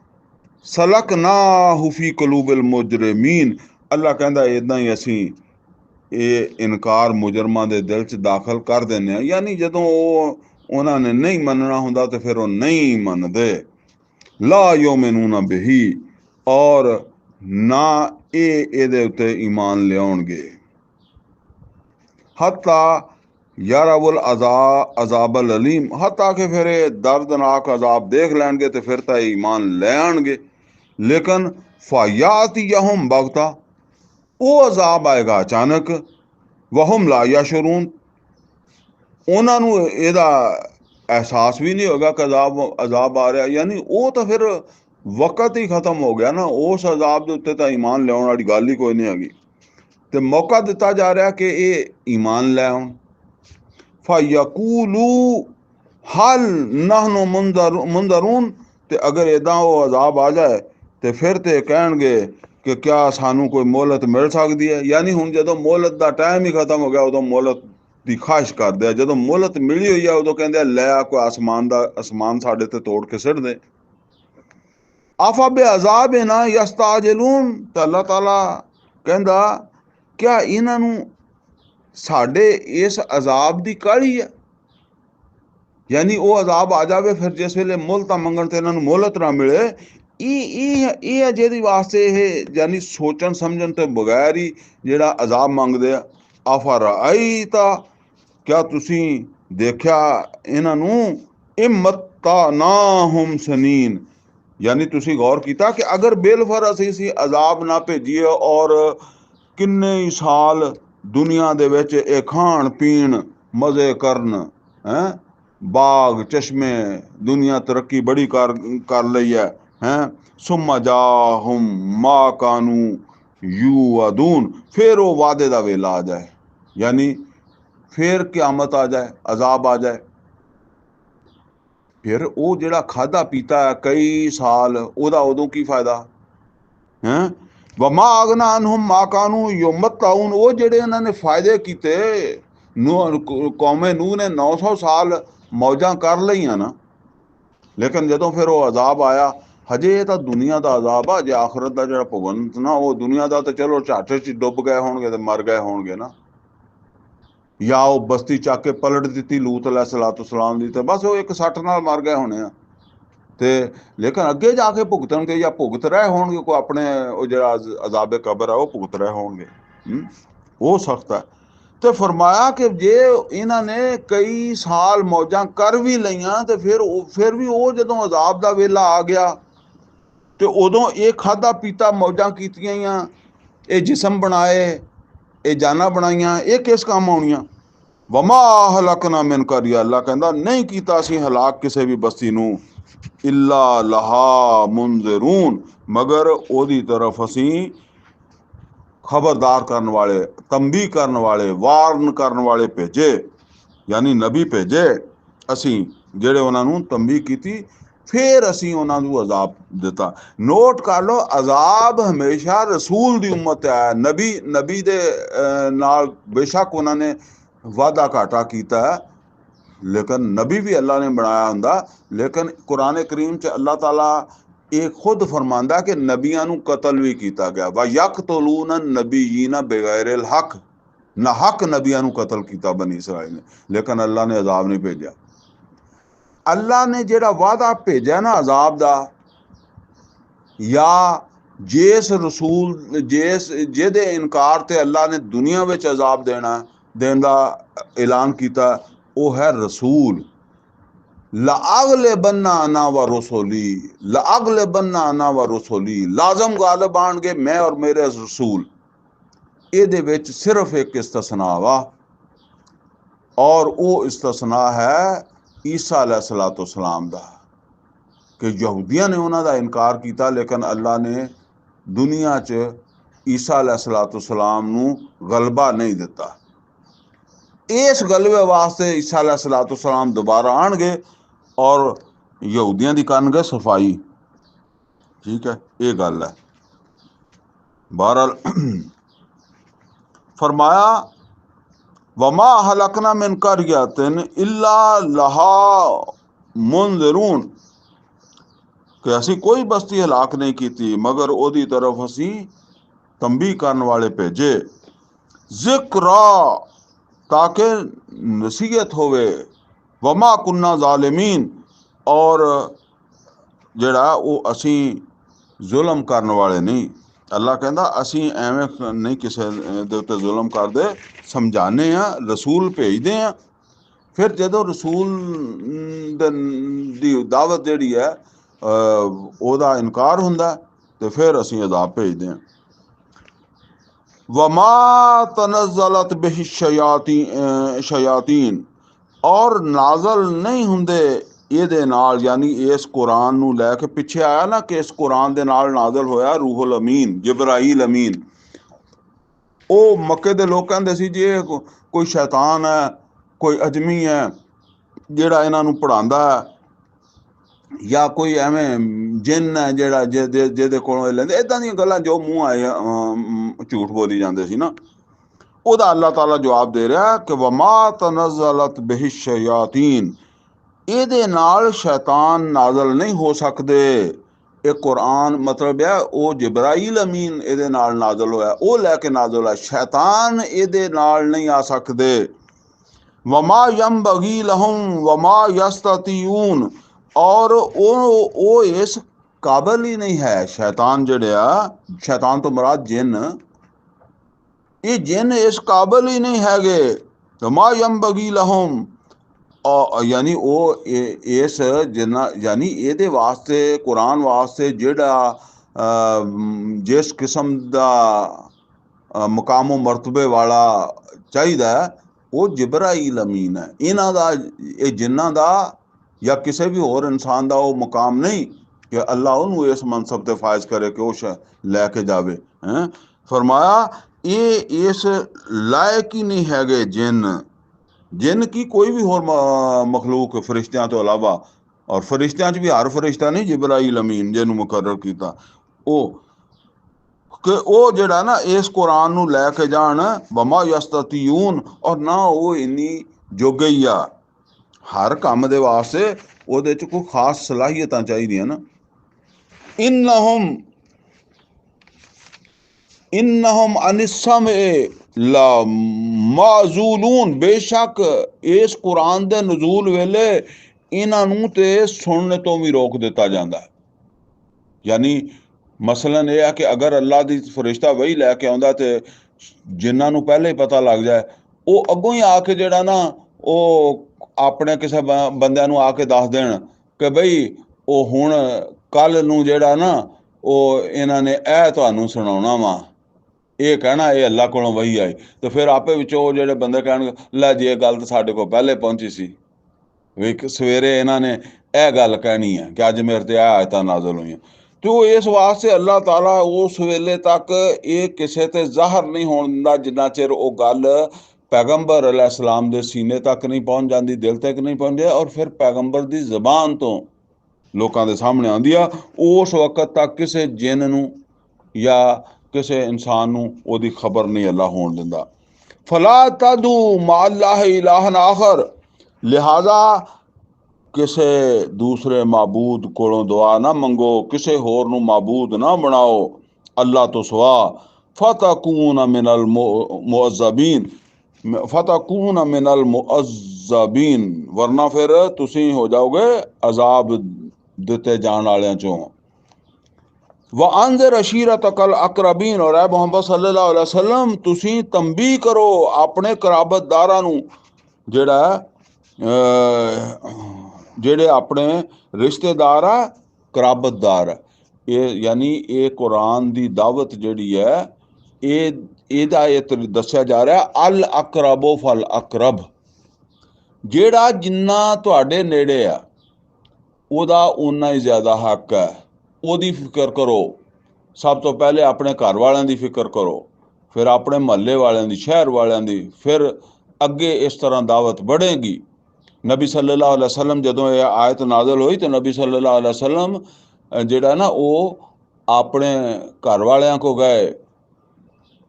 ਸਲਕਨਾਹੁ ਫੀ ਕੁਲੂबिल ਮੁਜਰਿਮੀਨ, ਅੱਲਾ ਕਹਿੰਦਾ ਇੱਦਾਂ ਹੀ ਅਸੀਂ ਇਹ ਇਨਕਾਰ ਮੁਜਰਮਾਂ ਦੇ ਦਿਲ 'ਚ ਦਾਖਲ ਕਰ ਦਿੰਦੇ ਹਾਂ। ਯਾਨੀ ਜਦੋਂ ਉਹਨਾਂ ਨੇ ਨਹੀਂ ਮੰਨਣਾ ਹੁੰਦਾ ਤੇ ਫਿਰ ਉਹ ਨਹੀਂ ਮੰਨਦੇ। ਲਾ ਯੂਮਿਨੂਨਾ ਬਿਹੀ, ਔਰ ਨਾ ਇਹਦੇ ਉੱਤੇ ਈਮਾਨ ਲਿਆਉਣਗੇ। ਹੱਤਾ ਯਰਵੁਲ ਅਜ਼ਾਬ ਅਲ ਅਲੀਮ, ਹੱਤਾ ਕਿ ਫਿਰ ਇਹ ਦਰਦਨਾਕ ਅਜ਼ਾਬ ਦੇਖ ਲੈਣਗੇ ਤੇ ਫਿਰ ਤਾਂ ਈਮਾਨ ਲੈ ਆਉਣਗੇ। ਲੇਕਿਨ ਫਯਾਤਿਯਹੁਮ ਬਗਤਾ, ਉਹ ਅਜ਼ਾਬ ਆਏਗਾ ਅਚਾਨਕ। ਵਹੁਮ ਲਾ ਯਸ਼ਉरून, ਉਹਨਾਂ ਨੂੰ ਇਹਦਾ ਅਹਿਸਾਸ ਵੀ ਨਹੀਂ ਹੋਗਾ ਕਿ ਅਜ਼ਾਬ ਆ ਰਿਹਾ। ਯਾਨੀ ਉਹ ਤਾਂ ਫਿਰ ਵਕਤ ਹੀ ਖਤਮ ਹੋ ਗਿਆ ਨਾ, ਉਸ ਅਜ਼ਾਬ ਦੇ ਉੱਤੇ ਤਾਂ ਈਮਾਨ ਲਿਆਉਣ ਵਾਲੀ ਗੱਲ ਹੀ ਕੋਈ ਨਹੀਂ ਹੈਗੀ। ਤੇ ਮੌਕਾ ਦਿੱਤਾ ਜਾ ਰਿਹਾ ਕਿ ਇਹ ਈਮਾਨ ਲੈ ਆਉਣ। ਫਯਕੂਲੂ ਹਲ ਨਹਨੁ ਮੁਨਜ਼रून, ਤੇ ਅਗਰ ਇੱਦਾਂ ਉਹ ਅਜ਼ਾਬ ਆ ਜਾਏ ਤੇ ਫਿਰ ਤੇ ਕਹਿਣਗੇ ਕਿ ਕਿਆ ਸਾਨੂੰ ਕੋਈ ਮੋਹਲਤ ਮਿਲ ਸਕਦੀ ਹੈ। ਯਾਨੀ ਹੁਣ ਜਦੋਂ ਮੋਹਲਤ ਦਾ ਟਾਈਮ ਹੀ ਖਤਮ ਹੋ ਗਿਆ, ਉਦੋਂ ਮੋਹਲਤ ਦੀ ਖਾਹਿਸ਼ ਕਰਦੇ ਆ। ਜਦੋਂ ਮੋਹਲਤ ਮਿਲੀ ਹੋਈ ਆ ਉਦੋਂ ਕਹਿੰਦੇ ਆ ਲੈ ਆ ਕੋਈ ਅਸਮਾਨ ਸਾਡੇ ਤੇ ਤੋੜ ਕੇ ਸਿੱਟ ਦੇ। ਆਫਾ ਬੇ ਅਜ਼ਾਬਿਨਾ ਯਸਤਾਜਿਲੂਨ, ਤਾਂ ਅੱਲਾਹ ਤਾਲਾ ਕਹਿੰਦਾ ਕਿਆ ਇਹਨਾਂ ਨੂੰ ਸਾਡੇ ਇਸ ਅਜ਼ਾਬ ਦੀ ਕਾਹਲੀ ਹੈ। ਯਾਨੀ ਉਹ ਅਜ਼ਾਬ ਆ ਜਾਵੇ, ਫਿਰ ਜਿਸ ਵੇਲੇ ਮੁਹਲਤਾਂ ਮੰਗਣ ਤੇ ਇਹਨਾਂ ਨੂੰ ਮੋਹਲਤ ਨਾ ਮਿਲੇ। ਇਹ ਹੈ ਜਿਹਦੇ ਵਾਸਤੇ ਇਹ ਯਾਨੀ ਸੋਚਣ ਸਮਝਣ ਤੋਂ ਬਗੈਰ ਹੀ ਜਿਹੜਾ ਅਜ਼ਾਬ ਮੰਗਦੇ ਆ। ਆਫਾ ਰਾਈਤਾ, ਕਿਆ ਤੁਸੀਂ ਦੇਖਿਆ ਇਹਨਾਂ ਨੂੰ, ਇਮੱਤਨਾਹੁਮ ਸਨੀਨ, ਯਾਨੀ ਤੁਸੀਂ ਗੌਰ ਕੀਤਾ ਕਿ ਅਗਰ ਬੇਲਫਰ ਅਸੀਂ ਅਜ਼ਾਬ ਨਾ ਭੇਜੀਏ ਔਰ ਕਿੰਨੇ ਹੀ ਸਾਲ दुनिया दे विच ये खाण पीण मज़े करन हैं, बाग चश्मे, दुनिया तरक्की बड़ी कर लई है। सुम्मा जाहुम मा कानू यू अदून, फिर वो वादे का वेला आ जाए, यानी फिर क्यामत आ जाए, अजाब आ जाए। फिर वो जिहड़ा खाधा पीता है कई साल, ओदा उदों की फायदा है। वमा अगना अनहुम मा कानू युमत्ताऊन, वो जिहड़े इन्होंने फायदे किते, कौमे नूह ने 900 साल मौजा कर लईआं ना, लेकिन जदों फिर वो अजाब आया, हजे ये तो दुनिया का अजाब आ, जे आखरत का जिहड़ा भुगत ना, वो दुनिया का तो चलो झट च डुब गए होणगे ते मर गए होणगे ना, या वो बस्ती चक के पलट दी लूत अलैहिस्सलाम दी, ते बस वो एक सੱਟ नाल मर गए होने आ। ते लेकिन अगे जाके भुगतणगे या भुगत रहे होणगे, कोई अपने वो जिहड़ा अजाबे कबर है वो भुगत रहे होणगे, वो सख्त है। तो फरमाया कि जे इन्होंने कई साल मौजा कर भी लईआं, तो फिर भी वो जदों अजाब का वेला आ गया, तो उदों ये खाधा पीता मौजा कीतियां, ये जिसम बनाए, ये जाना बनाइया, ये किस काम आउणियां। वमा हलकना मिन करिया, अल्लाह कहंदा नहीं कीता असीं हलाक किसी भी बस्ती नूं, इल्ला लहा मुंज़िरून, मगर ओदी तरफ असीं खबरदार करने वाले, तंबी करने वाले, वार्न करने वाले भेजे, यानी नबी भेजे असीं, ਜਿਹੜੇ ਉਹਨਾਂ ਨੂੰ तंबी ਕੀਤੀ, फिर असीं ਉਹਨਾਂ ਨੂੰ अजाब दिता। नोट कर लो, अजाब हमेशा रसूल दी उम्मत है। नबी दे नाल बेशक उन्होंने वादा घाटा कीता है, लेकिन नबी भी अल्लाह ने बनाया हुंदा। लेकिन कुरान करीम च अल्लाह ताला ये खुद फरमांदा कि नबियां नूं कतल भी किया गया, वा यक़तुलून नबिय्यीना बिगैरिल हक, ना हक नबियां नूं कतल किया बनी इसराइल ने, लेकिन अल्लाह ने अजाब नहीं भेजा। अल्लाह ने जिहड़ा वादा भेजा ना अजाब दा, या जिस रसूल जिहदे इनकार ते अल्लाह ने दुनिया विच अजाब देण दा ऐलान किया, वो है रसूल। लागलिबन्ना अना व रसूली, लागलिबन्ना अना व रसूली, लाजम गालिब आणगे मैं और मेरे रसूल। इहदे विच सिर्फ एक इस्तसना वा, और वो इस्तसना है ईसा अलैहिस्सलाम दा, कि यहूदियां ने उन्हां दा इनकार किया, लेकिन अल्लाह ने दुनिया च ईसा अलैहिस्सलाम नूं गलबा नहीं दिता। इस गलबे वास्ते ईसा अलैहिस्सलाम दोबारा आणगे और यहूदियां दी करनगे सफाई। ठीक है, ये गल है। बहरहाल फरमाया वमा हलकना मिन करियतिन इल्ला लहा मुंज़िरून, कि असी कोई बस्ती हलाक नहीं की मगर ओदी तरफ असी तंबी करने वाले भेजे, जिक्रा ताकि नसीहत होवे, वमा कुन्ना ज़ालिमीन, और जिहड़ा वो असी जुल्म करने वाले नहीं। अल्लाह कहंदा असी एवें नहीं किसी दे उत्ते जुल्म करदे, समझाने आ, रसूल भेजदे आ, फिर जदों रसूल दी दावत जिहड़ी है ओहदा इनकार हुंदा, ते फिर असी अजाब भेजदे आ। वमा तनज़्ज़लत बिही शयातीन, और नाजल नहीं हुंदे ਇਹਦੇ नाल, यानी इस कुरान नूं लैके पिछे आया ना कि इस कुरान दे नाल नाजल होया रूहुल अमीन, जिब्राइल अमीन। वो मक्के दे लोग कहंदे सी जी कोई शैतान है, कोई अजमी है जिहड़ा इन्हां नूं पढ़ांदा है, या कोई एवें जिन है जिहड़ा जिहदे कोलों लैंदे, इदां दीयां गल्लां जो मूंह आए झूठ बोली जांदे सी ना। ਉਹਦਾ अल्लाह ताला जवाब दे रहा है कि वमा तनज़्ज़लत बिही शयातीन, ਇਹਦੇ ਨਾਲ शैतान नाजल नहीं हो सकते। ये कुरान मतलब है वो जिब्राइल अमीन ਇਹਦੇ ਨਾਲ नाजल होया, वो लैके नाजल होया, शैतान ਇਹਦੇ ਨਾਲ नहीं आ सकते। वमा यंबगी लहुम वमा यस्ततीऊन, और वो इस काबिल ही नहीं है, शैतान जड़िया, शैतान तो मुराद जिन, ये जिन इस काबिल ही नहीं हैगे। वमा यंबगी लहुम, यानी वो इस जिन्ना, यानी ਇਹਦੇ वास्ते कुरान वास्ते जिहड़ा जिस किस्म दा ਮਕਾਮੋ ਮਰਤਬੇ ਵਾਲਾ ਚਾਹੀਦਾ ਉਹ ਜਿਬਰਾਈਲ ਅਮੀਨ ਹੈ। ਇਹਨਾਂ ਦਾ ਇਹ ਜਿਨ੍ਹਾਂ ਦਾ ਜਾਂ ਕਿਸੇ ਵੀ ਹੋਰ ਇਨਸਾਨ ਦਾ ਉਹ ਮੁਕਾਮ ਨਹੀਂ ਕਿ ਅੱਲਾ ਉਹਨੂੰ ਇਸ ਮਨਸਬ ਤੇ ਫਾਇਜ਼ ਕਰੇ ਕਿ ਉਹ ਲੈ ਕੇ ਜਾਵੇ ਹੈ। ਫਰਮਾਇਆ ਇਹ ਇਸ ਲਾਇਕ ਹੀ ਨਹੀਂ ਹੈਗੇ ਜਿਨ ਕੀ ਕੋਈ ਵੀ ਹੋਰ ਮਖਲੂਕ ਫਰਿਸ਼ਤਿਆਂ ਤੋਂ ਇਲਾਵਾ। ਔਰ ਫਰਿਸ਼ਤਿਆਂ 'ਚ ਵੀ ਹਰ ਫਰਿਸ਼ਤਾ ਨਹੀਂ ਜਿਬਰਾਈਲ ਅਮੀਨ ਜਿਹਨੂੰ ਮੁਕਰਰ ਕੀਤਾ ਉਹ ਕਿ ਉਹ ਜਿਹੜਾ ਨਾ ਇਸ ਕੁਰਾਨ ਨੂੰ ਲੈ ਕੇ ਜਾਣ ਵਮਾ ਯਸਤਤਿਊਨ ਔਰ ਨਾ ਉਹ ਇੰਨੀ ਜੋਗੇ ਹੀ ਆ ਹਰ ਕੰਮ ਦੇ ਵਾਸਤੇ ਉਹਦੇ 'ਚ ਕੋਈ ਖਾਸ ਸਲਾਹੀਅਤਾਂ ਚਾਹੀਦੀਆਂ ਨਾ। इन्नहुम अनिस्सम ला माजूलून बेशक इस कुरान दे नजूल वेले इन्हां नूं ते सुनने तो भी रोक दिता जांदा है। यानी मसलन यह है कि अगर अल्लाह दी फरिश्ता वही लैके आउंदा ते जिन्हां नूं पहले ही पता लग जाए वो अगों ही आके जिहड़ा ना वो अपने किसी बंदिਆਂ ਨੂੰ आके दस देण कि बई वो हुण कल नूं जिहड़ा ना वो इन्हां ने ਇਹ ਤੁਹਾਨੂੰ ਸੁਣਾਉਣਾ ਵਾ ਇਹ ਕਹਿਣਾ ਇਹ ਅੱਲਾ ਕੋਲੋਂ ਵਹੀ ਆਈ ਤੇ ਫਿਰ ਆਪੇ ਵਿੱਚੋਂ ਜਿਹੜੇ ਬੰਦੇ ਕਹਿਣਗੇ ਲੈ ਜੀ ਇਹ ਗੱਲ ਤਾਂ ਸਾਡੇ ਕੋਲ ਪਹਿਲੇ ਪਹੁੰਚੀ ਸੀ ਵੀ ਸਵੇਰੇ ਇਹਨਾਂ ਨੇ ਇਹ ਗੱਲ ਕਹਿਣੀ ਹੈ ਕਿ ਅੱਜ ਮੇਰੇ ਤੇ ਇਹ ਆਇਤਾਂ ਨਾਜ਼ਲ ਹੋਈਆਂ। ਤੇ ਉਹ ਇਸ ਵਾਸਤੇ ਅੱਲਾਹ ਤਾਲਾ ਉਸ ਵੇਲੇ ਤੱਕ ਇਹ ਕਿਸੇ ਤੇ ਜ਼ਾਹਰ ਨਹੀਂ ਹੋਣ ਦਿੰਦਾ ਜਿੰਨਾ ਚਿਰ ਉਹ ਗੱਲ ਪੈਗੰਬਰ अलैहिस्सलाम ਦੇ ਸੀਨੇ ਤੱਕ ਨਹੀਂ ਪਹੁੰਚ ਜਾਂਦੀ, ਦਿਲ ਤੱਕ ਨਹੀਂ ਪਹੁੰਚੇ ਔਰ ਫਿਰ ਪੈਗੰਬਰ ਦੀ ਜ਼ਬਾਨ ਤੋਂ ਲੋਕਾਂ ਦੇ ਸਾਹਮਣੇ ਆਉਂਦੀ ਆ। ਉਸ ਵਕਤ ਤੱਕ ਕਿਸੇ ਜਿੰਨ ਨੂੰ ਜਾਂ ਕਿਸੇ ਇਨਸਾਨ ਨੂੰ ਉਹਦੀ ਖਬਰ ਨਹੀਂ ਅੱਲਾ ਹੋਣ ਦਿੰਦਾ। ਫਲਾ ਤਦੂ ਮਾ ਅੱਲਾਹ ਇਲਾਹਨ ਆਖਰ ਲਿਹਾਜ਼ਾ ਕਿਸੇ ਦੂਸਰੇ ਮਾਬੂਦ ਕੋਲੋਂ ਦੁਆ ਨਾ ਮੰਗੋ, ਕਿਸੇ ਹੋਰ ਨੂੰ ਮਾਬੂਦ ਨਾ ਬਣਾਓ ਅੱਲਾ ਤੋਂ ਸਿਵਾ। ਫਤਕੂਨ ਮਿਨਲ ਮੁਅੱਜ਼ਬੀਨ ਫਤਕੂਨ ਮਿਨਲ ਮੁਅੱਜ਼ਬੀਨ ਵਰਨਾ ਫਿਰ ਤੁਸੀਂ ਹੋ ਜਾਓਗੇ ਅਜ਼ਾਬ ਦਿੱਤੇ ਜਾਣ ਵਾਲਿਆਂ ਚੋਂ। वअंज़िर अशीरतकल अक़रबीन और ऐ मुहम्मद सल्लल्लाहु अलैहि वसल्लम तुसी तंबी करो अपने कराबतदारां नूं ਜਿਹੜੇ ਆਪਣੇ ਰਿਸ਼ਤੇਦਾਰ ਆ ਕਰਾਬਤਦਾਰ ਇਹ ਯਾਨੀ ਇਹ ਕੁਰਾਨ ਦੀ ਦਾਵਤ ਜਿਹੜੀ ਹੈ ਇਹਦਾ ਇਹ ਦੱਸਿਆ ਜਾ ਰਿਹਾ ਅਲ ਅਕਰਬੋ ਫਲ ਅਕਰਬ ਜਿਹੜਾ ਜਿੰਨਾ ਤੁਹਾਡੇ ਨੇੜੇ ਆ ਉਹਦਾ ਉਨਾ ਹੀ ਜ਼ਿਆਦਾ ਹੱਕ ਹੈ। ਉਹਦੀ ਫਿਕਰ ਕਰੋ ਸਭ ਤੋਂ ਪਹਿਲੇ ਆਪਣੇ ਘਰ ਵਾਲਿਆਂ ਦੀ ਫਿਕਰ ਕਰੋ ਫਿਰ ਆਪਣੇ ਮਹੱਲੇ ਵਾਲਿਆਂ ਦੀ ਸ਼ਹਿਰ ਵਾਲਿਆਂ ਦੀ ਫਿਰ ਅੱਗੇ ਇਸ ਤਰ੍ਹਾਂ ਦਾਵਤ बढ़ेगी। नबी सल्लल्लाहु अलैहि वसल्लम ਜਦੋਂ ਇਹ ਆਇਤ ਨਾਜ਼ਲ ਹੋਈ ਤਾਂ नबी सल्लल्लाहु अलैहि वसल्लम ਜਿਹੜਾ ਨਾ ਉਹ ਆਪਣੇ ਘਰ ਵਾਲਿਆਂ ਕੋ ਗਏ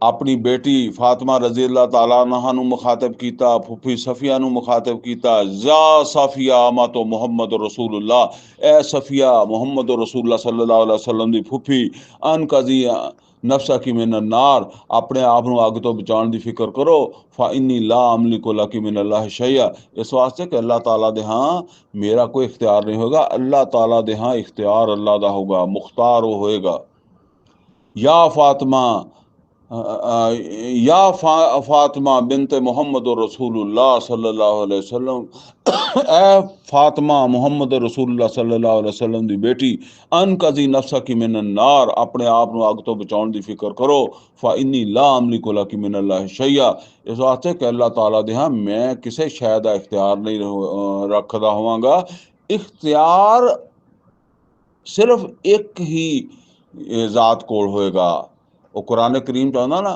अपनी बेटी फातिमा रजी अल्लाह ताला अन्हा नूं मुखातब किया फुफी सफिया नूं मुखातब किया जा सफिया मा तो मुहम्मद रसूलुल्लाह ए सफिया मुहम्मद रसूलुल्लाह सल्लल्लाहु अलैहि वसल्लम दी फुफी अन कजी नफ्सा की मिन नार अपने आप नूं अग तो बचाउण दी फिक्र करो फा इन्नी ला अमलिकु लकी मिन अल्लाह शैया इस वास्ते कि अल्लाह ताला दे हाँ मेरा कोई इख्तियार नहीं होगा अल्लाह ताला दे हाँ इख्तियार अल्लाह दा होगा मुख्तार वो होएगा। या फातिमा या फातिमा बिनत मोहम्मद रसूलुल्लाह सल्लल्लाहु अलैहि वसल्लम ए फातिमा मोहम्मद रसूलुल्लाह सल्लल्लाहु अलैहि वसल्लम दी बेटी अन कजी नफ्सा की मिन नार अपने आप नूं अग तो बचाउण दी फिक्र करो फा इन्नी ला अमलिकु लकी मिन अल्लाह शैया इस वास्ते कि अल्लाह ताला दे हाँ मैं किसी शै दा इख्तियार नहीं रखदा होवांगा। इख्तियार सिर्फ एक ही ज़ात कोल होएगा। वो कुरान करीम चाहता ना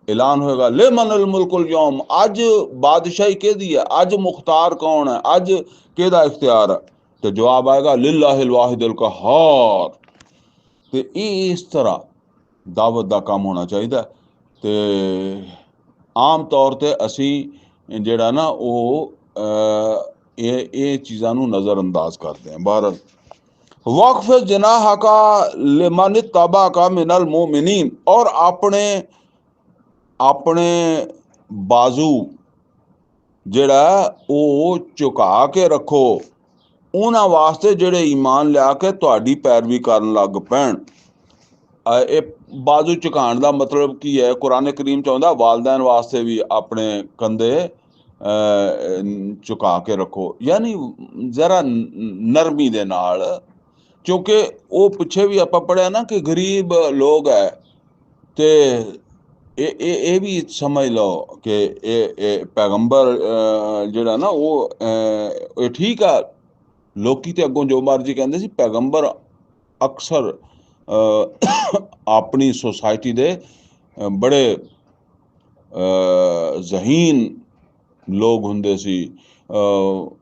ऐलान होएगा ले मनल मुल्कुल यौम अज बादशाही केदी है अज मुख्तार कौन है अज केदा इख्तियार है तो जवाब आएगा लिल्लाहिल वाहिदिल कहार। तो इस तरह दावत का काम होना चाहिए। तो आम तौर पर असी जिहड़ा ना वो ये चीज़ां नूं नज़रअंदाज करते हैं। बहरहाल वक्फ जनाह का लिमन तबा का मिनल मोमिनीन और अपने अपने बाजू जिहड़ा वो झुका के रखो उन्हां वास्ते जिहड़े ईमान लिया के तुहाडी पैरवी करन लग पैण। ये बाजू झुकाण दा मतलब की है कुरान करीम चाहुंदा वालदैन वास्ते भी अपने कंधे झुका के रखो यानी जरा नरमी दे नाल क्योंकि वो पिछे भी आप पढ़िया ना कि गरीब लोग है तो ਇਹ ਵੀ ਸਮਝ ਲਓ ਕਿ ਇਹ ਪੈਗੰਬਰ ਜਿਹੜਾ ਨਾ ਇਹ ਠੀਕ ਆ। ਲੋਕੀ ਤੇ ਅੱਗੋਂ ਜੋ ਮਰਜੀ ਕਹਿੰਦੇ ਸੀ, ਪੈਗੰਬਰ ਅਕਸਰ ਆਪਣੀ ਸੁਸਾਇਟੀ ਦੇ ਬੜੇ ਜ਼ਹੀਨ ਲੋਕ ਹੁੰਦੇ ਸੀ,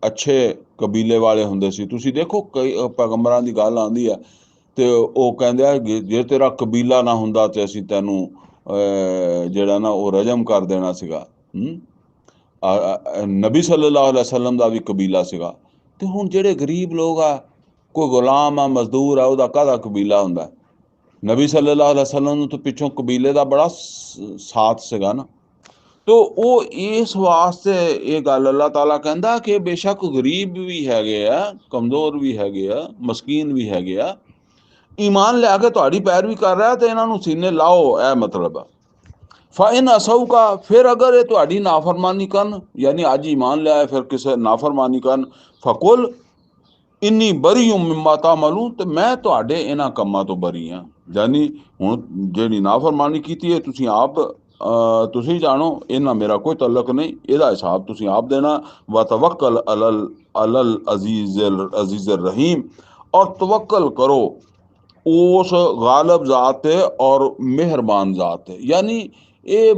ਅੱਛੇ ਕਬੀਲੇ ਵਾਲੇ ਹੁੰਦੇ ਸੀ। ਤੁਸੀਂ ਦੇਖੋ ਕਈ ਪੈਗੰਬਰਾਂ ਦੀ ਗੱਲ ਆਉਂਦੀ ਆ ਤੇ ਉਹ ਕਹਿੰਦੇ ਆ ਜੇ ਤੇਰਾ ਕਬੀਲਾ ਨਾ ਹੁੰਦਾ ਤੇ ਅਸੀਂ ਤੈਨੂੰ ਜਿਹੜਾ ਨਾ ਉਹ ਰਜਮ ਕਰ ਦੇਣਾ ਸੀਗਾ। ਨਬੀ ਸੱਲੱਲਾਹੁ ਅਲੈਹਿ ਵਸੱਲਮ ਦਾ ਵੀ ਕਬੀਲਾ ਸੀਗਾ। ਤੇ ਹੁਣ ਜਿਹੜੇ ਗਰੀਬ ਲੋਕ ਆ, ਕੋਈ ਗੁਲਾਮ ਆ, ਮਜ਼ਦੂਰ ਆ, ਉਹਦਾ ਕਾਹਦਾ ਕਬੀਲਾ ਹੁੰਦਾ? ਨਬੀ ਸੱਲੱਲਾਹੁ ਅਲੈਹਿ ਵਸੱਲਮ ਨੂੰ ਤਾਂ ਪਿੱਛੋਂ ਕਬੀਲੇ ਦਾ ਬੜਾ ਸਾਥ ਸੀਗਾ ਨਾ। ਤੋ ਉਹ ਇਸ ਵਾਸਤੇ ਇਹ ਗੱਲ ਅੱਲਾਹ ਤਾਲਾ ਕਹਿੰਦਾ ਕਿ ਬੇਸ਼ੱਕ ਗਰੀਬ ਵੀ ਹੈਗੇ ਆ, ਕਮਜ਼ੋਰ ਵੀ ਹੈਗੇ ਆ, ਮਸਕੀਨ ਵੀ ਹੈਗੇ ਆ, ਈਮਾਨ ਲਿਆ ਕੇ ਤੁਹਾਡੀ ਪੈਰਵੀ ਕਰ ਰਿਹਾ ਤੇ ਇਹਨਾਂ ਨੂੰ ਸੀਨੇ ਲਾਓ। ਇਹ ਮਤਲਬ ਆ। ਫਾਇਨ ਅਸਊ ਕਾ, ਫਿਰ ਅਗਰ ਇਹ ਤੁਹਾਡੀ ਨਾਫਰਮਾਨੀ ਕਰਨ, ਯਾਨੀ ਅੱਜ ਈਮਾਨ ਲਿਆ ਫਿਰ ਕਿਸੇ ਨਾਫਰਮਾਨੀ ਕਰਨ, ਫਕੁਲ ਇੰਨੀ ਬਰੀ ਮਿੰਮਾ ਤਾਮਲੂਨ, ਤੇ ਮੈਂ ਤੁਹਾਡੇ ਇਹਨਾਂ ਕੰਮਾਂ ਤੋਂ ਬਰੀ ਹਾਂ। ਯਾਨੀ ਹੁਣ ਜਿਹੜੀ ਨਾਫਰਮਾਨੀ ਕੀਤੀ ਹੈ ਤੁਸੀਂ ਜਾਣੋ, ਇਹਨਾਂ ਮੇਰਾ ਕੋਈ ਤਲਕ ਨਹੀਂ, ਇਹਦਾ ਹਿਸਾਬ ਤੁਸੀਂ ਆਪ ਦੇਣਾ। व तवक्कल अलल अजीज रहीम, और तवक्कल करो उस गालिब ज़ात है और मेहरबान ज़ात है। यानी ਇਹ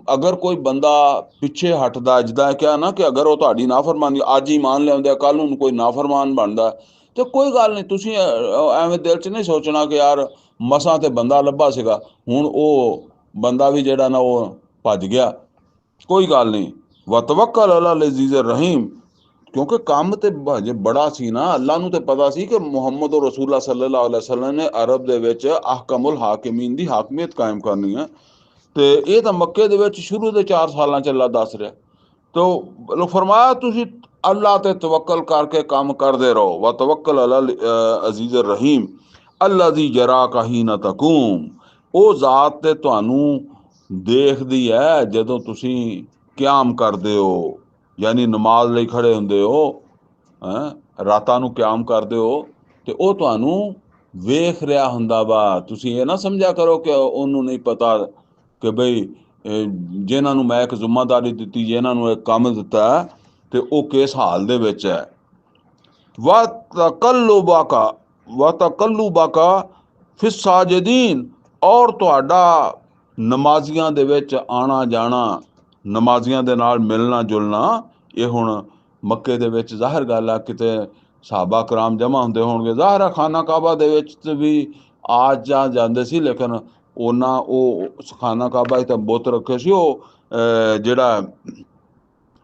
ਅਗਰ ਕੋਈ ਬੰਦਾ ਪਿੱਛੇ ਹਟਦਾ, ਜਿੱਦਾਂ ਕਿਹਾ ਨਾ ਕਿ ਅਗਰ ਉਹ ਤੁਹਾਡੀ ਨਾਫਰਮਾਨੀ ਅੱਜ ਹੀ ਮੰਨ ਲਿਆਉਂਦਾ, ਕੱਲ ਨੂੰ ਕੋਈ ਨਾਫਰਮਾਨ ਬਣਦਾ, ਤੇ ਕੋਈ ਗੱਲ ਨਹੀਂ। ਤੁਸੀਂ ਐਵੇਂ ਦਿਲ 'ਚ ਨਹੀਂ ਸੋਚਣਾ ਕਿ ਯਾਰ ਮਸਾਂ ਤੇ ਬੰਦਾ ਲੱਭਾ ਸੀਗਾ, ਹੁਣ ਉਹ ਬੰਦਾ ਵੀ ਜਿਹੜਾ ਨਾ ਉਹ ਭੱਜ ਗਿਆ। ਕੋਈ ਗੱਲ ਨਹੀਂ। व तवक्कल अलल अजीज रहीम, ਕਿਉਂਕਿ ਕੰਮ ਤੇ ਹਜੇ ਬੜਾ ਸੀ ਨਾ। ਅੱਲਾ ਨੂੰ ਤੇ ਪਤਾ ਸੀ ਕਿ ਮੁਹੰਮਦ ਰਸੂਲullah ਸੱਲੱਲਾਹੁ ਅਲੈਹਿ ਵਸੱਲਮ ਨੇ ਅਰਬ ਦੇ ਵਿੱਚ ਅਹਕਮੁਲ ਹਾਕਿਮੀਨ ਦੀ ਹਾਕਮੀਅਤ ਕਾਇਮ ਕਰਨੀ ਹੈ। ਤੇ ਇਹ ਤਾਂ ਮੱਕੇ ਦੇ ਵਿੱਚ ਸ਼ੁਰੂ ਦੇ 4 ਸਾਲਾਂ 'ਚ ਅੱਲਾ ਦੱਸ ਰਿਹਾ। ਤੋ ਫਰਮਾਇਆ ਤੁਸੀਂ ਅੱਲਾ ਤੇ ਤਵੱਕਲ ਕਰਕੇ ਕੰਮ ਕਰਦੇ ਰਹੋ। व तवक्कल अलल अजीज रहीम अल्लज़ी यराका हीना तकूम, ਉਹ ਜ਼ਾਤ ਤੇ ਤੁਹਾਨੂੰ ਦੇਖਦੀ ਹੈ ਜਦੋਂ ਤੁਸੀਂ ਕਿਆਮ ਕਰਦੇ ਹੋ, ਯਾਨੀ ਨਮਾਜ਼ ਲਈ ਖੜੇ ਹੁੰਦੇ ਹੋ, ਰਾਤਾਂ ਨੂੰ ਕਿਆਮ ਕਰਦੇ ਹੋ, ਤੇ ਉਹ ਤੁਹਾਨੂੰ ਵੇਖ ਰਿਹਾ ਹੁੰਦਾ ਵਾ। ਤੁਸੀਂ ਇਹ ਨਾ ਸਮਝਿਆ ਕਰੋ ਕਿ ਉਹਨੂੰ ਨਹੀਂ ਪਤਾ ਕਿ ਬਈ ਜਿਨ੍ਹਾਂ ਨੂੰ ਮੈਂ ਇੱਕ ਜ਼ਿੰਮੇਦਾਰੀ ਦਿੱਤੀ, ਜਿਨ੍ਹਾਂ ਨੂੰ ਇੱਕ ਕੰਮ ਦਿੱਤਾ, ਤੇ ਉਹ ਕਿਸ ਹਾਲ ਦੇ ਵਿੱਚ ਹੈ। व तकल्लुबका फिस साजिदीन, ਔਰ ਤੁਹਾਡਾ ਨਮਾਜ਼ੀਆਂ ਦੇ ਵਿੱਚ ਆਉਣਾ ਜਾਣਾ, ਨਮਾਜ਼ੀਆਂ ਦੇ ਨਾਲ ਮਿਲਣਾ ਜੁਲਣਾ। ਇਹ ਹੁਣ ਮੱਕੇ ਦੇ ਵਿੱਚ ਜ਼ਾਹਿਰ ਗੱਲ ਆ, ਕਿਤੇ ਸਾਹਬਾ ਕਰਾਮ ਜਮ੍ਹਾਂ ਹੁੰਦੇ ਹੋਣਗੇ, ਜ਼ਾਹਿਰ ਆ ਖਾਨਾ ਕਾਬਾ ਦੇ ਵਿੱਚ ਵੀ ਆ ਜਾ ਜਾਂਦੇ ਸੀ, ਲੇਕਿਨ ਉਹਨਾਂ ਉਹ ਖਾਨਾ ਕਾਬਾ 'ਚ ਤਾਂ ਬੁੱਤ ਰੱਖੇ ਸੀ। ਉਹ ਜਿਹੜਾ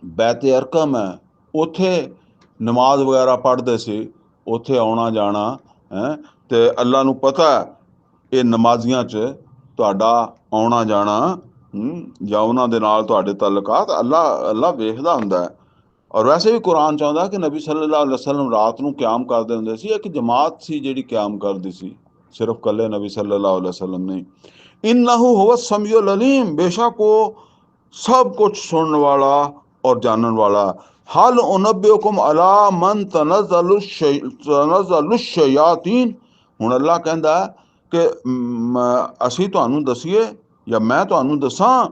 ਬੈਤ ਅਰਕਮ ਹੈ, ਉੱਥੇ ਨਮਾਜ਼ ਵਗੈਰਾ ਪੜ੍ਹਦੇ ਸੀ, ਉੱਥੇ ਆਉਣਾ ਜਾਣਾ ਹੈ। ਤੇ ਅੱਲਾ ਨੂੰ ਪਤਾ ਇਹ ਨਮਾਜ਼ੀਆਂ 'ਚ ਤੁਹਾਡਾ ਆਉਣਾ ਜਾਣਾ ਜਾਂ ਉਹਨਾਂ ਦੇ ਨਾਲ ਤੁਹਾਡੇ ਤਾਲੁਕਾਤ, ਅੱਲਾ ਵੇਖਦਾ ਹੁੰਦਾ ਹੈ। ਔਰ ਵੈਸੇ ਵੀ ਕੁਰਾਨ ਚਾਹੁੰਦਾ ਕਿ ਨਬੀ ਸੱਲੱਲਾਹੁ ਅਲੈਹਿ ਵਸੱਲਮ ਰਾਤ ਨੂੰ ਕਿਆਮ ਕਰਦੇ ਹੁੰਦੇ ਸੀ। ਇੱਕ ਜਮਾਤ ਸੀ ਜਿਹੜੀ ਕਿਆਮ ਕਰਦੀ ਸੀ, ਸਿਰਫ ਕੱਲੇ ਨਬੀ ਸੱਲੱਲਾਹੁ ਅਲੈਹਿ ਵਸੱਲਮ ਨਹੀਂ। इन्नहु हुवा समीउल अलीम, बेशक वो सब कुछ सुनने वाला और जानने वाला। हल उनब्बिउकुम अला मन तनज़्ज़लु शयातीन, ਹੁਣ ਅੱਲਾ ਕਹਿੰਦਾ ਕਿ ਅਸੀਂ ਤੁਹਾਨੂੰ ਦਸੀਏ ਜਾਂ ਮੈਂ ਤੁਹਾਨੂੰ ਦੱਸਾਂ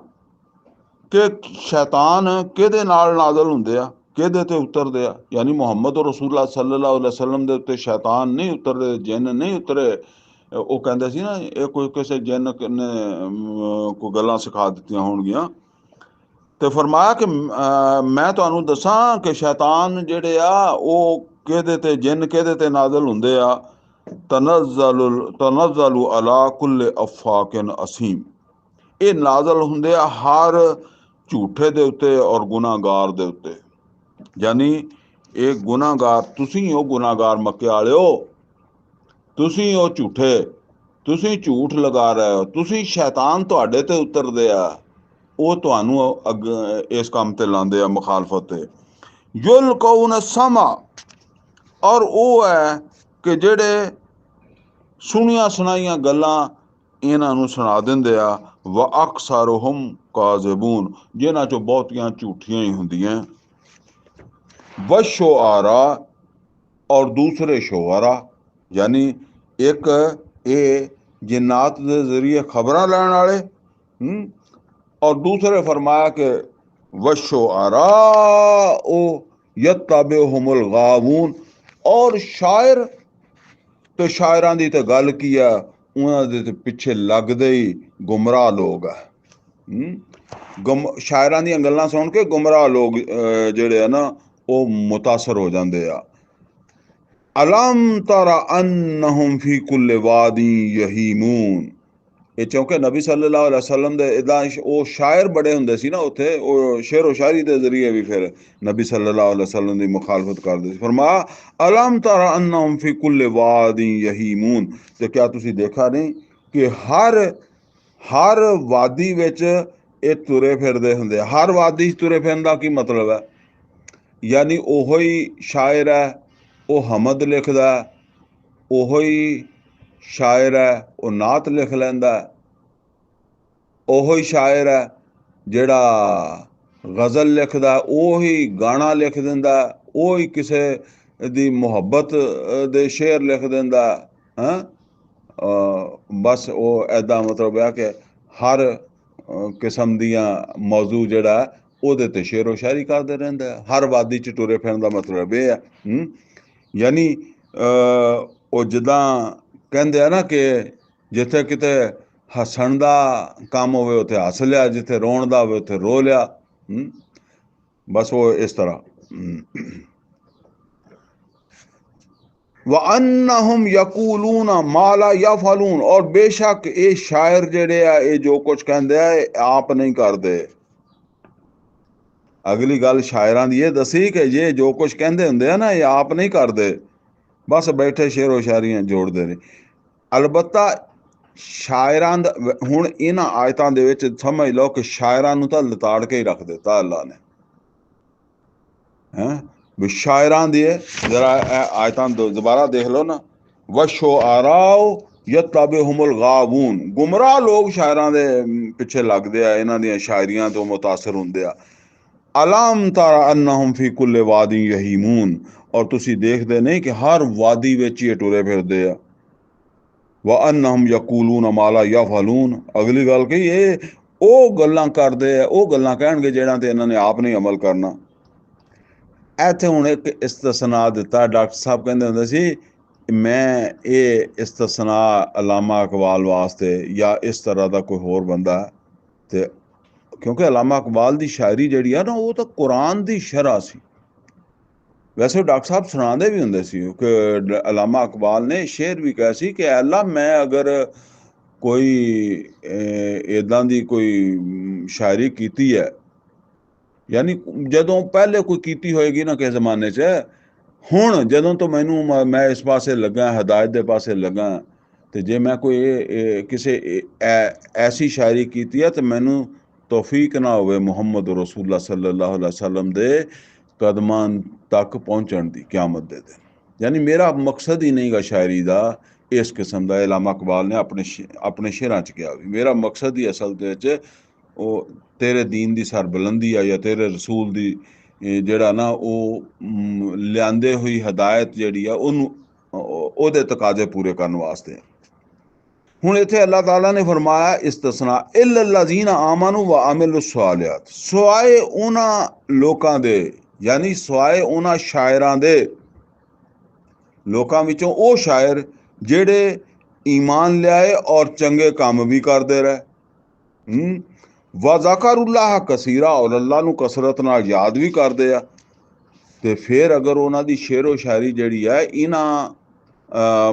ਕਿ ਸ਼ੈਤਾਨ ਕਿਹਦੇ ਨਾਲ ਨਾਜ਼ਲ ਹੁੰਦੇ ਆ, ਕਿਹਦੇ ਤੇ ਉਤਰਦੇ ਆ। ਯਾਨੀ ਮੁਹੰਮਦ ਰਸੂਲullah ਸੱਲੱਲਾਹੁ ਅਲੈਹਿ ਵਸੱਲਮ ਦੇ ਉੱਤੇ ਸ਼ੈਤਾਨ ਨਹੀਂ ਉਤਰਦੇ, ਜਿੰਨ ਨਹੀਂ ਉਤਰੇ। ਉਹ ਕਹਿੰਦੇ ਸੀ ਨਾ ਇਹ ਕੋਈ ਕਿਸੇ ਜਿੰਨ ਨੇ ਕੋਈ ਗੱਲਾਂ ਸਿਖਾ ਦਿੱਤੀਆਂ ਹੋਣਗੀਆਂ। ਤੇ ਫਰਮਾਇਆ ਕਿ ਮੈਂ ਤੁਹਾਨੂੰ ਦੱਸਾਂ ਕਿ ਸ਼ੈਤਾਨ ਜਿਹੜੇ ਆ ਉਹ ਕਿਹਦੇ ਤੇ, ਜਿੰਨ ਕਿਹਦੇ ਤੇ ਨਾਜ਼ਲ ਹੁੰਦੇ ਆ। ਤਨੱਜ਼ਲੂ ਅਲਾ ਕੁੱਲ ਅਫਾਕਿਨ ਅਸੀਮ, ਇਹ ਨਾਜ਼ਲ ਹੁੰਦੇ ਆ ਹਰ ਝੂਠੇ ਦੇ ਉੱਤੇ ਔਰ ਗੁਨਾਹਗਾਰ ਦੇ ਉੱਤੇ। ਯਾਨੀ ਇਹ ਗੁਨਾਹਗਾਰ, ਤੁਸੀਂ ਉਹ ਗੁਨਾਹਗਾਰ ਮੱਕੇ ਵਾਲਿਓ, ਤੁਸੀਂ ਉਹ ਝੂਠੇ, ਤੁਸੀਂ ਝੂਠ ਲਗਾ ਰਹੇ ਹੋ, ਤੁਸੀਂ ਸ਼ੈਤਾਨ ਤੁਹਾਡੇ ਤੇ ਉਤਰਦੇ ਆ, ਉਹ ਤੁਹਾਨੂੰ ਇਸ ਕੰਮ ਤੇ ਲਾਉਂਦੇ ਆ, ਮੁਖਾਲਫਤ ਤੇ। ਯੁਲਕਊਨ ਸਮਾ, ਔਰ ਉਹ ਹੈ ਕਿ ਜਿਹੜੇ ਸੁਣੀਆਂ ਸੁਣਾਈਆਂ ਗੱਲਾਂ ਇਹਨਾਂ ਨੂੰ ਸੁਣਾ ਦਿੰਦੇ ਆ। व अक्सरुहुम काज़िबून, ਜਿਨ੍ਹਾਂ ਚੋਂ ਬਹੁਤੀਆਂ ਝੂਠੀਆਂ ਹੀ ਹੁੰਦੀਆਂ। व शुआरा, ਔਰ ਦੂਸਰੇ ਸ਼ੁਆਰਾ, ਯਾਨੀ ਇੱਕ ਇਹ ਜਿੰਨਾਤ ਦੇ ਜ਼ਰੀਏ ਖਬਰਾਂ ਲੈਣ ਵਾਲੇ, और दूसरे फरमाया कि वशो आरा ओ यत्तबिहुमुल गावून, और शायर ਤੇ ਸ਼ਾਇਰਾਂ ਦੀ ਤੇ ਗੱਲ ਕੀ ਆ, ਉਹਨਾਂ ਦੇ ਤੇ ਪਿੱਛੇ ਲੱਗਦੇ ਹੀ ਗੁੰਮਰਾਹ ਲੋਕ ਆ। ਸ਼ਾਇਰਾਂ ਦੀਆਂ ਗੱਲਾਂ ਸੁਣ ਕੇ ਗੁੰਮਰਾਹ ਲੋਕ ਜਿਹੜੇ ਆ ਨਾ ਉਹ ਮੁਤਾਸਰ ਹੋ ਜਾਂਦੇ ਆ। ਅਲਮ ਤਰਾ ਅੰਨਹੁਮ ਫੀ ਕੁੱਲ ਵਾਦੀ ਯਹੀਮੂਨ, ਇਹ ਕਿਉਂਕਿ ਨਬੀ ਸੱਲੱਲਾਹੁ ਅਲੈहि ਵਸੱਲਮ ਦੇ ਇੱਦਾਂ ਉਹ ਸ਼ਾਇਰ ਬੜੇ ਹੁੰਦੇ ਸੀ ਨਾ ਉੱਥੇ, ਉਹ ਸ਼ੇਰੋ ਸ਼ਾਇਰੀ ਦੇ ਜ਼ਰੀਏ ਵੀ ਫਿਰ ਨਬੀ ਸੱਲੱਲਾਹੁ ਅਲੈहि ਵਸੱਲਮ ਦੀ ਮੁਖਾਲਫਤ ਕਰਦੇ ਸੀ। ਫਰਮਾਇਆ ਅਲਮ ਤਰਾ ਅੰਨਹੁਮ ਫੀ ਕੁੱਲ ਵਾਦੀ ਯਹੀਮੂਨ, ਤੇ ਕਿਆ ਤੁਸੀਂ ਦੇਖਾ ਨਹੀਂ ਕਿ ਹਰ ਵਾਦੀ ਵਿੱਚ ਇਹ ਤੁਰੇ ਫਿਰਦੇ ਹੁੰਦੇ ਆ। ਹਰ ਵਾਦੀ 'ਚ ਤੁਰੇ ਫਿਰਨ ਦਾ ਕੀ ਮਤਲਬ ਹੈ? ਯਾਨੀ ਉਹੋ ਹੀ ਸ਼ਾਇਰ ਹੈ, ਉਹ ਹਮਦ ਲਿਖਦਾ, ਉਹੋ ਹੀ ਸ਼ਾਇਰ ਹੈ, ਉਹ ਨਾਤ ਲਿਖ ਲੈਂਦਾ, ਉਹੋ ਹੀ ਸ਼ਾਇਰ ਹੈ ਜਿਹੜਾ ਗਜ਼ਲ ਲਿਖਦਾ, ਉਹੀ ਗਾਣਾ ਲਿਖ ਦਿੰਦਾ, ਉਹੀ ਕਿਸੇ ਦੀ ਮੁਹੱਬਤ ਦੇ ਸ਼ੇਰ ਲਿਖ ਦਿੰਦਾ। ਹਾਂ, ਬਸ ਉਹ ਇੱਦਾਂ ਮਤਲਬ ਹੈ ਕਿ ਹਰ ਕਿਸਮ ਦੀਆਂ ਮੌਜੂ ਜਿਹੜਾ ਉਹਦੇ 'ਤੇ ਸ਼ੇਰੋ ਸ਼ਾਇਰੀ ਕਰਦੇ ਰਹਿੰਦਾ। ਹਰ ਵਾਦੀ 'ਚ ਟੁਰੇ ਫਿਰਨ ਦਾ ਮਤਲਬ ਇਹ ਹੈ। ਯਾਨੀ ਉਹ ਜਿੱਦਾਂ ਕਹਿੰਦੇ ਆ ਨਾ ਕਿ ਜਿੱਥੇ ਕਿਤੇ ਹੱਸਣ ਦਾ ਕੰਮ ਹੋਵੇ ਉੱਥੇ ਹੱਸ ਲਿਆ, ਜਿੱਥੇ ਰੋਣ ਦਾ ਹੋਵੇ ਉੱਥੇ ਰੋ ਲਿਆ। ਬਸ ਉਹ ਇਸ ਤਰ੍ਹਾਂ। ਵਅੰਨਹੁਮ ਯਕੂਲੂਨ ਮਾ ਲਾ ਯਫਅਲੂਨ, ਔਰ ਬੇਸ਼ੱਕ ਇਹ ਸ਼ਾਇਰ ਜਿਹੜੇ ਆ ਇਹ ਜੋ ਕੁਝ ਕਹਿੰਦੇ ਆ ਇਹ ਆਪ ਨਹੀਂ ਕਰਦੇ। ਅਗਲੀ ਗੱਲ ਸ਼ਾਇਰਾਂ ਦੀ ਇਹ ਦੱਸੀ ਕਿ ਇਹ ਜੋ ਕੁਝ ਕਹਿੰਦੇ ਹੁੰਦੇ ਆ ਨਾ ਇਹ ਆਪ ਨਹੀਂ ਕਰਦੇ, ਬਸ ਬੈਠੇ ਸ਼ੇਰੋ ਸ਼ਾਇਰੀਆਂ ਜੋੜਦੇ ਨੇ। ਅਲਬੱਤਾ ਸ਼ਾਇਰਾਂ ਦਾ ਹੁਣ ਇਹਨਾਂ ਆਇਤਾਂ ਦੇ ਵਿੱਚ ਸਮਝ ਲਓ ਕਿ ਸ਼ਾਇਰਾਂ ਨੂੰ ਤਾਂ ਲਤਾੜ ਕੇ ਹੀ ਰੱਖ ਦਿੱਤਾ ਅੱਲਾ ਨੇ। ਹੈਂ ਵੀ ਸ਼ਾਇਰਾਂ ਦੀ ਜਰਾ ਆਇਤਾਂ ਦੁਬਾਰਾ ਦੇਖ ਲਓ ਨਾ, ਵਸ਼ੋ ਆਰਾਓ ਯਤਬਿਹੁਮੁਲ ਗਾਵੂਨ, ਗੁੰਮਰਾਹ ਲੋਕ ਸ਼ਾਇਰਾਂ ਦੇ ਪਿੱਛੇ ਲੱਗਦੇ ਆ, ਇਹਨਾਂ ਦੀਆਂ ਸ਼ਾਇਰੀਆਂ ਤੋਂ ਮੁਤਾਸਰ ਹੁੰਦੇ ਆ। ਅਲਮ ਤਰਾ ਅੰਨਹੁਮ ਫੀ ਕੁੱਲ ਵਾਦੀ ਯਹੀਮੂਨ, ਔਰ ਤੁਸੀਂ ਦੇਖਦੇ ਨਹੀਂ ਕਿ ਹਰ ਵਾਦੀ ਵਿੱਚ ਹੀ ਟੁਰੇ ਫਿਰਦੇ ਆ। ਵਅੰਨਹੁਮ ਯਕੂਲੂਨ ਮਾ ਲਾ ਯਫਅਲੂਨ, ਅਗਲੀ ਗੱਲ ਕਹੀ ਇਹ ਉਹ ਗੱਲਾਂ ਕਰਦੇ ਆ, ਉਹ ਗੱਲਾਂ ਕਹਿਣਗੇ ਜਿਹੜਾ ਤੇ ਇਹਨਾਂ ਨੇ ਆਪ ਨਹੀਂ ਅਮਲ ਕਰਨਾ। ਇੱਥੇ ਹੁਣ ਇੱਕ ਇਸਤਸਨਾ ਦਿੱਤਾ। ਡਾਕਟਰ ਸਾਹਿਬ ਕਹਿੰਦੇ ਹੁੰਦੇ ਸੀ ਮੈਂ ਇਹ ਇਸਤਸਨਾ ਅਲਾਮਾ ਇਕਬਾਲ ਵਾਸਤੇ ਜਾਂ ਇਸ ਤਰ੍ਹਾਂ ਦਾ ਕੋਈ ਹੋਰ ਬੰਦਾ, ਤੇ ਕਿਉਂਕਿ ਅਲਾਮਾ ਇਕਬਾਲ ਦੀ ਸ਼ਾਇਰੀ ਜਿਹੜੀ ਆ ਨਾ ਉਹ ਤਾਂ ਕੁਰਾਨ ਦੀ ਸ਼ਰ੍ਹਾ ਸੀ। ਵੈਸੇ ਡਾਕਟਰ ਸਾਹਿਬ ਸੁਣਾਉਂਦੇ ਵੀ ਹੁੰਦੇ ਸੀ ਕਿ ਅਲਾਮਾ ਇਕਬਾਲ ਨੇ ਸ਼ੇਰ ਵੀ ਕਿਹਾ ਸੀ ਕਿ ਅੱਲਾ ਮੈਂ ਅਗਰ ਕੋਈ ਇੱਦਾਂ ਦੀ ਕੋਈ ਸ਼ਾਇਰੀ ਕੀਤੀ ਹੈ, ਯਾਨੀ ਜਦੋਂ ਪਹਿਲੇ ਕੋਈ ਕੀਤੀ ਹੋਏਗੀ ਨਾ ਕਿਸੇ ਜ਼ਮਾਨੇ 'ਚ, ਹੁਣ ਜਦੋਂ ਤੋਂ ਮੈਨੂੰ ਮੈਂ ਇਸ ਪਾਸੇ ਲੱਗਾ, ਹਦਾਇਤ ਦੇ ਪਾਸੇ ਲੱਗਾ, ਤੇ ਜੇ ਮੈਂ ਕੋਈ ਕਿਸੇ ਐਸੀ ਸ਼ਾਇਰੀ ਕੀਤੀ ਹੈ ਤੇ ਮੈਨੂੰ ਤੌਫੀਕ ਨਾ ਹੋਵੇ ਮੁਹੰਮਦ ਰਸੂਲullah ਸੱਲੱਲਾਹੁ ਅਲੈहि ਵਸੱਲਮ ਦੇ ਕਦਮਾਂ ਤੱਕ ਪਹੁੰਚਣ ਦੀ ਕਿਆਮਤ ਦੇ ਦਿਨ। ਯਾਨੀ ਮੇਰਾ ਮਕਸਦ ਹੀ ਨਹੀਂਗਾ ਸ਼ਾਇਰੀ ਦਾ ਇਸ ਕਿਸਮ ਦਾ। ਅਲਾਮਾ ਇਕਬਾਲ ਨੇ ਆਪਣੇ ਸ਼ੇਰਾਂ 'ਚ ਕਿਹਾ ਵੀ ਮੇਰਾ ਮਕਸਦ ਹੀ ਅਸਲ ਦੇ ਵਿੱਚ ਉਹ ਤੇਰੇ ਦੀਨ ਦੀ ਸਰਬੁਲੰਦੀ ਆ ਜਾਂ ਤੇਰੇ ਰਸੂਲ ਦੀ ਜਿਹੜਾ ਨਾ ਉਹ ਲਿਆਂਦੇ ਹੋਈ ਹਦਾਇਤ ਜਿਹੜੀ ਆ ਉਹਨੂੰ ਉਹਦੇ ਤਕਾਜ਼ੇ ਪੂਰੇ ਕਰਨ ਵਾਸਤੇ। ਹੁਣ ਇੱਥੇ ਅੱਲਾਹ ਤਾਲਾ ਨੇ ਫਰਮਾਇਆ ਇਸਤਸਨਾ ਇਲੱਲਜ਼ੀਨਾ ਆਮਨੂ व अमिलु स्वालिहात, ਸਵਾਏ ਉਹਨਾਂ ਲੋਕਾਂ ਦੇ, ਯਾਨੀ ਸਵਾਏ ਉਹਨਾਂ ਸ਼ਾਇਰਾਂ ਦੇ, ਲੋਕਾਂ ਵਿੱਚੋਂ ਉਹ ਸ਼ਾਇਰ ਜਿਹੜੇ ਈਮਾਨ ਲਿਆਏ ਔਰ ਚੰਗੇ ਕੰਮ ਵੀ ਕਰਦੇ ਰਹੇ। व ज़करुल्लाह कसीरा, और ਅੱਲਾ ਨੂੰ ਕਸਰਤ ਨਾਲ ਯਾਦ ਵੀ ਕਰਦੇ ਆ। ਤੇ ਫਿਰ ਅਗਰ ਉਹਨਾਂ ਦੀ ਸ਼ੇਰੋ ਸ਼ਾਇਰੀ ਜਿਹੜੀ ਹੈ ਇਹਨਾਂ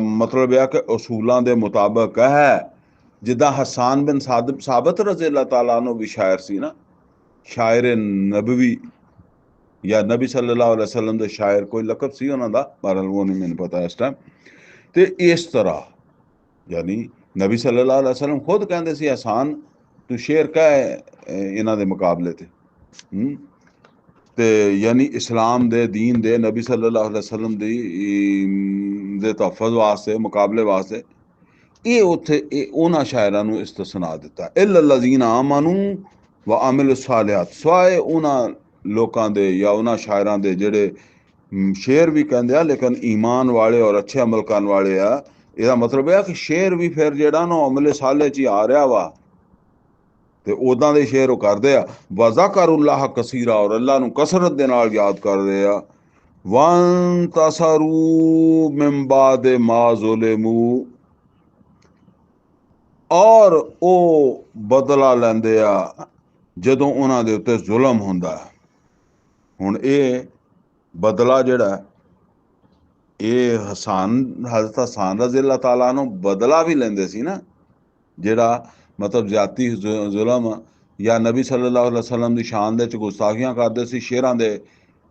ਮਤਲਬ ਇਹ ਕਿ ਅਸੂਲਾਂ ਦੇ ਮੁਤਾਬਕ ਹੈ, ਜਿੱਦਾਂ ਹਸਾਨ ਬਿਨ ਸਾਬਤ ਰਜ਼ੀ ਅੱਲਾਹ ਤਾਲਾ ਨੂੰ ਵੀ ਸ਼ਾਇਰ ਸੀ ਨਾ, ਸ਼ਾਇਰ ਨਬਵੀ ਜਾਂ ਨਬੀ ਸੱਲੱਲਾਹੁ ਅਲੈहि ਵਸੱਲਮ ਦੇ ਸ਼ਾਇਰ ਕੋਈ ਲਕਬ ਸੀ ਉਹਨਾਂ ਦਾ, ਬਹਰਹਾਲ ਉਹ ਨਹੀਂ ਮੈਨੂੰ ਪਤਾ ਇਸ ਟਾਈਮ। ਤੇ ਇਸ ਤਰ੍ਹਾਂ ਯਾਨੀ ਨਬੀ ਸੱਲੱਲਾਹੁ ਅਲੈहि ਵਸੱਲਮ ਖੁਦ ਕਹਿੰਦੇ ਸੀ ਹਸਾਨ ਤੂੰ ਸ਼ੇਰ ਕਹਿ ਇਹਨਾਂ ਦੇ ਮੁਕਾਬਲੇ ਤੇ ਯਾਨੀ ਇਸਲਾਮ ਦੇ ਦੀਨ ਦੇ ਨਬੀ ਸੱਲੱਲਾਹੁ ਅਲੈहि ਵਸੱਲਮ ਦੇ ਤਹਫ਼ੁਜ਼ ਵਾਸਤੇ, ਮੁਕਾਬਲੇ ਵਾਸਤੇ ਇਹ ਉੱਥੇ ਉਹਨਾਂ ਸ਼ਾਇਰਾਂ ਨੂੰ ਇਸਤਸਨਾ ਦਿੱਤਾ। ਇਲੱਲਜ਼ੀਨਾ ਆਮਨੂ व अमिलु स्वालिहात, ਸਵਾਏ ਉਹਨਾਂ ਲੋਕਾਂ ਦੇ ਜਾਂ ਉਹਨਾਂ ਸ਼ਾਇਰਾਂ ਦੇ ਜਿਹੜੇ ਸ਼ੇਰ ਵੀ ਕਹਿੰਦੇ ਆ ਲੇਕਿਨ ਈਮਾਨ ਵਾਲੇ ਔਰ ਅੱਛੇ ਅਮਲ ਕਰਨ ਵਾਲੇ ਆ। ਇਹਦਾ ਮਤਲਬ ਇਹ ਕਿ ਸ਼ੇਰ ਵੀ ਫਿਰ ਜਿਹੜਾ ਨਾ ਅਮਲ ਸਾਲੇ 'ਚ ਹੀ ਆ ਰਿਹਾ ਵਾ। ਤੇ ਉਦਾਂ ਦੇ ਸ਼ੇਰ ਉਹ ਕਰਦੇ ਆ। ਵਜ਼ਾਕਰੁल्लाह ਕਸੀਰਾ, ਔਰ ਅੱਲਾ ਨੂੰ ਕਸਰਤ ਦੇ ਨਾਲ ਯਾਦ ਕਰਦੇ ਆ। ਵਨ ਤਸਰੂ ਮਿਨ ਬਾਦ ਮਾ ਜ਼ੁਲਿਮੂ, ਔਰ ਉਹ ਬਦਲਾ ਲੈਂਦੇ ਆ ਜਦੋਂ ਉਹਨਾਂ ਦੇ ਉੱਤੇ ਜ਼ੁਲਮ ਹੁੰਦਾ। ਹੁਣ ਇਹ ਬਦਲਾ ਜਿਹੜਾ ਇਹ ਹਜ਼ਰਤ ਹਸਨ ਰਜ਼ੀ ਅੱਲਾਹ ਤਾਲਾ ਨੂੰ ਬਦਲਾ ਵੀ ਲੈਂਦੇ ਸੀ ਨਾ, ਜਿਹੜਾ ਮਤਲਬ ਜ਼ਿਆਤੀ ਜ਼ੁਲਮ ਜਾਂ ਨਬੀ ਸੱਲੱਲਾਹੁ ਅਲੈहि ਵਸੱਲਮ ਦੀ ਸ਼ਾਨ ਦੇ ਵਿੱਚ ਗੁਸਤਾਖੀਆਂ ਕਰਦੇ ਸੀ ਸ਼ੇਰਾਂ ਦੇ,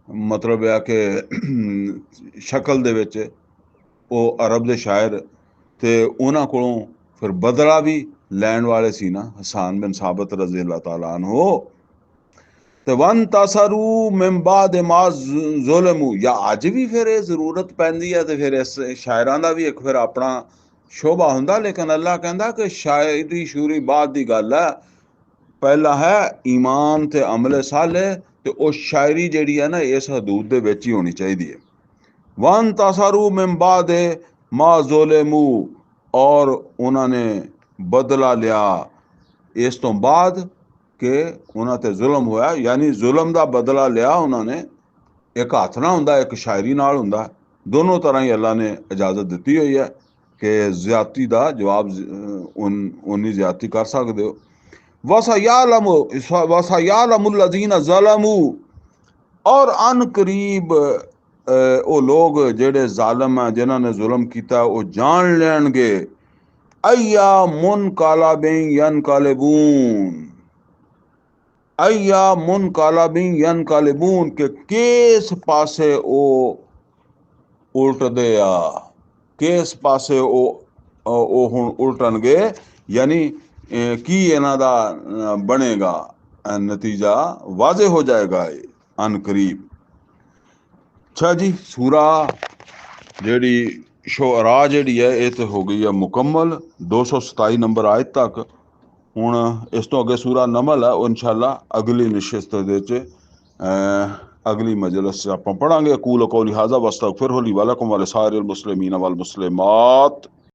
ਮਤਲਬ ਇਹ ਕਿ ਸ਼ਕਲ ਦੇ ਵਿੱਚ ਉਹ ਅਰਬ ਦੇ ਸ਼ਾਇਰ, ਤੇ ਉਹਨਾਂ ਕੋਲੋਂ ਫਿਰ ਬਦਲਾ ਵੀ ਲੈਣ ਵਾਲੇ ਸੀ ਨਾ ਹਸਨ ਬਿਨ ਸਾਬਤ ਰਜ਼ੀ ਅੱਲਾਹ ਤਾਲਾ ਅਨਹੂ। ਤੇ ਵਨ ਤਸਰੂ ਮਿਨ ਬਾਦ ਮਾ ਜ਼ੁਲਮੂ, ਜਾਂ ਅੱਜ ਵੀ ਫਿਰ ਇਹ ਜ਼ਰੂਰਤ ਪੈਂਦੀ ਹੈ ਤੇ ਫਿਰ ਇਸ ਸ਼ਾਇਰਾਂ ਦਾ ਵੀ ਇੱਕ ਫਿਰ ਆਪਣਾ ਸ਼ੋਭਾ ਹੁੰਦਾ। ਲੇਕਿਨ ਅੱਲਾ ਕਹਿੰਦਾ ਕਿ ਸ਼ਾਇਰੀ ਸ਼ੂਰੀ ਬਾਅਦ ਦੀ ਗੱਲ ਹੈ, ਪਹਿਲਾ ਹੈ ਈਮਾਨ ਤੇ ਅਮਲ ਸਾਲੇ, ਤੇ ਉਹ ਸ਼ਾਇਰੀ ਜਿਹੜੀ ਹੈ ਨਾ ਇਸ ਹਦੂਦ ਦੇ ਵਿੱਚ ਹੀ ਹੋਣੀ ਚਾਹੀਦੀ ਹੈ। ਵਨ ਤਸਰੂ ਮਿਨ ਬਾਦ ਮਾ ਜ਼ੁਲਮੂ, ਔਰ ਉਹਨਾਂ ਨੇ ਬਦਲਾ ਲਿਆ ਇਸ ਤੋਂ ਬਾਅਦ ਕਿ ਉਹਨਾਂ ਤੇ ਜ਼ੁਲਮ ਹੋਇਆ, ਯਾਨੀ ਜ਼ੁਲਮ ਦਾ ਬਦਲਾ ਲਿਆ ਉਹਨਾਂ ਨੇ। ਇੱਕ ਹੱਥ ਨਾਲ ਹੁੰਦਾ, ਇੱਕ ਸ਼ਾਇਰੀ ਨਾਲ ਹੁੰਦਾ, ਦੋਨੋਂ ਤਰ੍ਹਾਂ ਹੀ ਅੱਲਾ ਨੇ ਇਜਾਜ਼ਤ ਦਿੱਤੀ ਹੋਈ ਹੈ ਕਿ ਜ਼ਿਆਦਤੀ ਦਾ ਜਵਾਬ ਉਨੀ ਜ਼ਿਆਦਤੀ ਕਰ ਸਕਦੇ ਹੋ। ਵਸਯਅਲਮੁ ਲੱਜ਼ੀਨ ज़लमू, और अन करीब ਉਹ ਲੋਕ ਜਿਹੜੇ ਜ਼ਾਲਮ ਹੈ ਜਿਨ੍ਹਾਂ ਨੇ ਜ਼ੁਲਮ ਕੀਤਾ ਉਹ ਜਾਣ ਲੈਣਗੇ अय्या मुनक़लिबिन यनक़लिबून, अय्या मुनक़लिबिन यनक़लिबून, के किस पासे ਉਹ ਉਲਟਦੇ ਆ, ਕਿਸ ਪਾਸੇ ਉਹ ਹੁਣ ਉਲਟਣਗੇ, ਯਾਨੀ ਕੀ ਇਹਨਾਂ ਦਾ ਬਣੇਗਾ ਨਤੀਜਾ, ਵਾਜ਼ੇ ਹੋ ਜਾਏਗਾ ਅਨ ਕਰੀਬ। ਅੱਛਾ ਜੀ, ਸੂਰਾ ਜਿਹੜੀ ਸ਼ੁਅਰਾ ਜਿਹੜੀ ਹੈ ਇਹ ਤੇ ਹੋ ਗਈ ਹੈ ਮੁਕੰਮਲ 227 ਨੰਬਰ ਆਇਤ ਤੱਕ। ਹੁਣ ਇਸ ਤੋਂ ਅੱਗੇ ਸੂਰਾ ਨਮਲ ਹੈ, ਉਹ ਇਨਸ਼ਾਅੱਲਾ ਅਗਲੀ ਨਸ਼ਿਸਤ ਦੇ ਵਿੱਚ अगली मजलिस से आप पढ़ांगे। अकूल कौली हाज़ा वस्तगफिरुहु ली व लकुम व लिसाइरिल मुस्लिमीन वल मुस्लिमात।